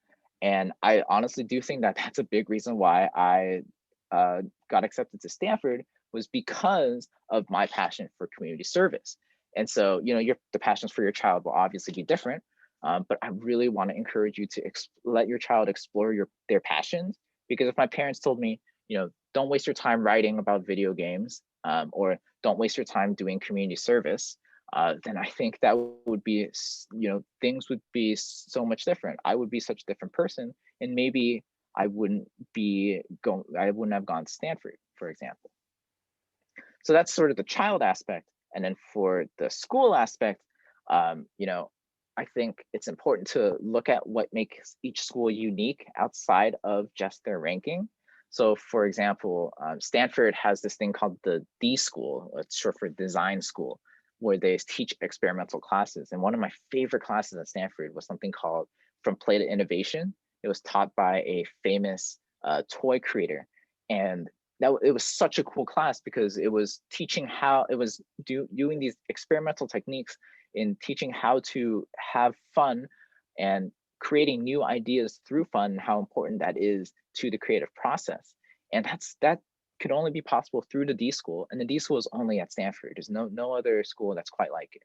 And I honestly do think that that's a big reason why I got accepted to Stanford, was because of my passion for community service. And so, you know, the passions for your child will obviously be different, but I really want to encourage you to let your child explore their passions. Because if my parents told me, you know, don't waste your time writing about video games, or don't waste your time doing community service, then I think that would be, you know, things would be so much different. I would be such a different person, and maybe I wouldn't have gone to Stanford, for example. So that's sort of the child aspect. And then for the school aspect, you know, I think it's important to look at what makes each school unique outside of just their ranking. So for example, Stanford has this thing called the D School, it's short for design school, where they teach experimental classes. And one of my favorite classes at Stanford was something called From Play to Innovation. It was taught by a famous toy creator. And it was such a cool class because it was teaching how, it was doing these experimental techniques in teaching how to have fun and creating new ideas through fun, and how important that is to the creative process. And that could only be possible through the D School, and the D School is only at Stanford. There's no other school that's quite like it.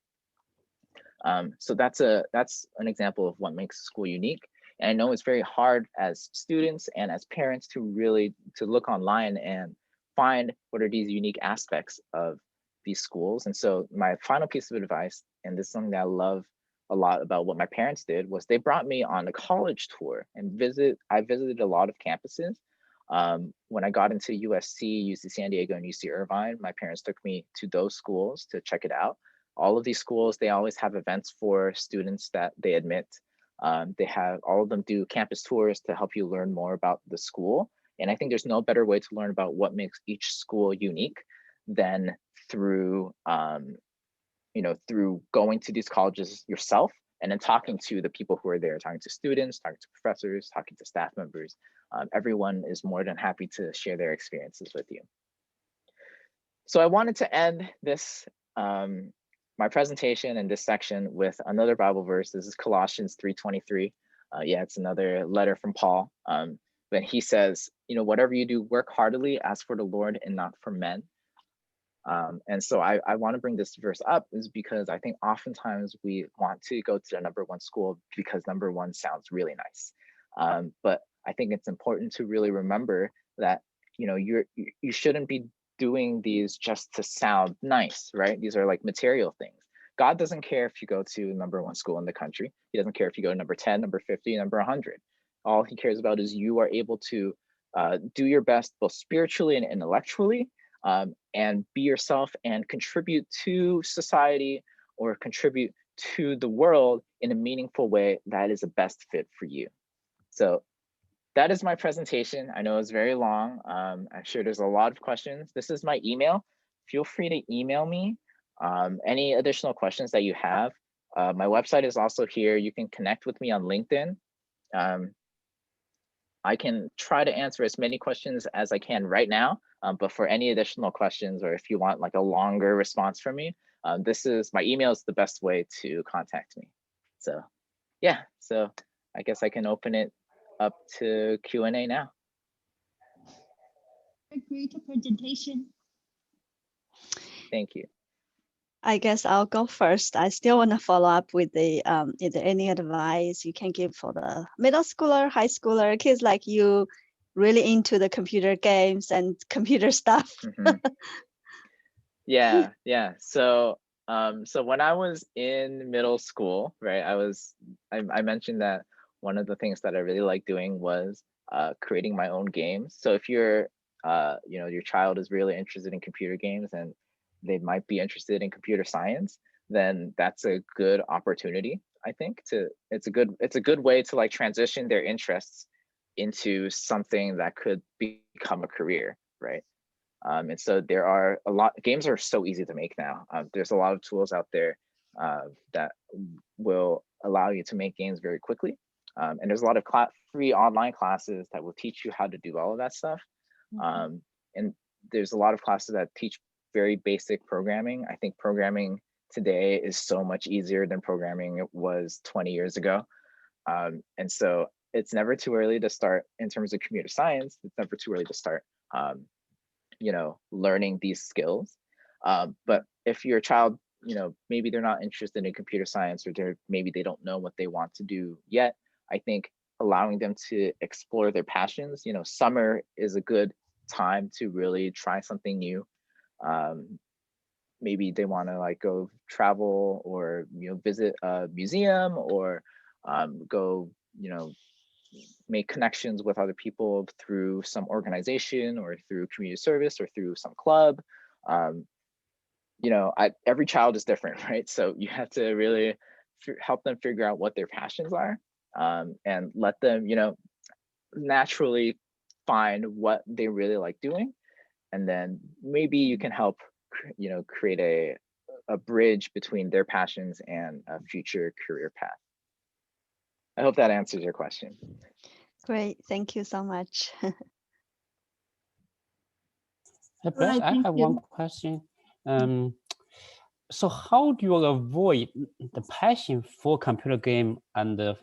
So that's an example of what makes a school unique. And I know it's very hard as students and as parents to look online and find what are these unique aspects of these schools. And so my final piece of advice, and this is something that I love a lot about what my parents did, was they brought me on a college tour and I visited a lot of campuses. When I got into USC, UC San Diego, and UC Irvine, my parents took me to those schools to check it out. All of these schools, they always have events for students that they admit. All of them do campus tours to help you learn more about the school. And I think there's no better way to learn about what makes each school unique than through, you know, through going to these colleges yourself and then talking to the people who are there, talking to students, talking to professors, talking to staff members. Everyone is more than happy to share their experiences with you. So I wanted to end this, my presentation in this section with another Bible verse. This is Colossians 3:23. Yeah, it's another letter from Paul. But he says, you know, whatever you do, work heartily as for the Lord and not for men. And so I want to bring this verse up is because I think oftentimes we want to go to the #1 school because #1 sounds really nice. But I think it's important to really remember that, you know, you shouldn't be doing these just to sound nice, right? These are like material things. God doesn't care if you go to #1 school in the country. He doesn't care if you go to number 10, number 50, number 100. All he cares about is you are able to do your best both spiritually and intellectually, and be yourself and contribute to society or contribute to the world in a meaningful way that is the best fit for you. So that is my presentation. I know it's very long. I'm sure there's a lot of questions. This is my email. Feel free to email me any additional questions that you have. My website is also here. You can connect with me on LinkedIn. I can try to answer as many questions as I can right now, but for any additional questions, or if you want like a longer response from me, my email is the best way to contact me. So yeah, so I guess I can open it up to Q&A now. Great presentation. Thank you. I guess I'll go first. I still want to follow up with the is there any advice you can give for the middle schooler, high schooler, kids like you, really into the computer games and computer stuff? Yeah. So so when I was in middle school, right, I mentioned that one of the things that I really like doing was creating my own games. So if you're you know, your child is really interested in computer games and they might be interested in computer science, then that's a good opportunity, I think, it's a good way to like transition their interests into something that could become a career, right? And so there are games are so easy to make now. There's a lot of tools out there that will allow you to make games very quickly. And there's a lot of free online classes that will teach you how to do all of that stuff. And there's a lot of classes that teach very basic programming. I think programming today is so much easier than programming was 20 years ago. And so it's never too early to start in terms of computer science. It's never too early to start you know, learning these skills. But if your child, you know, maybe they're not interested in computer science, or maybe they don't know what they want to do yet, I think allowing them to explore their passions, you know, summer is a good time to really try something new. Maybe they want to like go travel, or, you know, visit a museum, or go, you know, make connections with other people through some organization, or through community service, or through some club. You know, every child is different, right? So you have to really help them figure out what their passions are, and let them, you know, naturally find what they really like doing. And then maybe you can help, you know, create a bridge between their passions and a future career path. I hope that answers your question. Great, thank you so much. Hey, Brett, I have one question. So how do you avoid the passion for computer game and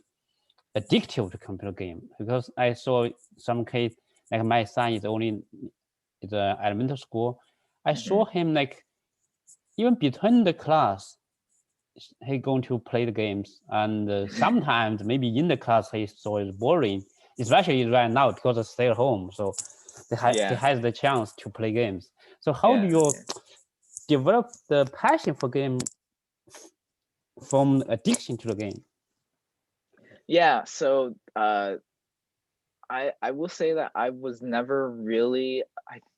addictive to computer game? Because I saw some kids, like my son is only in the elementary school. I saw him like even between the class, he going to play the games, and sometimes maybe in the class he saw it boring, especially right now because I stay at home, so they has the chance to play games. So how do you develop the passion for game from addiction to the game? Yeah, so I will say that I was never really,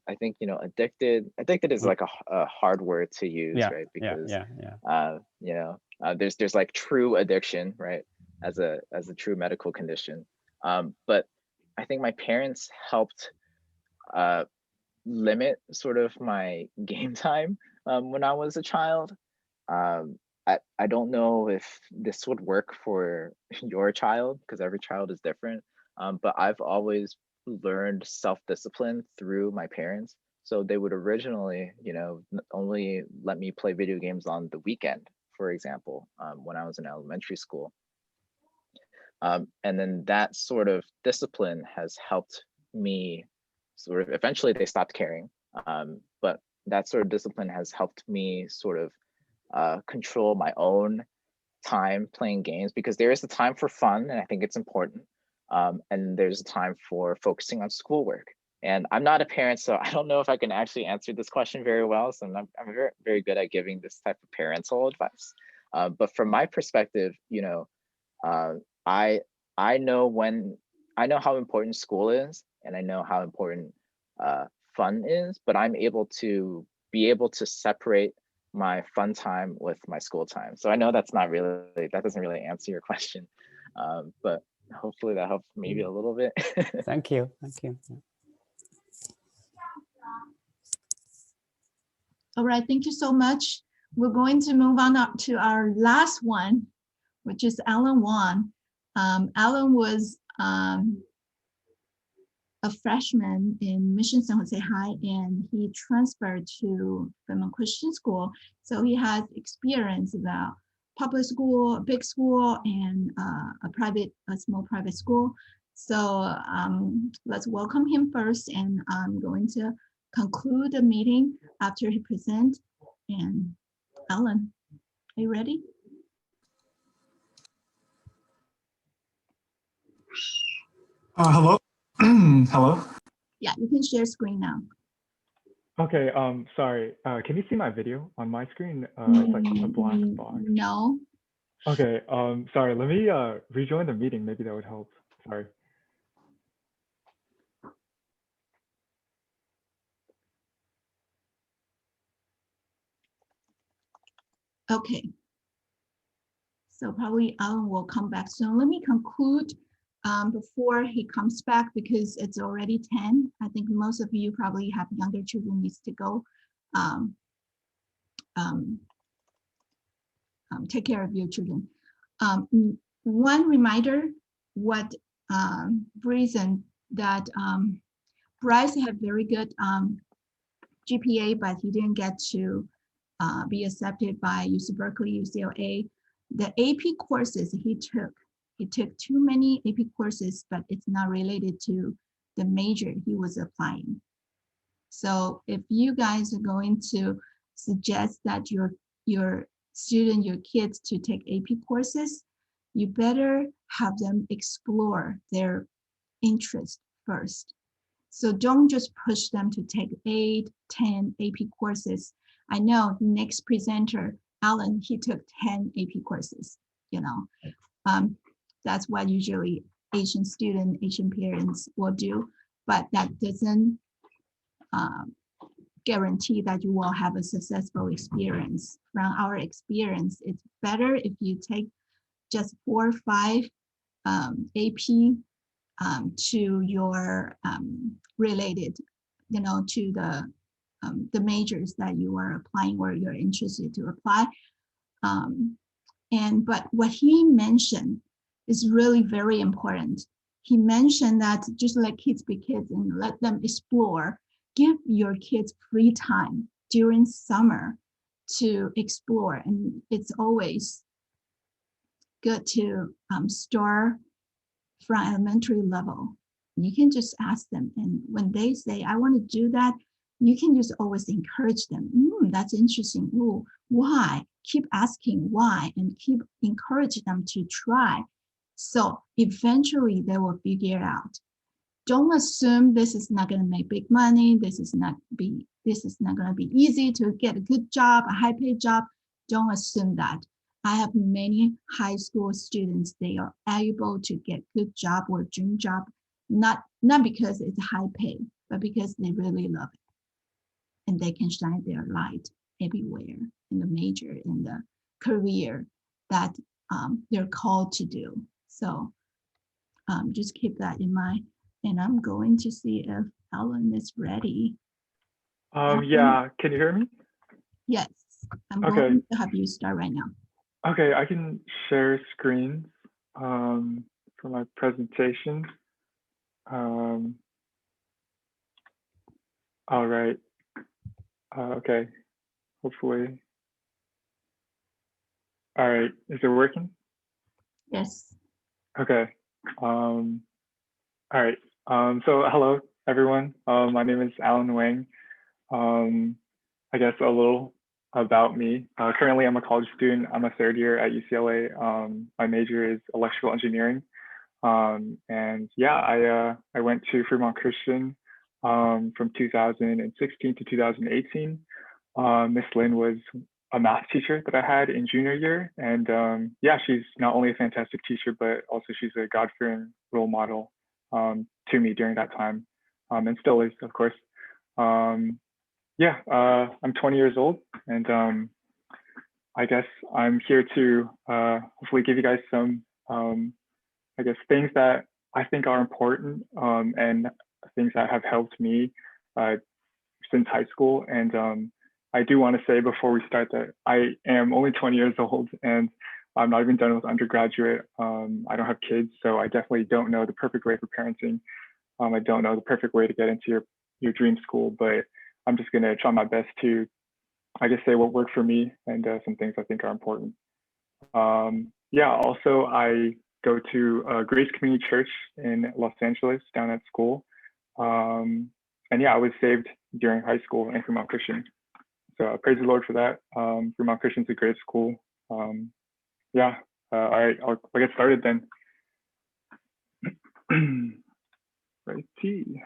I think, you know, addicted is like a hard word to use, right? Because you know, there's like true addiction, right, as a true medical condition. But I think my parents helped limit sort of my game time when I was a child. I don't know if this would work for your child, because every child is different. But I've always learned self-discipline through my parents. So they would originally, you know, only let me play video games on the weekend, for example, when I was in elementary school. And then that sort of discipline has helped me sort of, eventually they stopped caring. But that sort of discipline has helped me sort of control my own time playing games, because there is a time for fun, and I think it's important. And there's a time for focusing on schoolwork. And I'm not a parent, so I don't know if I can actually answer this question very well. So I'm very, very good at giving this type of parental advice. But from my perspective, you know, I know how important school is, and I know how important fun is, but I'm able to separate my fun time with my school time. So I know that doesn't really answer your question, but hopefully that helps maybe a little bit. Thank you. All right, thank you so much. We're going to move on up to our last one, which is Alan Wong. Alan was a freshman in Mission San Jose High, and he transferred to Fremont Christian School. So he has experience about public school, big school, and a small private school. So let's welcome him first, and I'm going to conclude the meeting after he presents. And Alan, are you ready? Hello. Hello. Yeah, you can share screen now. Okay. Sorry. Can you see my video on my screen? It's like a black box. No. Okay. Sorry. Let me rejoin the meeting. Maybe that would help. Sorry. Okay. So probably Alan will come back soon. Let me conclude before he comes back because it's already 10. I think most of you probably have younger children needs to go take care of your children. One reminder, what reason that Bryce had very good GPA, but he didn't get to be accepted by UC Berkeley, UCLA. The AP courses he took too many AP courses, but it's not related to the major he was applying. So if you guys are going to suggest that your student, your kids to take AP courses, you better have them explore their interest first. So don't just push them to take 8, 10 AP courses. I know next presenter, Alan, he took 10 AP courses, you know. That's what usually Asian students, Asian parents will do, but that doesn't guarantee that you will have a successful experience. From our experience, it's better if you take just 4 or 5 AP to your related, you know, to the majors that you are applying or you're interested to apply. But what he mentioned is really very important. He mentioned that just let kids be kids and let them explore. Give your kids free time during summer to explore. And it's always good to start from elementary level. You can just ask them. And when they say, I want to do that, you can just always encourage them. That's interesting. Ooh, why? Keep asking why and keep encouraging them to try. So eventually they will figure it out. Don't assume this is not going to make big money. This is not going to be easy to get a good job, a high paid job. Don't assume that. I have many high school students, they are able to get good job or dream job, not because it's high pay, but because they really love it. And they can shine their light everywhere in the major, in the career that they're called to do. So just keep that in mind. And I'm going to see if Alan is ready. Yeah, can you hear me? Yes, I'm going to have you start right now. Okay, I can share screens for my presentation. All right. Okay, hopefully. All right, is it working? Yes. Okay. All right. So hello, everyone. My name is Alan Wang. I guess a little about me. Currently, I'm a college student. I'm a 3rd year at UCLA. My major is electrical engineering. And yeah, I went to Fremont Christian from 2016 to 2018. Miss Lin was a math teacher that I had in junior year. And yeah, she's not only a fantastic teacher, but also she's a God-fearing role model to me during that time, and still is, of course. Yeah, I'm 20 years old, and I guess I'm here to hopefully give you guys some, I guess, things that I think are important and things that have helped me since high school. And I do want to say before we start that I am only 20 years old and I'm not even done with undergraduate. I don't have kids, so I definitely don't know the perfect way for parenting. I don't know the perfect way to get into your dream school, but I'm just going to try my best to, I guess, say what worked for me and some things I think are important. Yeah, also I go to Grace Community Church in Los Angeles down at school. And yeah, I was saved during high school in Fremont Christian. So praise the Lord for that. Fremont Christian's a great school. Yeah, all right, I'll get started then. Righty.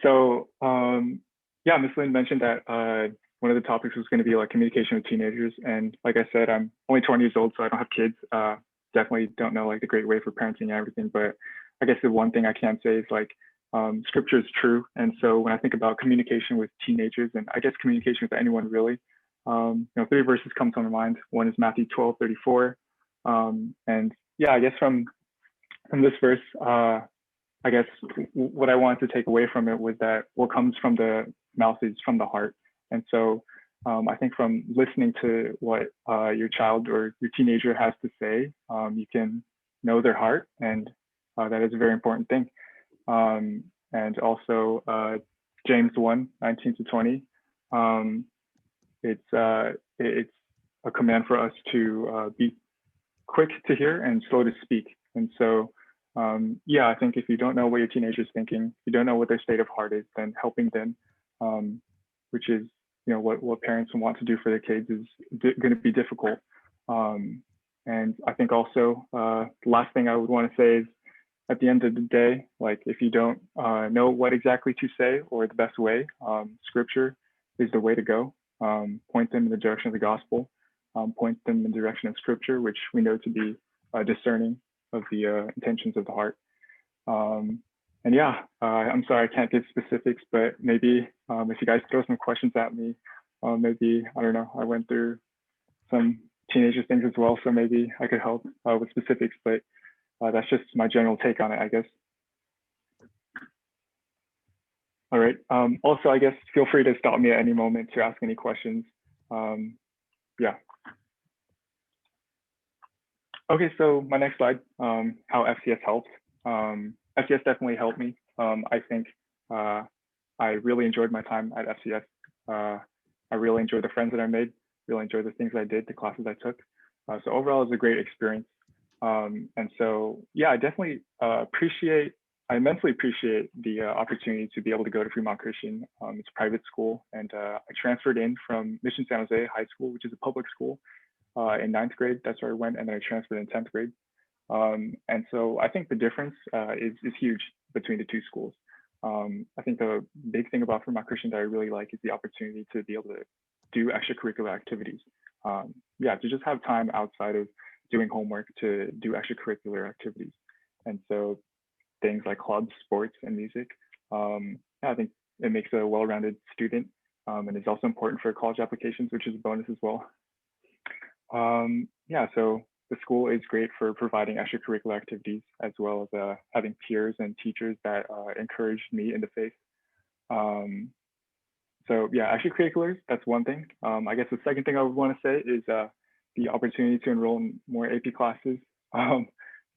So yeah, Ms. Lynn mentioned that one of the topics was going to be like communication with teenagers. And like I said, I'm only 20 years old, so I don't have kids. Definitely don't know like the great way for parenting and everything. But I guess the one thing I can say is like scripture is true. And so when I think about communication with teenagers, and I guess communication with anyone really, you know, 3 verses come to my mind. One is Matthew 12:34. And yeah, I guess from this verse, I guess what I wanted to take away from it was that what comes from the mouth is from the heart. And so I think from listening to what your child or your teenager has to say, you can know their heart, and that is a very important thing. And also James 1:19-20, it's a command for us to be quick to hear and slow to speak. And so yeah, I think if you don't know what your teenager is thinking, you don't know what their state of heart is, then helping them, which is, you know, what parents want to do for their kids, is going to be difficult. And I think also the last thing I would want to say is, at the end of the day, like if you don't know what exactly to say or the best way, scripture is the way to go. Point them in the direction of the gospel, point them in the direction of scripture, which we know to be discerning of the intentions of the heart. And yeah, I'm sorry I can't give specifics, but maybe if you guys throw some questions at me, maybe, I don't know, I went through some teenager things as well, so maybe I could help with specifics, but that's just my general take on it, I guess. All right, also, I guess, feel free to stop me at any moment to ask any questions. Yeah. Okay, so my next slide, how FCS helps. FCS definitely helped me. I think I really enjoyed my time at FCS. I really enjoyed the friends that I made, really enjoyed the things I did, the classes I took. So overall, it was a great experience. And so, yeah, I definitely I immensely appreciate the opportunity to be able to go to Fremont Christian. It's a private school, and I transferred in from Mission San Jose High School, which is a public school, in 9th grade. That's where I went, and then I transferred in 10th grade. And so I think the difference is huge between the two schools. I think the big thing about Fremont Christian that I really like is the opportunity to be able to do extracurricular activities. Yeah, to just have time outside of doing homework to do extracurricular activities. And so things like clubs, sports, and music. Yeah, I think it makes a well-rounded student, and it's also important for college applications, which is a bonus as well. Yeah, so the school is great for providing extracurricular activities, as well as having peers and teachers that encouraged me in the faith. So yeah, extracurriculars, that's one thing. I guess the second thing I would want to say is the opportunity to enroll in more AP classes.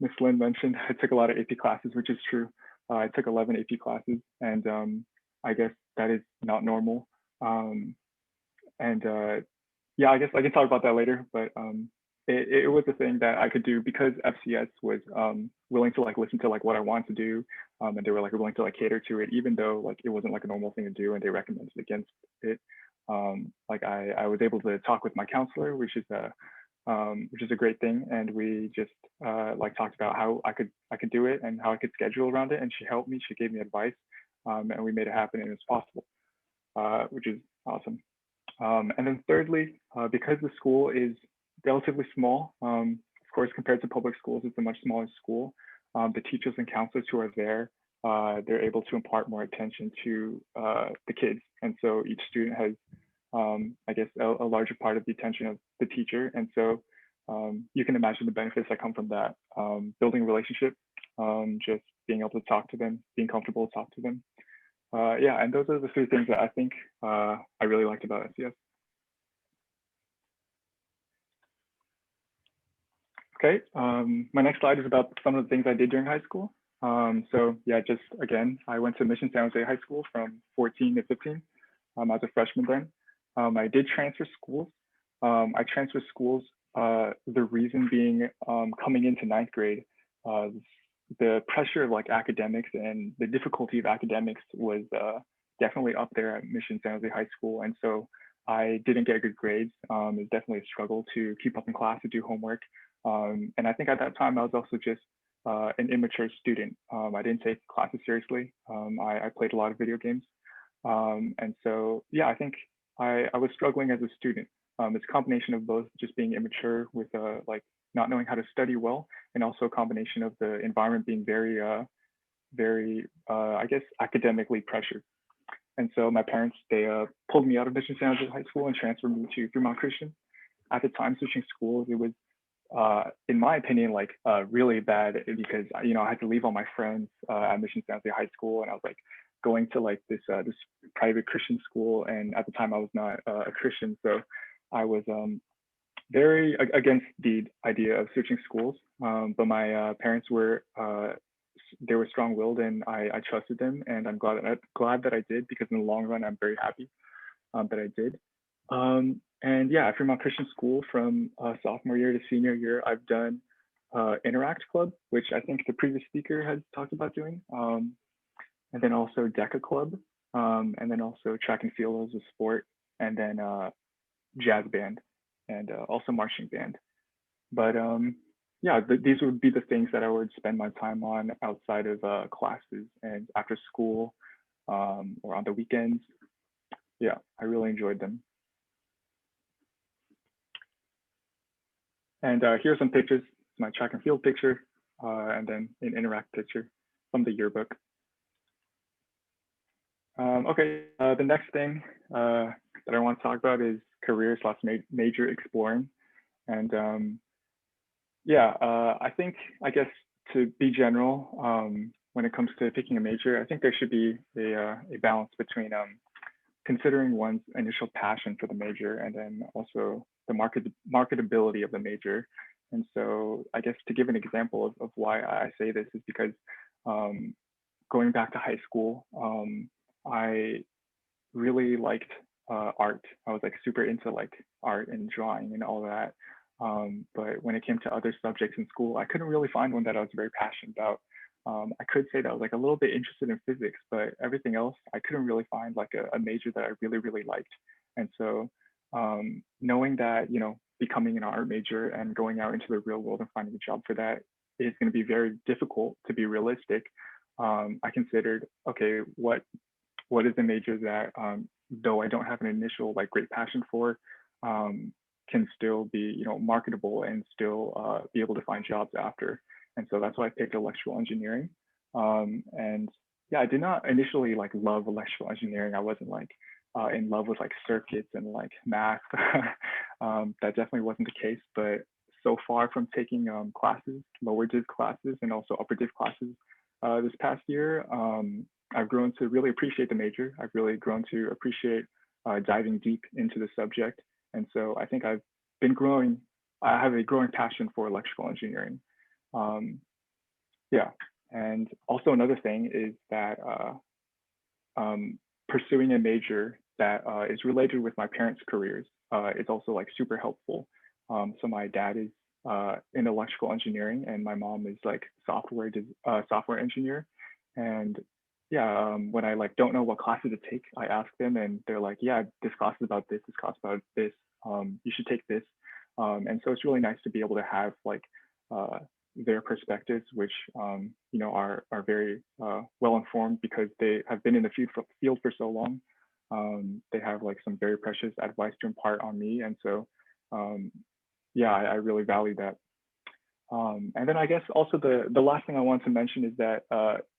Ms. Lynn mentioned I took a lot of AP classes, which is true. I took 11 AP classes, and I guess that is not normal. Yeah, I guess I can talk about that later, but it was a thing that I could do because FCS was willing to like listen to like what I want to do, and they were like willing to like cater to it, even though like it wasn't like a normal thing to do, and they recommended against it. Like I was able to talk with my counselor, which is a great thing, and we just like talked about how I could do it and how I could schedule around it, and she helped me. She gave me advice, and we made it happen, and it was possible, which is awesome. And then thirdly, because the school is relatively small, of course, compared to public schools, it's a much smaller school. The teachers and counselors who are there, they're able to impart more attention to the kids. And so each student has, I guess, a larger part of the attention of the teacher. And so you can imagine the benefits that come from that. Building a relationship, just being able to talk to them, being comfortable to talk to them. Yeah, and those are the 3 things that I think I really liked about FCS. Okay, my next slide is about some of the things I did during high school. So yeah, just again, I went to Mission San Jose High School from 14 to 15 as a freshman then. I did transfer schools. I transferred schools, the reason being coming into 9th grade, the pressure of like academics and the difficulty of academics was definitely up there at Mission San Jose High School. And so I didn't get good grades. It's definitely a struggle to keep up in class, to do homework. And I think at that time I was also just an immature student. I didn't take classes seriously. I played a lot of video games. And so, yeah, I think I was struggling as a student. It's a combination of both just being immature with like not knowing how to study well, and also a combination of the environment being very, I guess, academically pressured. And so my parents, they pulled me out of Mission San Jose High School and transferred me to Fremont Christian. At the time, switching schools, it was, in my opinion, like really bad because I had to leave all my friends at Mission San Jose High School, and I was like going to like this private Christian school, and at the time I was not a Christian, so I was very against the idea of switching schools. But my parents were they were strong-willed, and I trusted them, and I'm glad that I did, because in the long run I'm very happy that I did. And yeah, at Fremont Christian School, from sophomore year to senior year, I've done Interact Club, which I think the previous speaker has talked about doing, and then also DECA Club, and then also track and field as a sport, and then jazz band, and also marching band. But yeah, these would be the things that I would spend my time on outside of classes and after school, or on the weekends. Yeah, I really enjoyed them. And here's some pictures. It's my track and field picture, and then an Interact picture from the yearbook. Okay, the next thing that I want to talk about is career/major exploring. And yeah, I guess to be general, when it comes to picking a major, I think there should be a balance between considering one's initial passion for the major, and then also the marketability of the major. And so I guess to give an example of why I say this is because going back to high school, I really liked art. I was like super into like art and drawing and all that. But when it came to other subjects in school, I couldn't really find one that I was very passionate about. I could say that I was like a little bit interested in physics, but everything else, I couldn't really find like a major that I really, really liked. And so knowing that, becoming an art major and going out into the real world and finding a job for that is going to be very difficult, to be realistic. I considered, okay, what is a major that, though I don't have an initial like great passion for, can still be, marketable and still be able to find jobs after. And so that's why I picked electrical engineering. And yeah, I did not initially like love electrical engineering. I wasn't like in love with like circuits and like math. That definitely wasn't the case. But so far from taking classes, lower div classes and also upper div classes this past year, I've grown to really appreciate the major. I've really grown to appreciate diving deep into the subject. And so I think I have a growing passion for electrical engineering. Yeah, and also another thing is that pursuing a major that is related with my parents' careers is also like super helpful. So my dad is in electrical engineering, and my mom is like software engineer. And yeah, when I like don't know what classes to take, I ask them, and they're like, yeah, this class is about this class is about this. You should take this. And so it's really nice to be able to have like their perspectives, which are very well informed because they have been in the field for so long. They have like some very precious advice to impart on me, and so yeah, I really value that. And then I guess also the last thing I want to mention is that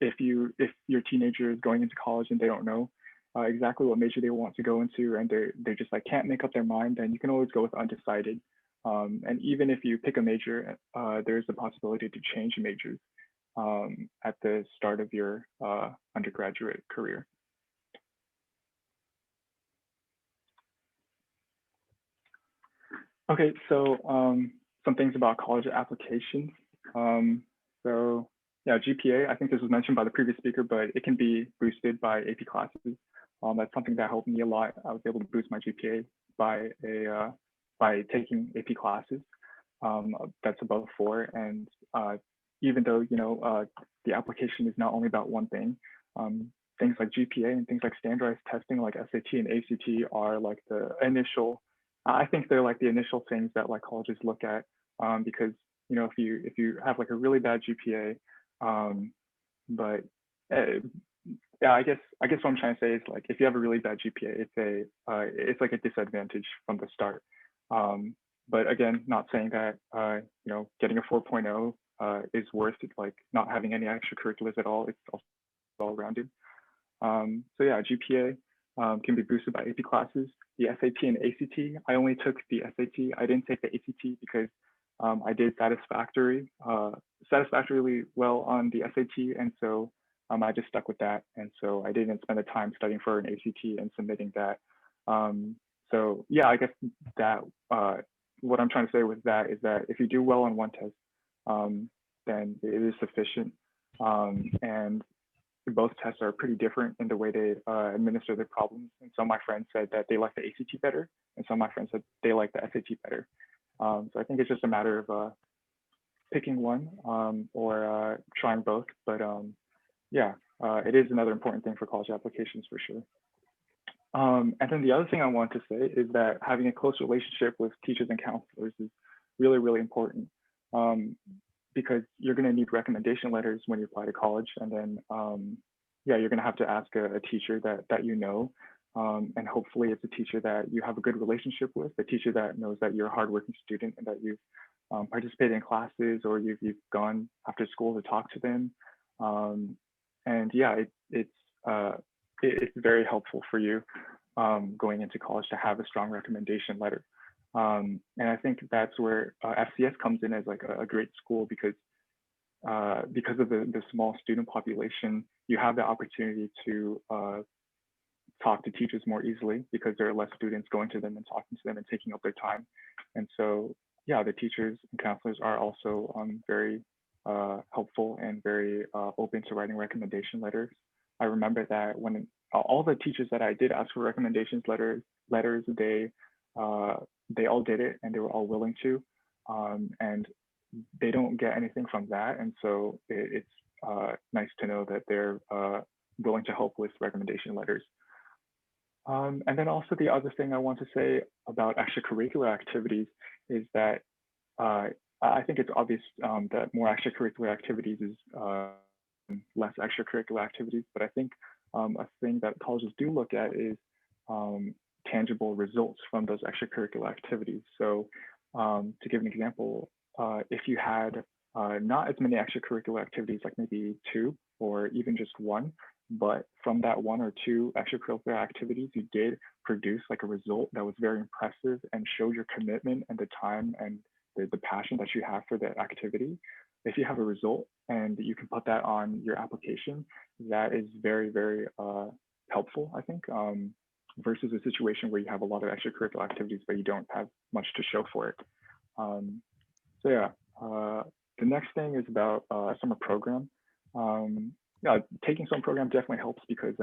if your teenager is going into college and they don't know exactly what major they want to go into, and they just like can't make up their mind, then you can always go with undecided. And even if you pick a major, there's a possibility to change majors at the start of your undergraduate career. Okay, so some things about college applications. So yeah, GPA, I think this was mentioned by the previous speaker, but it can be boosted by AP classes. That's something that helped me a lot. I was able to boost my GPA by taking AP classes that's above 4. And even though the application is not only about one thing, things like GPA and things like standardized testing like SAT and ACT are like the initial, I think they're like the initial things that like colleges look at, because you know, if you have like a really bad GPA, but yeah, I guess what I'm trying to say is like if you have a really bad GPA, it's like a disadvantage from the start. But again, not saying that you know, getting a 4.0 is worth it, like not having any extracurriculars at all. It's also all rounded. So yeah, GPA can be boosted by AP classes. The SAT and ACT, I only took the SAT. I didn't take the ACT because I did satisfactorily well on the SAT, and so I just stuck with that. And so I didn't spend the time studying for an ACT and submitting that. So yeah, I guess that what I'm trying to say with that is that if you do well on one test, then it is sufficient. And both tests are pretty different in the way they administer their problems. And some of my friends said that they like the ACT better, and some of my friends said they like the SAT better. So I think it's just a matter of picking one or trying both. But yeah, it is another important thing for college applications for sure. And then the other thing I want to say is that having a close relationship with teachers and counselors is really, really important, because you're going to need recommendation letters when you apply to college. And then, yeah, you're going to have to ask a teacher that you know, and hopefully it's a teacher that you have a good relationship with, a teacher that knows that you're a hardworking student and that you've participated in classes, or you've gone after school to talk to them. And yeah, it's very helpful for you going into college to have a strong recommendation letter. And I think that's where FCS comes in as like a great school, because of the small student population, you have the opportunity to talk to teachers more easily because there are less students going to them and talking to them and taking up their time. And so, yeah, the teachers and counselors are also very helpful and very open to writing recommendation letters. I remember that when all the teachers that I did ask for recommendations letters, they all did it and they were all willing to, and they don't get anything from that. And so it's nice to know that they're willing to help with recommendation letters. And then also the other thing I want to say about extracurricular activities is that I think it's obvious that more extracurricular activities is less extracurricular activities, but I think a thing that colleges do look at is tangible results from those extracurricular activities. So to give an example, if you had not as many extracurricular activities, like maybe 2 or even just 1, but from that 1 or 2 extracurricular activities, you did produce like a result that was very impressive and showed your commitment and the time and the passion that you have for that activity. If you have a result and you can put that on your application, that is very, very helpful, I think, versus a situation where you have a lot of extracurricular activities, but you don't have much to show for it. So yeah, the next thing is about summer program. Yeah, taking some program definitely helps because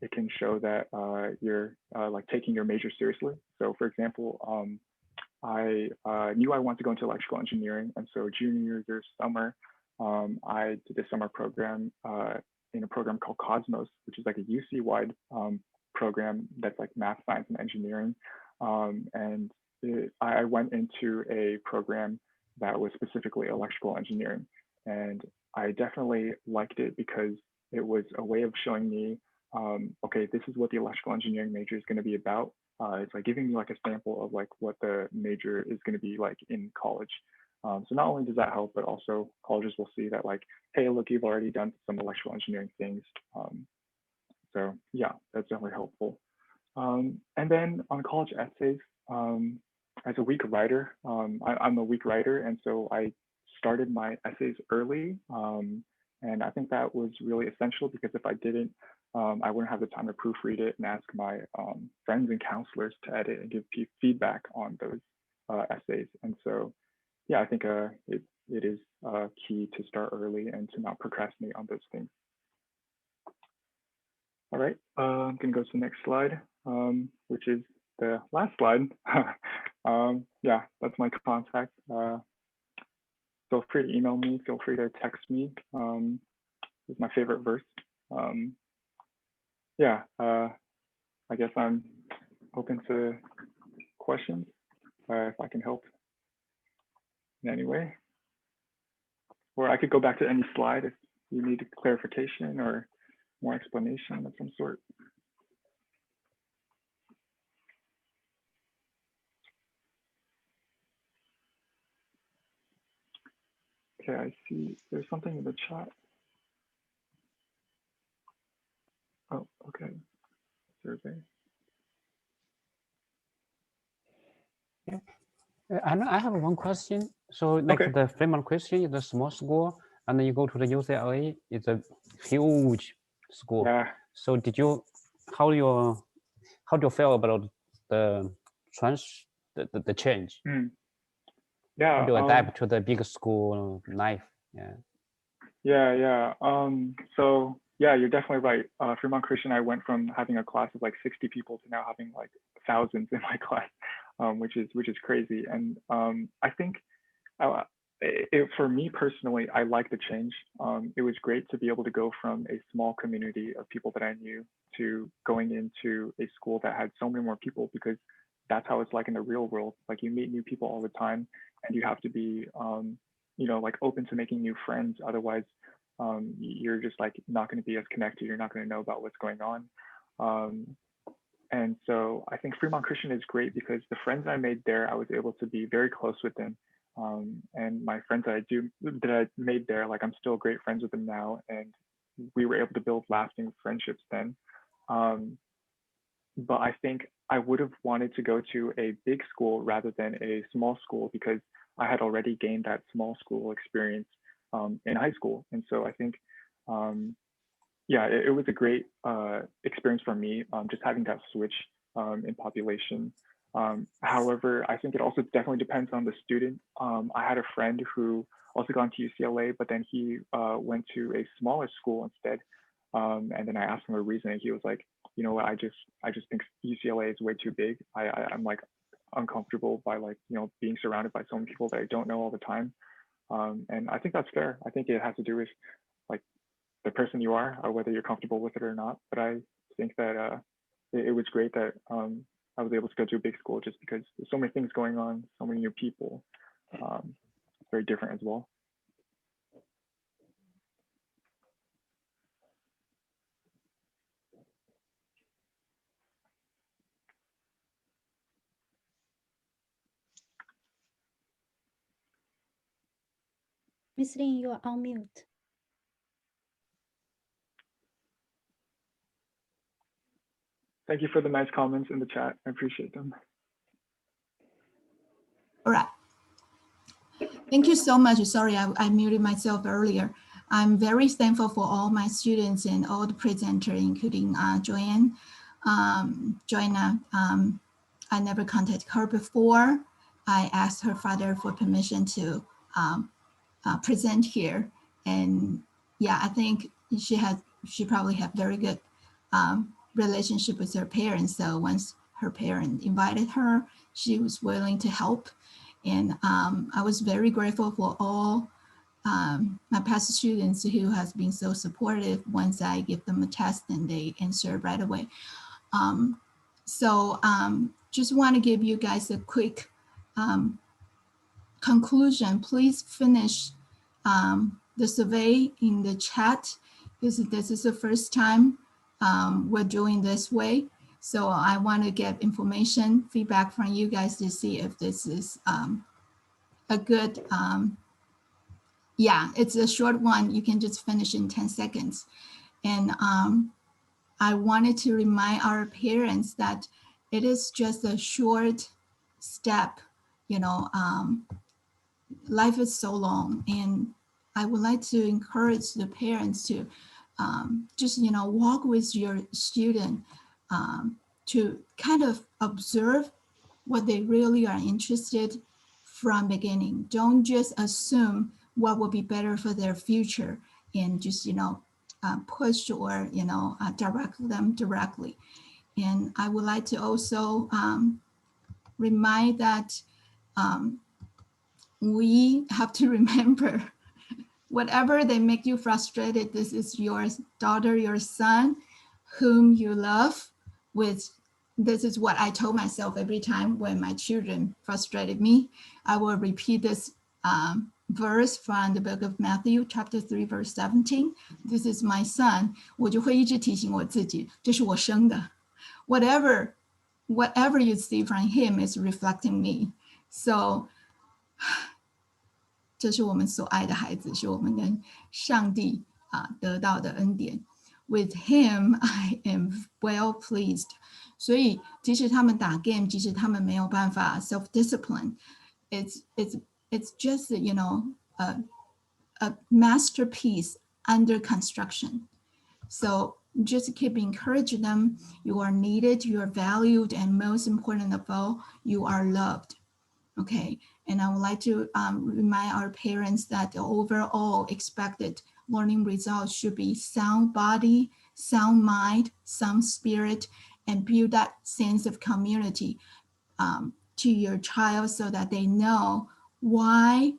it can show that you're like taking your major seriously. So for example, I knew I wanted to go into electrical engineering, and so junior year summer, I did a summer program in a program called Cosmos, which is like a UC-wide program that's like math, science, and engineering. And I went into a program that was specifically electrical engineering, and I definitely liked it because it was a way of showing me, okay, this is what the electrical engineering major is going to be about. It's like giving me like a sample of like what the major is going to be like in college. So not only does that help, but also colleges will see that like, hey, look, you've already done some electrical engineering things. So yeah, that's definitely helpful. And then on college essays, as a weak writer, I'm a weak writer, and so I started my essays early. And I think that was really essential because if I didn't, I wouldn't have the time to proofread it and ask my friends and counselors to edit and give feedback on those essays. And so, yeah, I think it is key to start early and to not procrastinate on those things. All right, I'm gonna go to the next slide, which is the last slide. Yeah, that's my contact. Feel free to email me, feel free to text me. This is my favorite verse. yeah, I guess I'm open to questions if I can help in any way. Or I could go back to any slide if you need clarification or more explanation of some sort. Okay, I see there's something in the chat. Oh, okay. Survey. Yeah. I have one question. So like Okay. the Fremont Christian is a small school, and then you go to the UCLA, it's a huge school. Yeah. So how do you feel about the change? Yeah. How do you adapt to the big school life? Yeah. Yeah. So yeah, you're definitely right. Fremont Christian, I went from having a class of like 60 people to now having like thousands in my class, which is crazy. And I think for me personally, I like the change. It was great to be able to go from a small community of people that I knew to going into a school that had so many more people, because that's how it's like in the real world. Like you meet new people all the time, and you have to be, like open to making new friends. Otherwise, you're just like not going to be as connected. You're not going to know about what's going on. And so I think Fremont Christian is great because the friends I made there, I was able to be very close with them. And my friends that I made there, like I'm still great friends with them now, and we were able to build lasting friendships then. But I think I would have wanted to go to a big school rather than a small school, because I had already gained that small school experience in high school. And so I think, yeah, it was a great experience for me, just having that switch in population. However, I think it also definitely depends on the student. I had a friend who also got into UCLA, but then he went to a smaller school instead. And then I asked him a reason, and he was like, you know what, I just think UCLA is way too big. I'm like uncomfortable by like, being surrounded by so many people that I don't know all the time. And I think that's fair. I think it has to do with like the person you are, or whether you're comfortable with it or not. But I think that it was great that I was able to go to a big school, just because there's so many things going on, so many new people. Very different as well. Miss Lin, you are on mute. Thank you for the nice comments in the chat. I appreciate them. All right. Thank you so much. Sorry, I muted myself earlier. I'm very thankful for all my students and all the presenters, including Joanna. I never contacted her before. I asked her father for permission to present here. And yeah, I think she probably have very good relationship with her parents. So once her parent invited her, she was willing to help. And I was very grateful for all my past students who has been so supportive once I give them a test and they answer right away. Just want to give you guys a quick conclusion. Please finish the survey in the chat. This is the first time we're doing this way. So I want to get information, feedback from you guys to see if this is a good, yeah, it's a short one. You can just finish in 10 seconds. And I wanted to remind our parents that it is just a short step, life is so long, and I would like to encourage the parents to just, walk with your student to kind of observe what they really are interested from beginning. Don't just assume what will be better for their future and just, push or, direct them directly. And I would like to also remind that we have to remember, whatever they make you frustrated, this is your daughter, your son, whom you love with. This is what I told myself every time when my children frustrated me. I will repeat this verse from the book of Matthew, chapter 3, verse 17. This is my son. 我就会一直提醒我自己，这是我生的。Whatever you see from him is reflecting me. So 这是我们所爱的孩子，是我们跟上帝得到的恩典。With him, I am well pleased. 所以即使他们打 game， 即使他们没有办法 self-discipline, it's just, you know, a masterpiece under construction. So just keep encouraging them. You are needed, you are valued, and most important of all, you are loved. Okay, and I would like to remind our parents that the overall expected learning results should be sound body, sound mind, sound spirit, and build that sense of community to your child so that they know why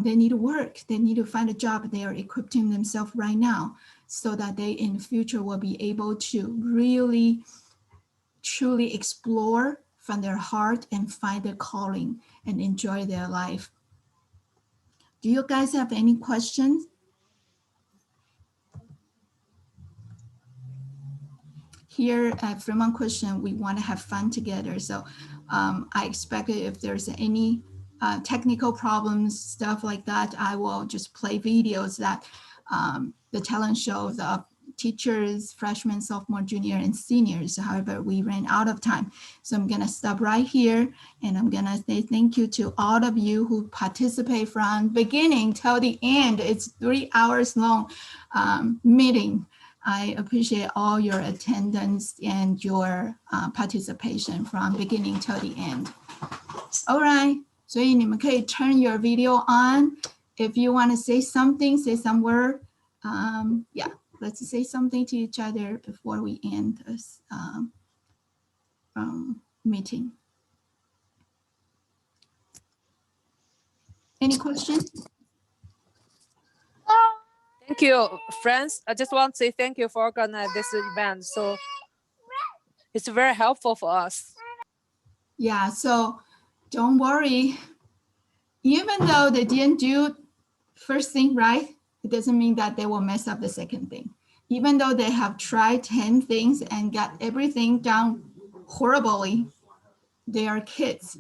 they need to work, they need to find a job, they are equipping themselves right now so that they in the future will be able to really, truly explore from their heart and find their calling and enjoy their life. Do you guys have any questions? Here at Fremont Christian, we want to have fun together. So I expect if there's any technical problems, stuff like that, I will just play videos that the talent show of teachers, freshmen, sophomore, junior, and seniors. However, we ran out of time. So I'm gonna stop right here and I'm gonna say thank you to all of you who participate from beginning till the end. It's 3 hours long meeting. I appreciate all your attendance and your participation from beginning till the end. All right, 所以你们可以 turn your video on. If you want to say something, say some word. Yeah, let's say something to each other before we end this meeting. Any questions? Thank you, friends. I just want to say thank you for organizing this event. So it's very helpful for us. Yeah, so don't worry. Even though they didn't do first thing right, it doesn't mean that they will mess up the second thing. Even though they have tried 10 things and got everything done horribly, they are kids.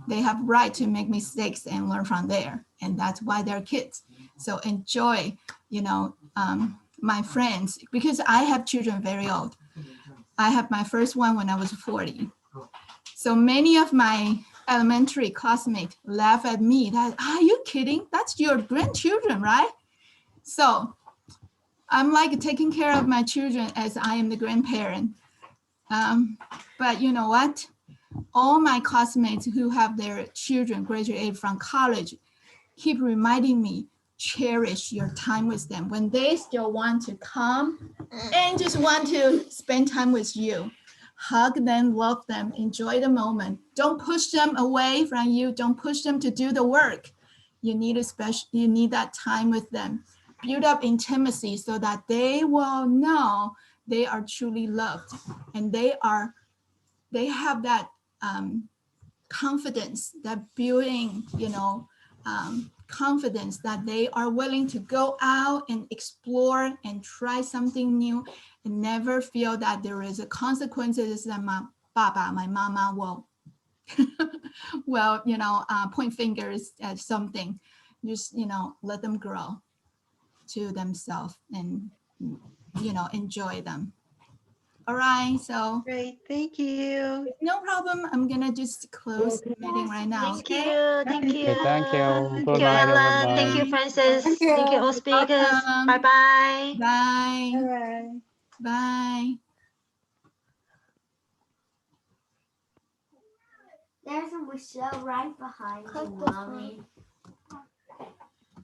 They have right to make mistakes and learn from there. And that's why they're kids. So enjoy, you know, my friends, because I have children very old. I have my first one when I was 40. So many of my elementary classmates laugh at me that, are you kidding? That's your grandchildren, right? So I'm like taking care of my children as I am the grandparent. But you know what? All my classmates who have their children graduated from college keep reminding me, cherish your time with them when they still want to come and just want to spend time with you. Hug them, love them, enjoy the moment. Don't push them away from you. Don't push them to do the work. You need that time with them. Build up intimacy so that they will know they are truly loved and they have that confidence, that building, you know, confidence that they are willing to go out and explore and try something new and never feel that there is a consequences that my mama will you know, point fingers at something. Just, you know, let them grow to themselves and, you know, enjoy them. All right, so great, thank you. No problem. I'm gonna just close the meeting right now. Thank you, thank you. Okay, thank you. Thank Good you, night, Ellen. everybody. Thank you, Francis. Thank you, all speakers. Welcome. Bye-bye. Bye. Bye. Bye. There's a Michelle right behind you, Mommy.